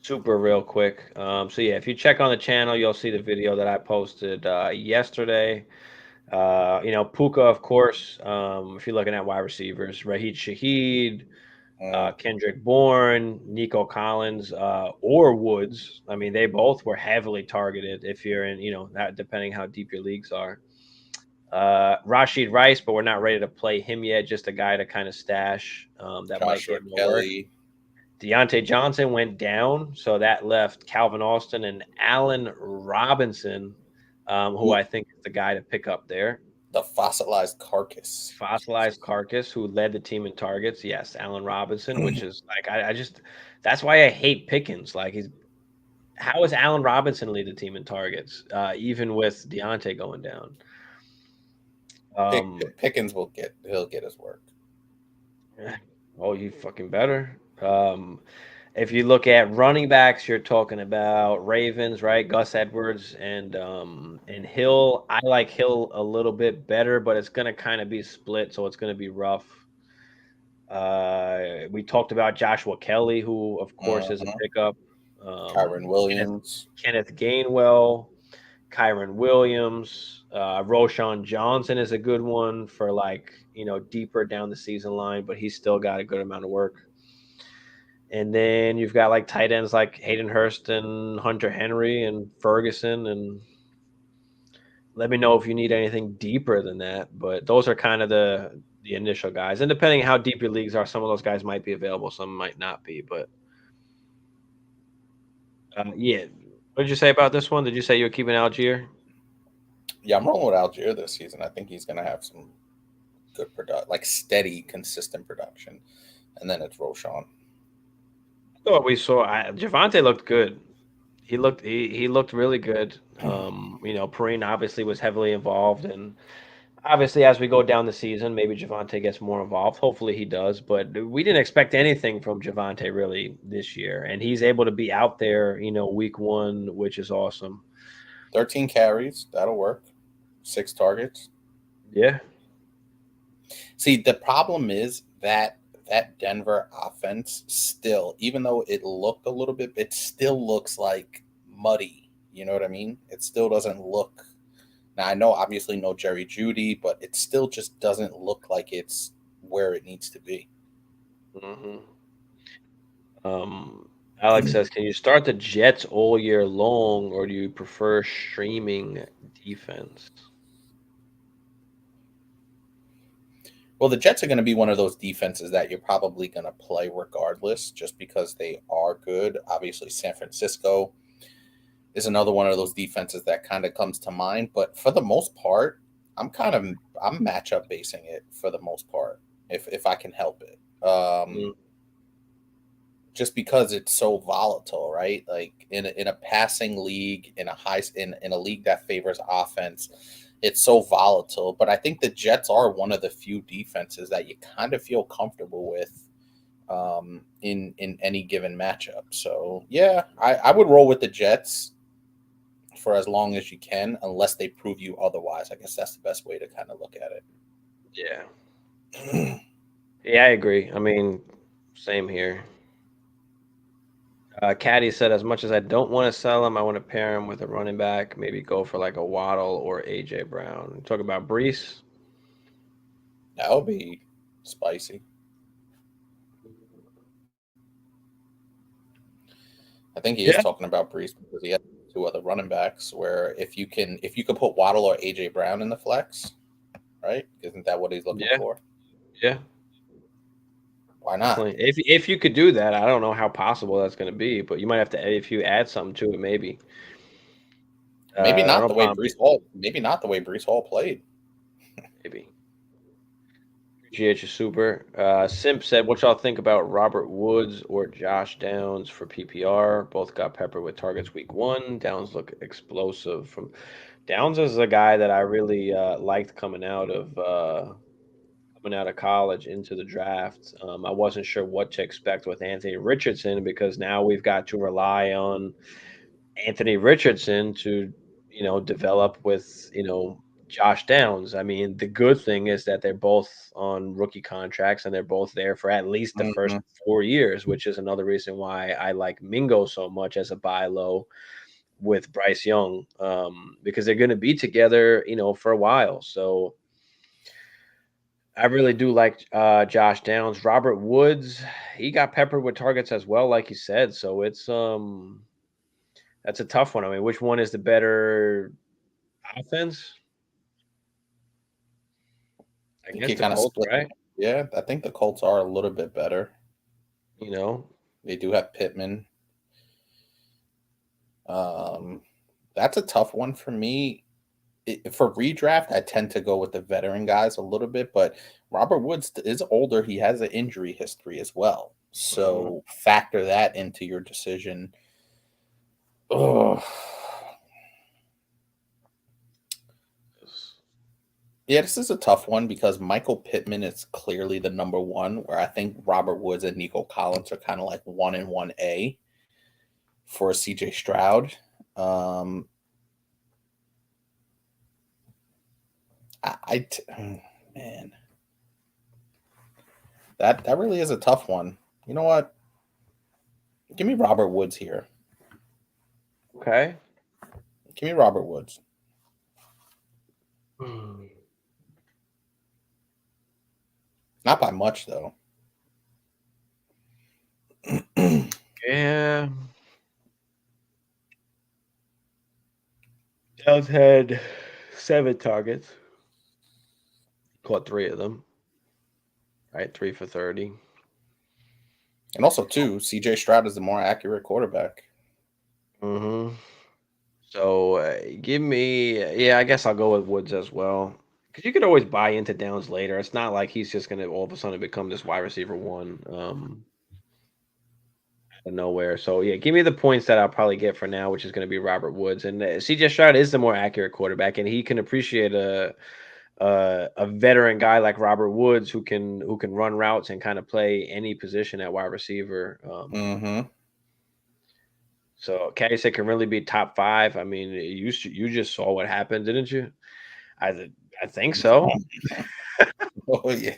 Super real quick. So yeah, if you check on the channel, you'll see the video that I posted yesterday. Puka, of course. If you're looking at wide receivers, Raheed Shaheed, Kendrick Bourne, Nico Collins, or Woods. I mean, they both were heavily targeted if you're in, that depending how deep your leagues are. Rashid Rice, but we're not ready to play him yet. Just a guy to kind of stash that might get more work. Deontay Johnson went down, so that left Calvin Austin and Allen Robinson, who I think is the guy to pick up there. The fossilized carcass. Who led the team in targets. Yes, Allen Robinson, which is like that's why I hate Pickens. Like how is Allen Robinson lead the team in targets, even with Deontay going down? Pickens he'll get his work. Oh, you fucking better. If you look at running backs, you're talking about Ravens, right? Gus Edwards and Hill. I like Hill a little bit better, but it's gonna kind of be split, so it's gonna be rough. We talked about Joshua Kelly, who of course is a pickup. Kyren Williams, Kenneth Gainwell, Kyren Williams, Roshan Johnson is a good one for deeper down the season line, but he's still got a good amount of work. And then you've got tight ends like Hayden Hurst and Hunter Henry and Ferguson. And let me know if you need anything deeper than that. But those are kind of the initial guys. And depending on how deep your leagues are, some of those guys might be available, some might not be. But yeah. What did you say about this one? Did you say you were keeping Algier? Yeah, I'm rolling with Algier this season. I think he's going to have some good production, steady, consistent production. And then it's Roshan. What we saw, Javonte looked good. He looked really good. Perrine obviously was heavily involved, and obviously as we go down the season, maybe Javonte gets more involved. Hopefully he does, but we didn't expect anything from Javonte really this year, and he's able to be out there, week 1, which is awesome. 13 carries, that'll work. 6 targets. Yeah. See, the problem is that Denver offense still, even though it looked a little bit, it still looks like muddy. You know what I mean? It still doesn't look. Now, I know obviously no Jerry Jeudy, but it still just doesn't look like it's where it needs to be. Alex says, can you start the Jets all year long, or do you prefer streaming defense? Well, the Jets are going to be one of those defenses that you're probably going to play regardless, just because they are good. Obviously, San Francisco is another one of those defenses that kind of comes to mind. But for the most part, I'm matchup basing it for the most part, if I can help it. Just because it's so volatile, right? Like in a passing league, in a league that favors offense, it's so volatile. But I think the Jets are one of the few defenses that you kind of feel comfortable with in any given matchup. So yeah, I would roll with the Jets for as long as you can, unless they prove you otherwise. I guess that's the best way to kind of look at it. Yeah. Yeah, I agree. I mean, same here. Caddy said, as much as I don't want to sell him, I want to pair him with a running back, maybe go for like a Waddle or AJ Brown. Talk about Brees. That would be spicy. I think he is talking about Brees because he has two other running backs. Where if you could put Waddle or AJ Brown in the flex, right? Isn't that what he's looking for? Yeah. Why not? Definitely. If you could do that, I don't know how possible that's going to be, but you might have to, if you add something to it, maybe. Maybe not the way Brees Hall. Maybe not the way Brees Hall played. Maybe. Appreciate you, super. Simp said, what y'all think about Robert Woods or Josh Downs for PPR? Both got peppered with targets week 1. Downs look explosive. Downs is a guy that I really liked coming out of college into the draft. I wasn't sure what to expect with Anthony Richardson, because now we've got to rely on Anthony Richardson to, develop with, Josh Downs. I mean, the good thing is that they're both on rookie contracts and they're both there for at least the first 4 years, which is another reason why I like Mingo so much as a buy low with Bryce Young, because they're going to be together, for a while. So I really do like Josh Downs. Robert Woods, he got peppered with targets as well, like you said. So it's that's a tough one. I mean, which one is the better offense? I guess the Colts, right? Yeah, I think the Colts are a little bit better. They do have Pittman. That's a tough one for me. For redraft, I tend to go with the veteran guys a little bit, but Robert Woods is older. He has an injury history as well. So factor that into your decision. Oh. Yeah, this is a tough one because Michael Pittman is clearly the number one, where I think Robert Woods and Nico Collins are kind of like 1 and 1A for CJ Stroud. Man, that really is a tough one. You know what? Give me Robert Woods here. Okay. Give me Robert Woods. Not by much, though. Yeah. Downs had 7 targets. Caught 3 of them. Right, 3 for 30. And also, too, CJ Stroud is the more accurate quarterback. So give me, I guess I'll go with Woods as well. Because you could always buy into Downs later. It's not like he's just going to all of a sudden become this wide receiver 1 out of nowhere. So, yeah, give me the points that I'll probably get for now, which is going to be Robert Woods. And CJ Stroud is the more accurate quarterback, and he can appreciate a veteran guy like Robert Woods who can run routes and kind of play any position at wide receiver. So Caddy said can really be top 5. I mean, you just saw what happened, didn't you? I I think so. Oh yeah.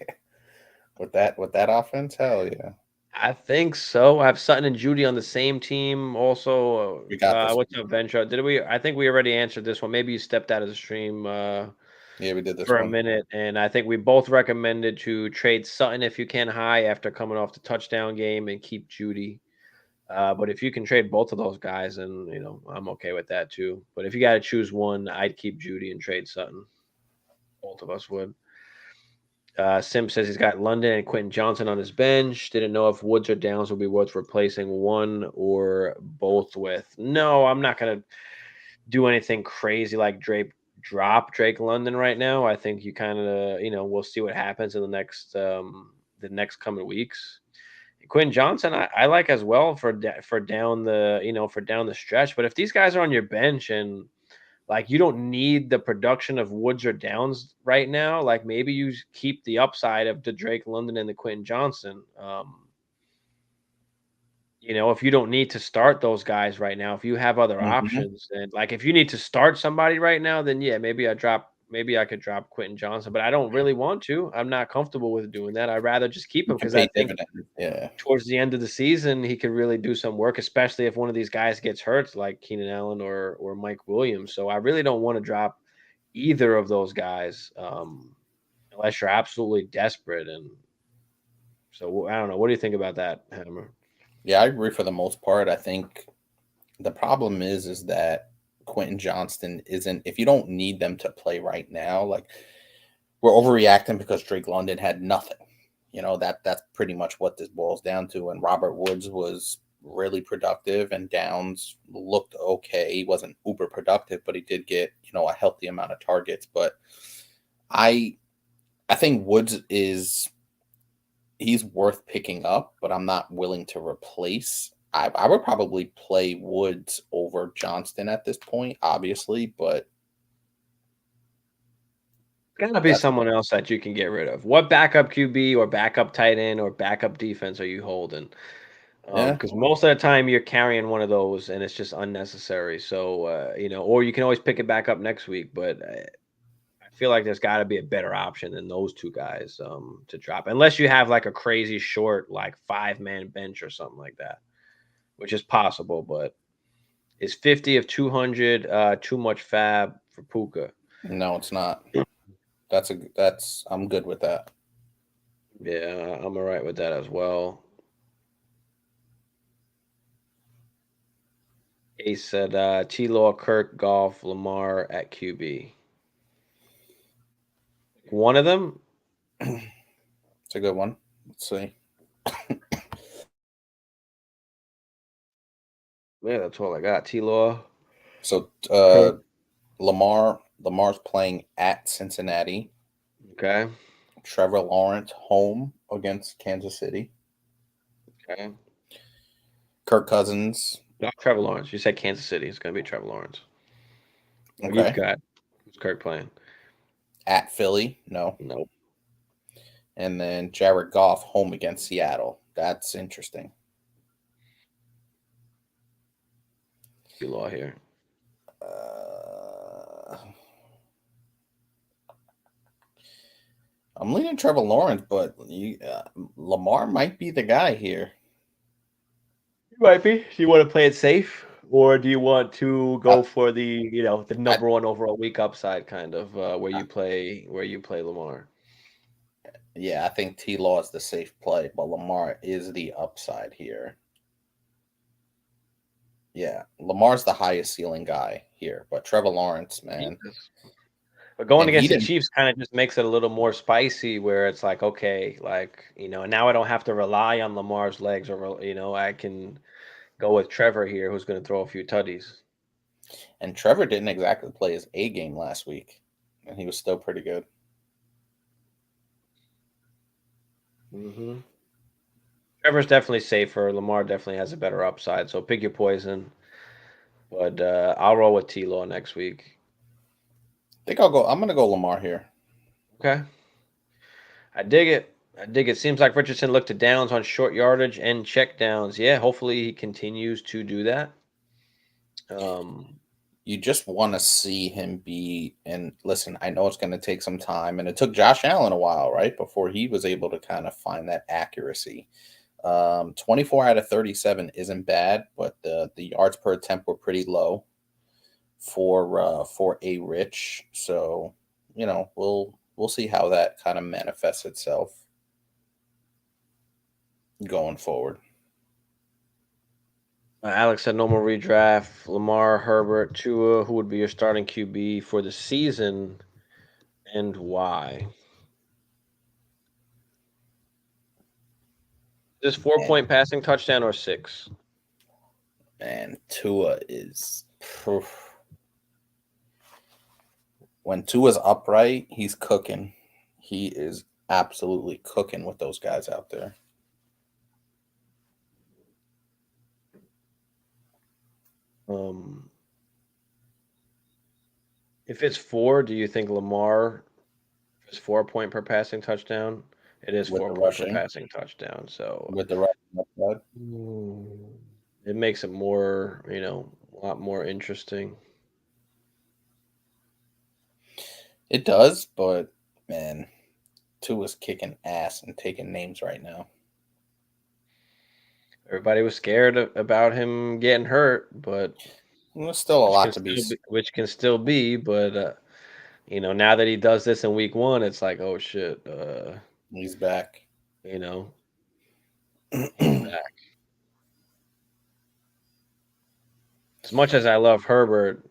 With that offense, hell yeah. I think so. I have Sutton and Judy on the same team. Also, We got this. what's up, Venture? Did we? I think we already answered this one. Maybe you stepped out of the stream. Yeah, we did this for one. a minute, and I think we both recommended to trade Sutton if you can high after coming off the touchdown game and keep Judy. But if you can trade both of those guys, then I'm okay with that too. But if you got to choose one, I'd keep Judy and trade Sutton. Both of us would. Sim says he's got London and Quentin Johnson on his bench. Didn't know if Woods or Downs would be worth replacing one or both with. No, I'm not going to do anything crazy like drop Drake London right now. I think you kind of, we'll see what happens in the next coming weeks. Quentin Johnson, I like as well for down the stretch. But if these guys are on your bench and like you don't need the production of Woods or Downs right now, like maybe you keep the upside of the Drake London and the Quentin Johnson. If you don't need to start those guys right now, if you have other options, and like if you need to start somebody right now, then yeah, maybe I could drop Quentin Johnson, but I don't really want to. I'm not comfortable with doing that. I'd rather just keep him because I think towards the end of the season he could really do some work, especially if one of these guys gets hurt, like Keenan Allen or Mike Williams. So I really don't want to drop either of those guys unless you're absolutely desperate. And so I don't know. What do you think about that, Hammer? Yeah, I agree for the most part. I think the problem is that Quentin Johnston isn't, if you don't need them to play right now, like we're overreacting because Drake London had nothing. That's pretty much what this boils down to. And Robert Woods was really productive and Downs looked okay. He wasn't uber productive, but he did get, a healthy amount of targets. But I think Woods he's worth picking up, but I'm not willing to replace. I would probably play Woods over Johnston at this point, obviously, but gotta be someone else that you can get rid of. What backup QB or backup tight end or backup defense are you holding? Because most of the time you're carrying one of those and it's just unnecessary. So or you can always pick it back up next week, but I feel like there's got to be a better option than those two guys to drop, unless you have like a crazy short, like 5-man bench or something like that, which is possible. But is 50 of 200 too much fab for Puka? No, it's not. I'm good with that. Yeah, I'm all right with that as well. Ace said T-Law, Kirk, Goff, Lamar at QB. One of them? It's a good one. Let's see. Yeah, that's all I got. T-Law. So Lamar's playing at Cincinnati. Okay. Trevor Lawrence home against Kansas City. Okay. Kirk Cousins. Not Trevor Lawrence. You said Kansas City. It's going to be Trevor Lawrence. Okay. You've got who's Kirk playing? At Philly. No. Nope. And then Jared Goff home against Seattle. That's interesting. T-Law here. I'm leaning Trevor Lawrence, but Lamar might be the guy here. You might be. Do you want to play it safe, or do you want to go for the the number one overall week upside kind of where you play Lamar? Yeah, I think T-Law is the safe play, but Lamar is the upside here. Yeah, Lamar's the highest ceiling guy here, but Trevor Lawrence, man. But going against the Chiefs kind of just makes it a little more spicy where it's like, okay, like, now I don't have to rely on Lamar's legs or, I can go with Trevor here who's going to throw a few tutties. And Trevor didn't exactly play his A game last week, and he was still pretty good. Mm-hmm. Trevor's definitely safer. Lamar definitely has a better upside, so pick your poison. But I'll roll with T-Law next week. I'm going to go Lamar here. Okay. I dig it. Seems like Richardson looked to Downs on short yardage and check downs. Yeah, hopefully he continues to do that. you just want to see him be. And listen, I know it's going to take some time, and it took Josh Allen a while, right, before he was able to kind of find that accuracy. 24 out of 37 isn't bad, but the yards per attempt were pretty low for a Rich. So, we'll see how that kind of manifests itself going forward. Alex said no more redraft. Lamar, Herbert, Tua. Who would be your starting QB for the season, and why? Is this 4-point passing touchdown or 6? Man, Tua is proof. When Tua's upright, he's cooking. He is absolutely cooking with those guys out there. If it's 4, do you think Lamar is 4-point per passing touchdown? It is 4-point per passing touchdown. So with the rushing, it makes it more, a lot more interesting. It does, but man, Tua's kicking ass and taking names right now. Everybody was scared about him getting hurt, but there's still a lot to be. Which can still be, but now that he does this in week 1, it's like, oh shit, he's back. He's back. As much as I love Herbert,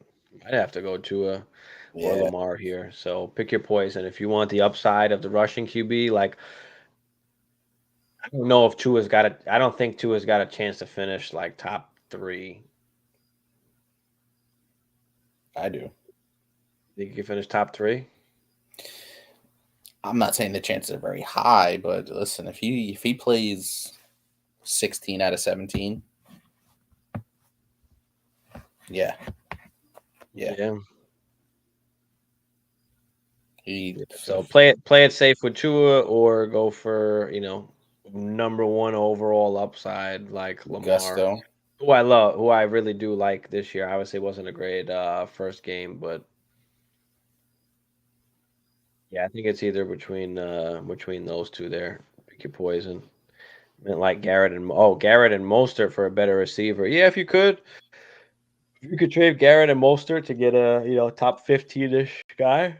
I'd have to go Tua or Lamar here. So pick your poison. If you want the upside of the rushing QB, like I don't know if Tua's got it. I don't think Tua's got a chance to finish like top 3. I do. Think you can finish top 3? I'm not saying the chances are very high, but listen, if he plays 16 out of 17, yeah. So play it safe with Tua, or go for number 1 overall upside like Lamar. Gusto. Who I love, who I really do like this year. Obviously, wasn't a great first game, but yeah, I think it's either between those two there. Pick your poison. I meant like Garrett and Mostert for a better receiver. Yeah, if you could trade Garrett and Mostert to get a top 15-ish guy.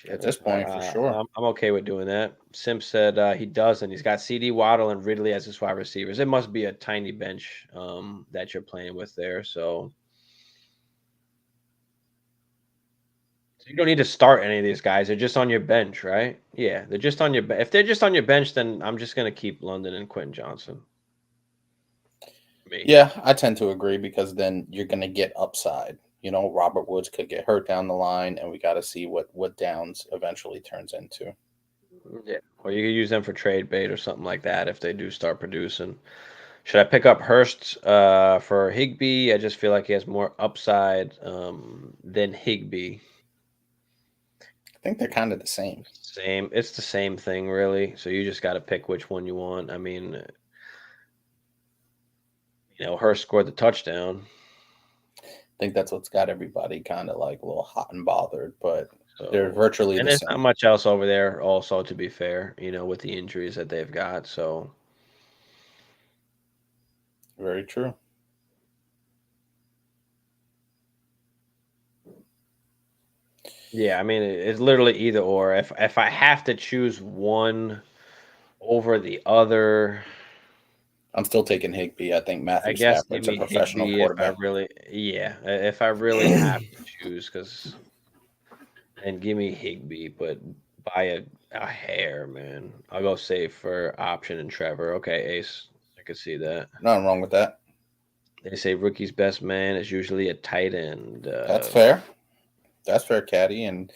At this point, for sure. I'm okay with doing that. Simp said he doesn't. He's got CD, Waddle, and Ridley as his wide receivers. It must be a tiny bench that you're playing with there. So you don't need to start any of these guys. They're just on your bench, right? Yeah, they're just on your bench. If they're just on your bench, then I'm just going to keep London and Quentin Johnson. Yeah, I tend to agree, because then you're going to get upside. Robert Woods could get hurt down the line, and we got to see what Downs eventually turns into. Yeah, or you could use them for trade bait or something like that if they do start producing. Should I pick up Hurst for Higbee? I just feel like he has more upside than Higbee. I think they're kind of the same. It's the same thing, really. So you just got to pick which one you want. I mean, Hurst scored the touchdown. I think that's what's got everybody kind of like a little hot and bothered, but they're virtually the same. And there's not much else over there also, to be fair, with the injuries that they've got. So very true. Yeah, I mean, it's literally either or. If I have to choose one over the other, I'm still taking Higbee. I think Matthew Stafford's a professional quarterback. If I really have to choose, and give me Higbee, but by a hair, man. I'll go safe for option and Trevor. Okay, Ace, I could see that. Nothing wrong with that. They say rookie's best man is usually a tight end. That's fair. That's fair, Caddy. And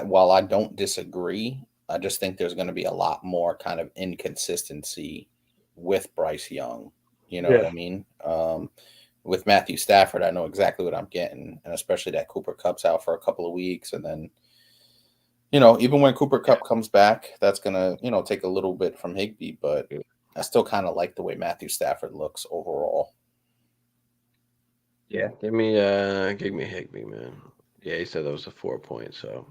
while I don't disagree, I just think there's going to be a lot more kind of inconsistency with Bryce Young. You know what I mean? With Matthew Stafford, I know exactly what I'm getting, and especially that Cooper Kupp's out for a couple of weeks. And then, even when Cooper Kupp comes back, that's going to, take a little bit from Higbee, but I still kind of like the way Matthew Stafford looks overall. Yeah, give me Higbee, man. Yeah, he said that was a 4 point. So,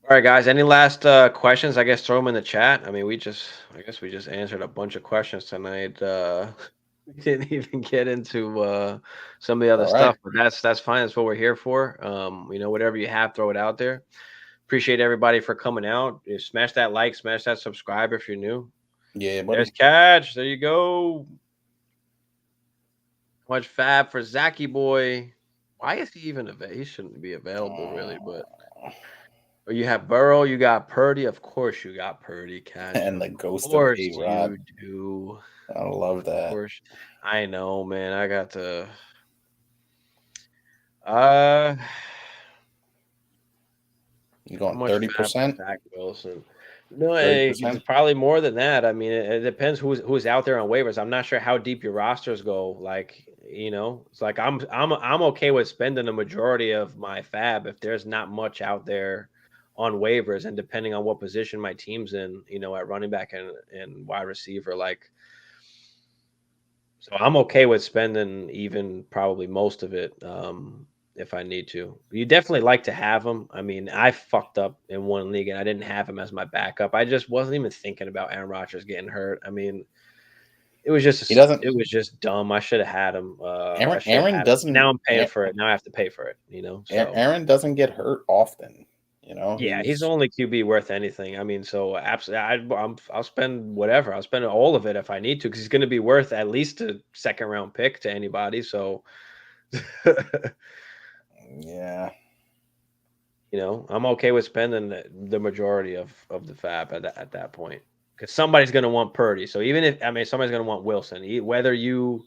all right, guys. Any last questions? I guess throw them in the chat. I mean, I guess we just answered a bunch of questions tonight. We didn't even get into some of the other stuff, but that's fine. That's what we're here for. Whatever you have, throw it out there. Appreciate everybody for coming out. Smash that like, smash that subscribe if you're new. Yeah, buddy. There's Catch. There you go. Much fab for Zachy boy. Why is he even available? He shouldn't be available, really. But you have Burrow, you got Purdy. Of course, you got Purdy, Catch. And the ghost of course of A-Rod. You do. I love that. Of course. I know, man. I got to. You going 30%? Zach Wilson. No, it's probably more than that. I mean, it depends who's out there on waivers. I'm not sure how deep your rosters go. Like, it's like I'm okay with spending the majority of my fab if there's not much out there on waivers, and depending on what position my team's in, at running back and wide receiver, like. So I'm okay with spending even probably most of it. If I need to. You definitely like to have him. I mean, I fucked up in one league and I didn't have him as my backup. I just wasn't even thinking about Aaron Rodgers getting hurt. I mean, it was just it was just dumb. I should have had him. Aaron doesn't. Now I'm paying for it. Now I have to pay for it. So. Aaron doesn't get hurt often. Yeah, he's only QB worth anything. I mean, so absolutely, I'll spend whatever. I'll spend all of it if I need to, because he's going to be worth at least a second round pick to anybody. So. Yeah. I'm okay with spending the majority of the fab at that point, because somebody's going to want Purdy. So even if somebody's going to want Wilson, whether you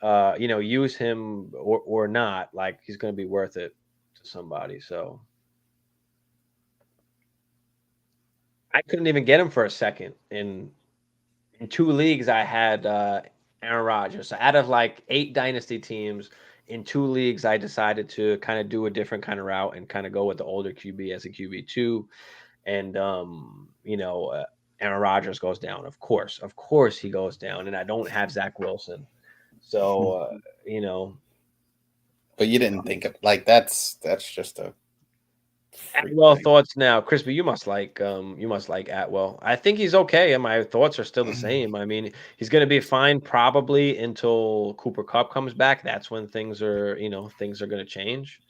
use him or not, like, he's going to be worth it to somebody. So I couldn't even get him for a second in 2 leagues. I had Aaron Rodgers. So out of like 8 dynasty teams. In 2 leagues, I decided to kind of do a different kind of route and kind of go with the older QB as a QB2. And, Aaron Rodgers goes down. Of course he goes down. And I don't have Zach Wilson. So, But you didn't think of that's just a. Atwell thoughts now, Crispy. You must like Atwell. I think he's okay, and my thoughts are still the same. I mean, he's going to be fine probably until Cooper Kupp comes back. That's when things are going to change.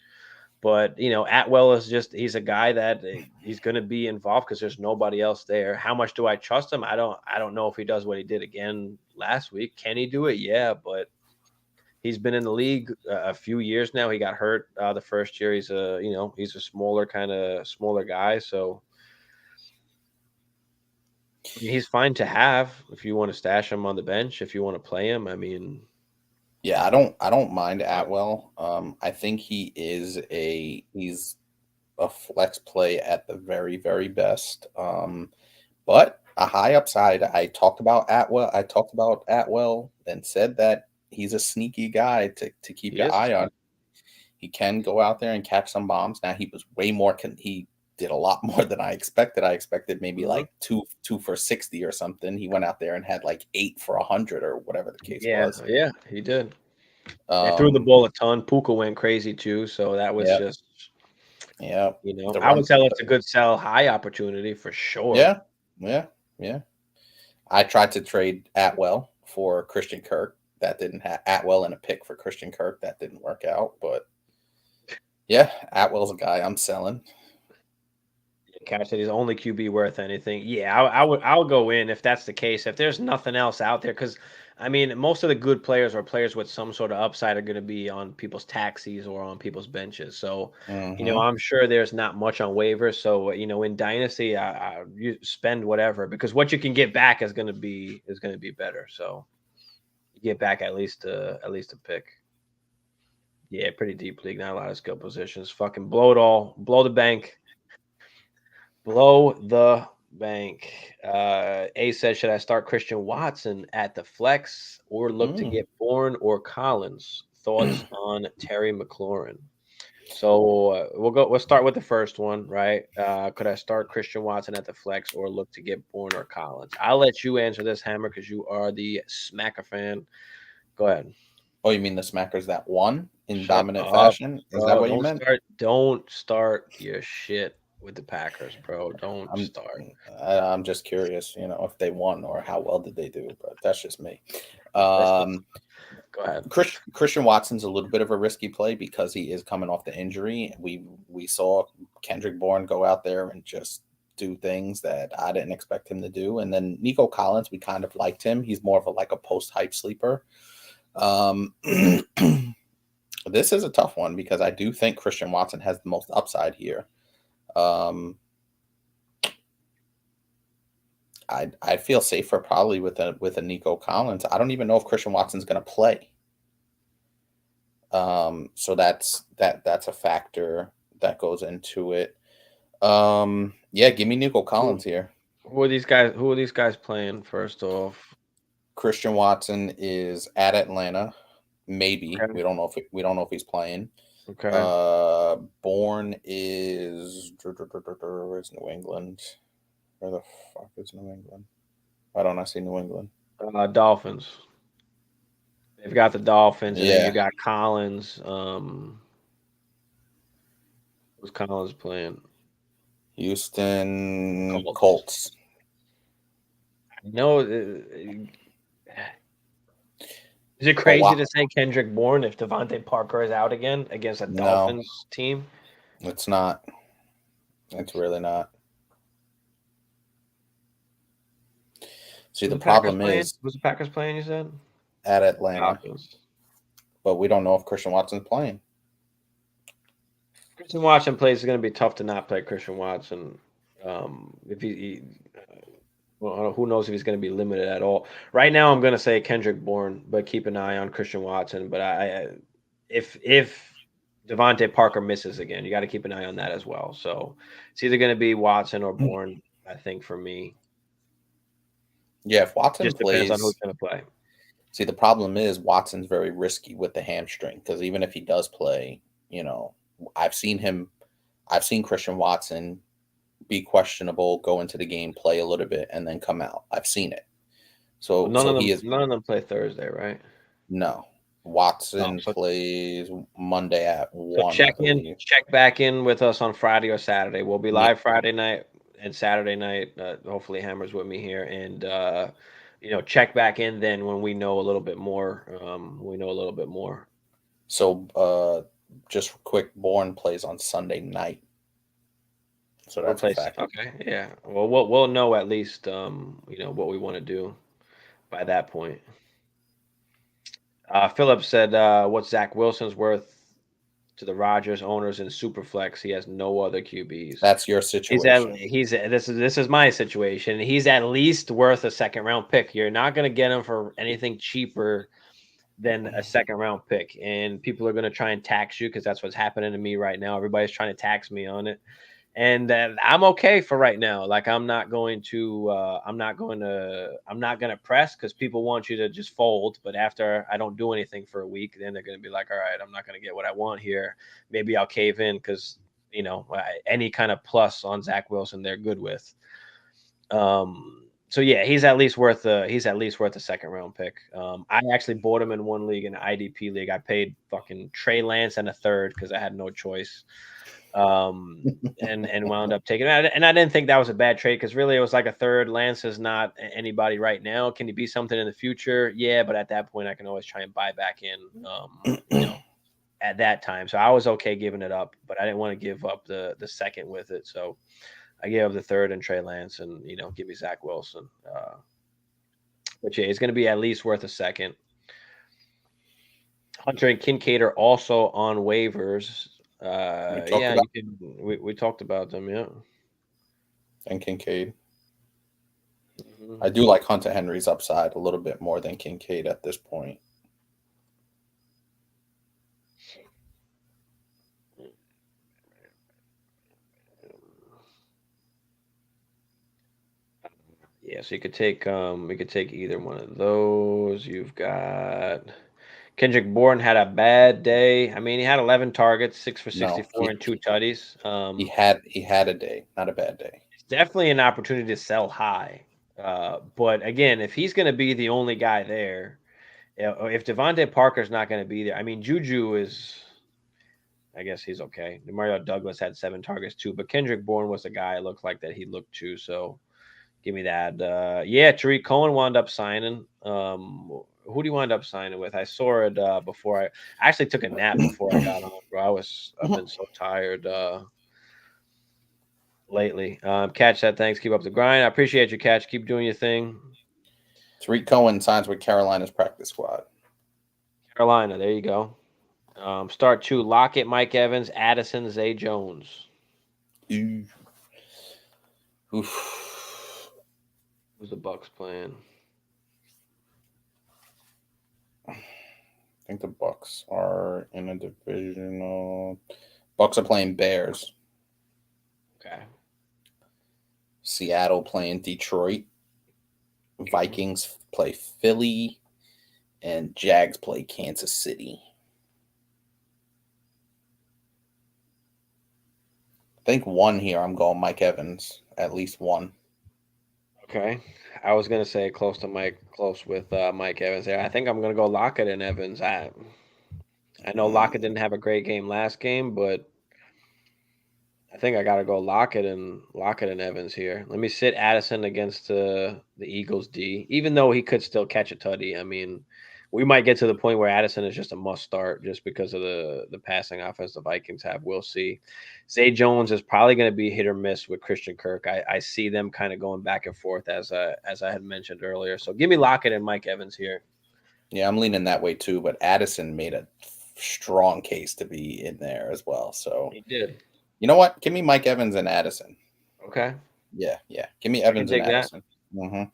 But Atwell is he's a guy that he's going to be involved because there's nobody else there. How much do I trust him? I don't know if he does what he did again last week. Can he do it? Yeah, but. He's been in the league a few years now. He got hurt the first year. He's a smaller guy. So he's fine to have if you want to stash him on the bench, if you want to play him. I mean, yeah, I don't mind Atwell. I think he's a flex play at the very, very best. But a high upside. I talked about Atwell and said that he's a sneaky guy to keep your eye on. He can go out there and catch some bombs. Now, he was way more. He did a lot more than I expected. I expected maybe like 2 for 60 or something. He went out there and had like 8 for 100 or whatever the case was. Yeah, he did. They threw the ball a ton. Puka went crazy too. So that was just. Yeah. I would tell it's a good sell high opportunity for sure. Yeah. I tried to trade Atwell for Christian Kirk. That didn't have Atwell and a pick for Christian Kirk. That didn't work out. But yeah, Atwell's a guy I'm selling. Cash said he's only QB worth anything. Yeah, I'll go in if that's the case. If there's nothing else out there, because I mean, most of the good players or players with some sort of upside are going to be on people's taxis or on people's benches. So, I'm sure there's not much on waivers. So, in Dynasty, you spend whatever, because what you can get back is going to be better. So, you get back at least a pick. Yeah, pretty deep league. Not a lot of skill positions. Fucking blow it all. Blow the bank. Blow the bank. A said, should I start Christian Watson at the flex or look to get Bourne or Collins? Thoughts on Terry McLaurin? So we'll start with the first one, right? Could I start Christian Watson at the flex or look to get Bourne or Collins? I'll let you answer this, Hammer, because you are the Smacker fan. Go ahead. Oh, you mean the Smackers that won in dominant fashion? Is that what you meant? Don't start your shit with the Packers, bro. Don't start. I'm just curious, if they won or how well did they do, but that's just me. Go ahead. Christian Watson's a little bit of a risky play because he is coming off the injury. We saw Kendrick Bourne go out there and just do things that I didn't expect him to do. And then Nico Collins, we kind of liked him. He's more of a post-hype sleeper. This is a tough one because I do think Christian Watson has the most upside here. I feel safer probably with a Nico Collins. I don't even know if Christian Watson's going to play. So that's a factor that goes into it. Give me Nico Collins here. Who are these guys playing first off? Christian Watson is at Atlanta. Maybe. Okay. We don't know if he's playing. Okay. Bourne is where's New England? Where the fuck is New England? Why don't I see New England? Dolphins. They've got the Dolphins, and then you got Collins. Who's Collins playing? Houston Colts. No, is it crazy to say Kendrick Bourne if Devontae Parker is out again against a Dolphins team? It's not. It's really not. See, the problem is... Was the Packers playing, you said? At Atlanta. But we don't know if Christian Watson's playing. Christian Watson plays, it's going to be tough to not play Christian Watson. If who knows if he's going to be limited at all. Right now, I'm going to say Kendrick Bourne, but keep an eye on Christian Watson. But if Devontae Parker misses again, you got to keep an eye on that as well. So it's either going to be Watson or Bourne, I think, for me. Yeah, if Watson just plays, depends on who's going to play. See, the problem is Watson's very risky with the hamstring because even if he does play, I've seen Christian Watson be questionable, go into the game, play a little bit, and then come out. I've seen it. So none of them play Thursday, right? No. Watson plays Monday at 1. Check back in with us on Friday or Saturday. We'll be live Friday night and Saturday night. Hopefully Hammer's with me here. And check back in then when we know a little bit more. So just quick, Bourne plays on Sunday night. So that's a fact. Okay, yeah. Well, we'll know at least what we want to do by that point. Philip said, "What's Zach Wilson's worth to the Rodgers owners in Superflex? He has no other QBs." That's your situation. This is my situation. He's at least worth a second round pick. You're not going to get him for anything cheaper than a second round pick, and people are going to try and tax you because that's what's happening to me right now. Everybody's trying to tax me on it. And I'm okay for right now. Like I'm not going to press because people want you to just fold. But after I don't do anything for a week, then they're going to be like, all right, I'm not going to get what I want here. Maybe I'll cave in because any kind of plus on Zach Wilson they're good with. So yeah, he's at least worth a second round pick. I actually bought him in one league, in an IDP league. I paid fucking Trey Lance and a third because I had no choice. And wound up taking it. And I didn't think that was a bad trade because really it was like a third. Lance is not anybody right now. Can he be something in the future? Yeah, but at that point I can always try and buy back in at that time. So I was okay giving it up, but I didn't want to give up the second with it. So I gave up the third and Trey Lance and give me Zach Wilson. But yeah, it's gonna be at least worth a second. Hunter and Kincaid are also on waivers. We talked about them, yeah. And Kincaid. I do like Hunter Henry's upside a little bit more than Kincaid at this point. Yeah, so you could take we could take either one of those. You've got Kendrick Bourne had a bad day. I mean, he had 11 targets, 6 for 64 and 2 tutties. He had a day, not a bad day. It's definitely an opportunity to sell high. But again, if he's going to be the only guy there, if Devontae Parker's not going to be there, I mean, Juju is, I guess he's okay. Mario Douglas had 7 targets too, but Kendrick Bourne was the guy it looked like that he looked to. So give me that. Yeah, Tariq Cohen wound up signing. Who do you wind up signing with? I saw it before I actually took a nap before I got on, bro. I've been so tired lately. Catch that. Thanks. Keep up the grind. I appreciate you, Catch. Keep doing your thing. Tariq Cohen signs with Carolina's practice squad. Carolina, there you go. Start 2, Lockett, Mike Evans, Addison, Zay Jones. Oof. Who's the Bucks playing? I think the Bucks are in a divisional. Bucks are playing Bears. Okay. Seattle playing Detroit. Vikings play Philly. And Jags play Kansas City. I think one here, I'm going Mike Evans. At least one. Okay. I was going to say close with Mike Evans there. I think I'm going to go Lockett and Evans. I know Lockett didn't have a great game last game, but I think I got to go Lockett and Evans here. Let me sit Addison against the Eagles D, even though he could still catch a tutty. I mean, we might get to the point where Addison is just a must start just because of the passing offense the Vikings have. We'll see. Zay Jones is probably going to be hit or miss with Christian Kirk. I see them kind of going back and forth as I had mentioned earlier. So give me Lockett and Mike Evans here. Yeah, I'm leaning that way too, but Addison made a strong case to be in there as well. So he did. You know what? Give me Mike Evans and Addison. Okay. Yeah. Give me Evans and Addison. I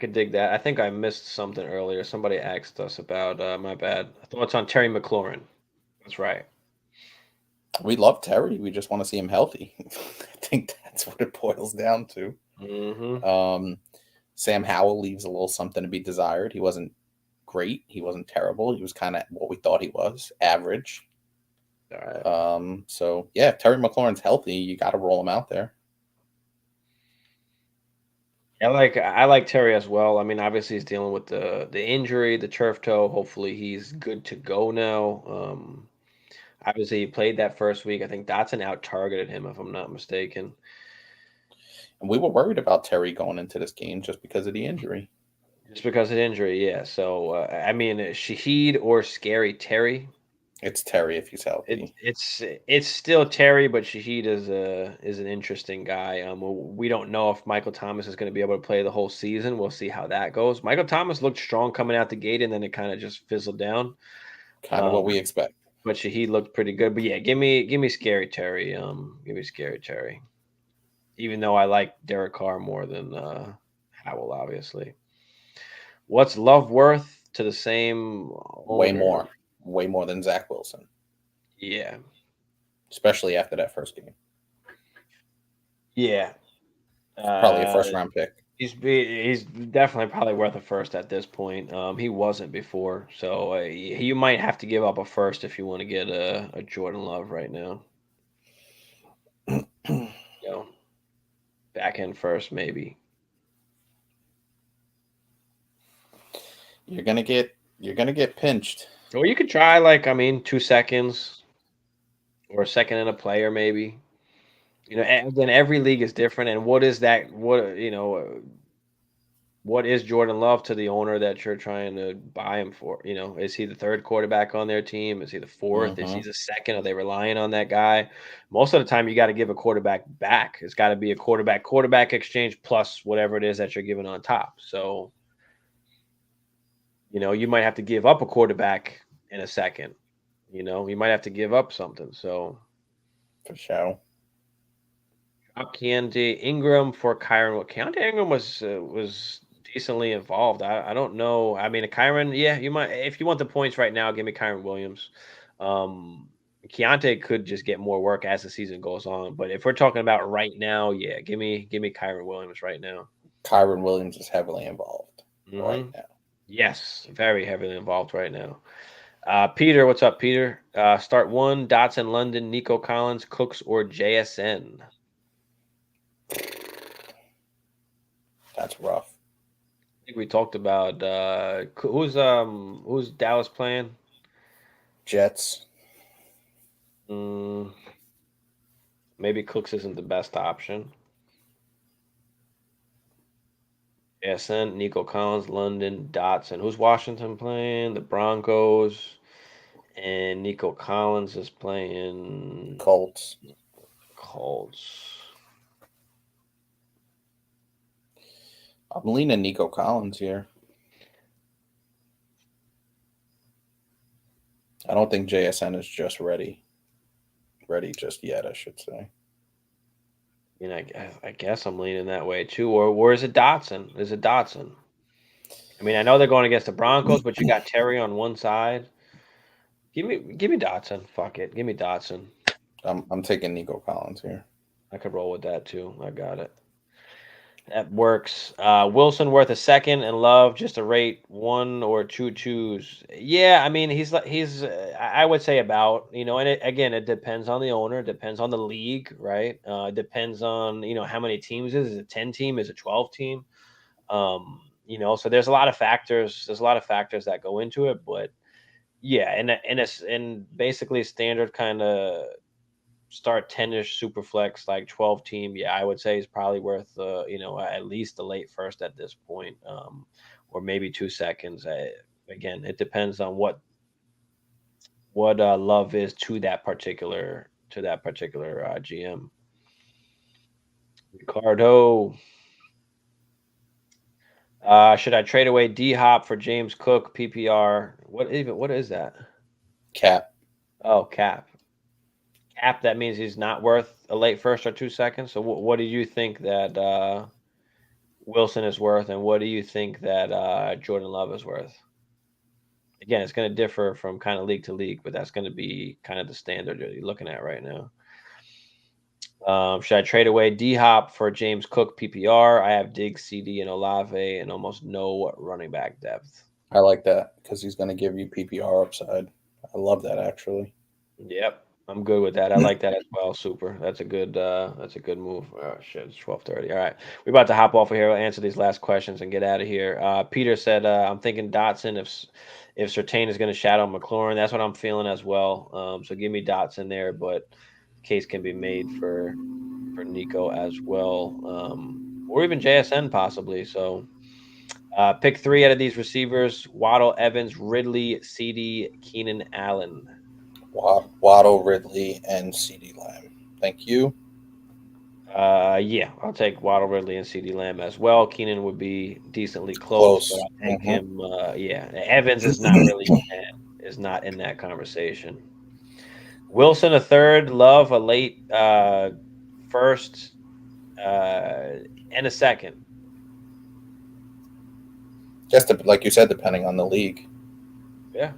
could dig that. I think I missed something earlier. Somebody asked us about my bad. Thoughts on Terry McLaurin. That's right. We love Terry. We just want to see him healthy. I think that's what it boils down to. Mm-hmm. Sam Howell leaves a little something to be desired. He wasn't great. He wasn't terrible. He was kind of what we thought he was, average. All right. So yeah, if Terry McLaurin's healthy, you got to roll him out there. I like Terry as well. I mean, obviously he's dealing with the injury, the turf toe. Hopefully he's good to go now. Obviously he played that first week. I think Dotson out targeted him, if I'm not mistaken. And we were worried about Terry going into this game just because of the injury. Just because of the injury, yeah. So I mean, Shaheed or Scary Terry. It's Terry if he's healthy. It's still Terry, but Shaheed is an interesting guy. We don't know if Michael Thomas is going to be able to play the whole season. We'll see how that goes. Michael Thomas looked strong coming out the gate, and then it kind of just fizzled down. Kind of what we expect. But Shaheed looked pretty good. But yeah, give me Scary Terry. Give me Scary Terry. Even though I like Derek Carr more than Howell, obviously. What's Love worth to the same owner? Way more than Zach Wilson. Yeah. Especially after that first game. Yeah. Probably a first-round pick. He's definitely probably worth a first at this point. He wasn't before. So you might have to give up a first if you want to get a Jordan Love right now. Back end first, maybe. You're gonna get pinched. Or you could try 2 seconds or a second and a player, maybe. Again, every league is different. And what is that? What is Jordan Love to the owner that you're trying to buy him for? Is he the third quarterback on their team? Is he the fourth? Mm-hmm. Is he the second? Are they relying on that guy? Most of the time, you got to give a quarterback back. It's got to be a quarterback exchange plus whatever it is that you're giving on top. So, you might have to give up a quarterback in a second. You might have to give up something. So, for sure. Keontae Ingram for Kyron. Well, Keontae Ingram was decently involved. I don't know. I mean, Kyron, yeah, you might. If you want the points right now, give me Kyron Williams. Keontae could just get more work as the season goes on. But if we're talking about right now, yeah, give me Kyron Williams right now. Kyron Williams is heavily involved right now. Yes, very heavily involved right now. Peter, what's up, Peter? Start 1, Dotson, London, Nico Collins, Cooks, or JSN. That's rough. I think we talked about who's Dallas playing? Jets. Maybe Cooks isn't the best option. SN, Nico Collins, London, Dotson. Who's Washington playing? The Broncos. And Nico Collins is playing Colts. I'm leaning Nico Collins here. I don't think JSN is just ready just yet, I should say. I mean, I guess I'm leaning that way too. Or is it Dotson? Is it Dotson? I mean, I know they're going against the Broncos, but you got Terry on one side. Give me Dotson. Fuck it. Give me Dotson. I'm taking Nico Collins here. I could roll with that too. I got it. That works. Wilson worth a second, and Love just a rate 1 or 2 twos. Yeah, I mean he's I would say about, and it depends on the owner, it depends on the league, right? It depends on how many teams is it 10 team, is it 12 team? So there's a lot of factors. There's a lot of factors that go into it, but yeah, and basically standard kind of start 10-ish super flex, like 12 team. Yeah, I would say he's probably worth at least the late first at this point, or maybe 2 seconds. Again, it depends on what Love is to that particular GM. Ricardo. Should I trade away D-Hop for James Cook PPR? What is that? Cap. Oh, cap. Cap, that means he's not worth a late first or 2 seconds. So what do you think that Wilson is worth, and what do you think that Jordan Love is worth? Again, it's going to differ from kind of league to league, but that's going to be kind of the standard that you're looking at right now. Should I trade away D-Hop for James Cook PPR? I have Diggs, CD, and Olave, and almost no running back depth. I like that because he's going to give you PPR upside. I love that, actually. Yep, I'm good with that. I like that as well. Super. That's a good move. Oh shit, it's 12:30. All right, we're about to hop off of here. We'll answer these last questions and get out of here. Peter said, "I'm thinking Dotson if Surtain is going to shadow McLaurin. That's what I'm feeling as well. So give me Dotson there, but case can be made for Nico as well, or even JSN possibly. So pick 3 out of these receivers: Waddle, Evans, Ridley, CD, Keenan Allen. Waddle, Ridley, and CD Lamb. Thank you. Yeah, I'll take Waddle, Ridley, and CD Lamb as well. Keenan would be decently close. But I'll take him. Yeah, Evans is not really not in that conversation. Wilson a third, Love a late first, and a second. Just like you said, depending on the league. Yeah.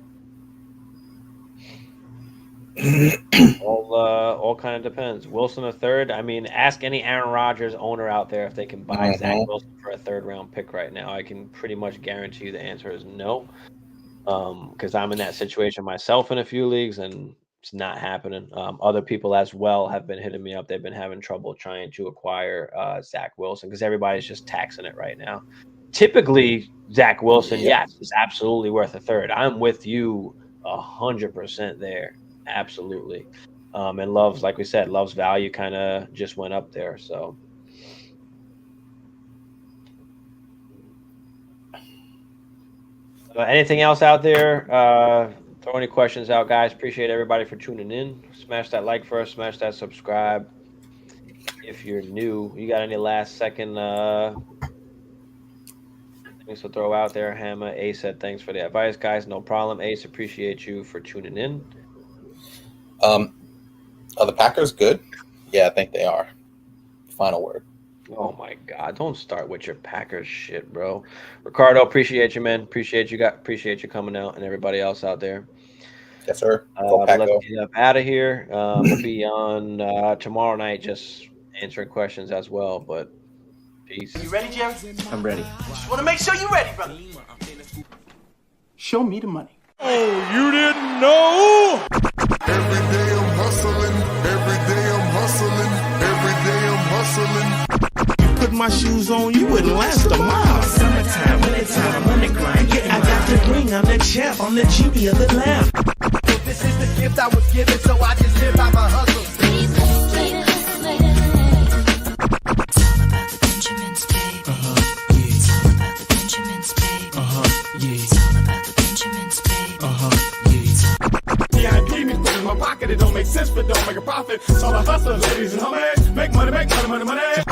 All kind of depends. Wilson a third. I mean, ask any Aaron Rodgers owner out there if they can buy Zach Wilson for a 3rd round pick right now. I can pretty much guarantee you the answer is no. Because I'm in that situation myself in a few leagues, and it's not happening. Other people as well have been hitting me up. They've been having trouble trying to acquire Zach Wilson because everybody's just taxing it right now. Typically, Zach Wilson, yes, is absolutely worth a 3rd. I'm with you 100% there. Absolutely. And Love's, like we said, Love's value kind of just went up there. So anything else out there? Throw any questions out, guys. Appreciate everybody for tuning in. Smash that like for us. Smash that subscribe. If you're new, you got any last second things to throw out there? Hammer, Ace said thanks for the advice, guys. No problem. Ace, appreciate you for tuning in. Are the Packers good? Yeah, I think they are. Final word. Oh my God! Don't start with your Packers shit, bro. Ricardo, appreciate you, man. Appreciate you coming out, and everybody else out there. Yes, sir. Let's get up out of here. We'll be on tomorrow night, just answering questions as well. But peace. You ready, Jerry? I'm ready. Just want to make sure you're ready, brother. Show me the money. Oh, you didn't know? Every day I'm hustling. Every day I'm hustling. Every day I'm hustling. Put my shoes on, you wouldn't last a mile. Summertime, when it's king, I'm the champ, I'm the Judy of the lamb. This is the gift I was given, so I just live by my hustle. It don't make sense, but don't make a profit. So I hustle, ladies and homies. Make money, money, money, money.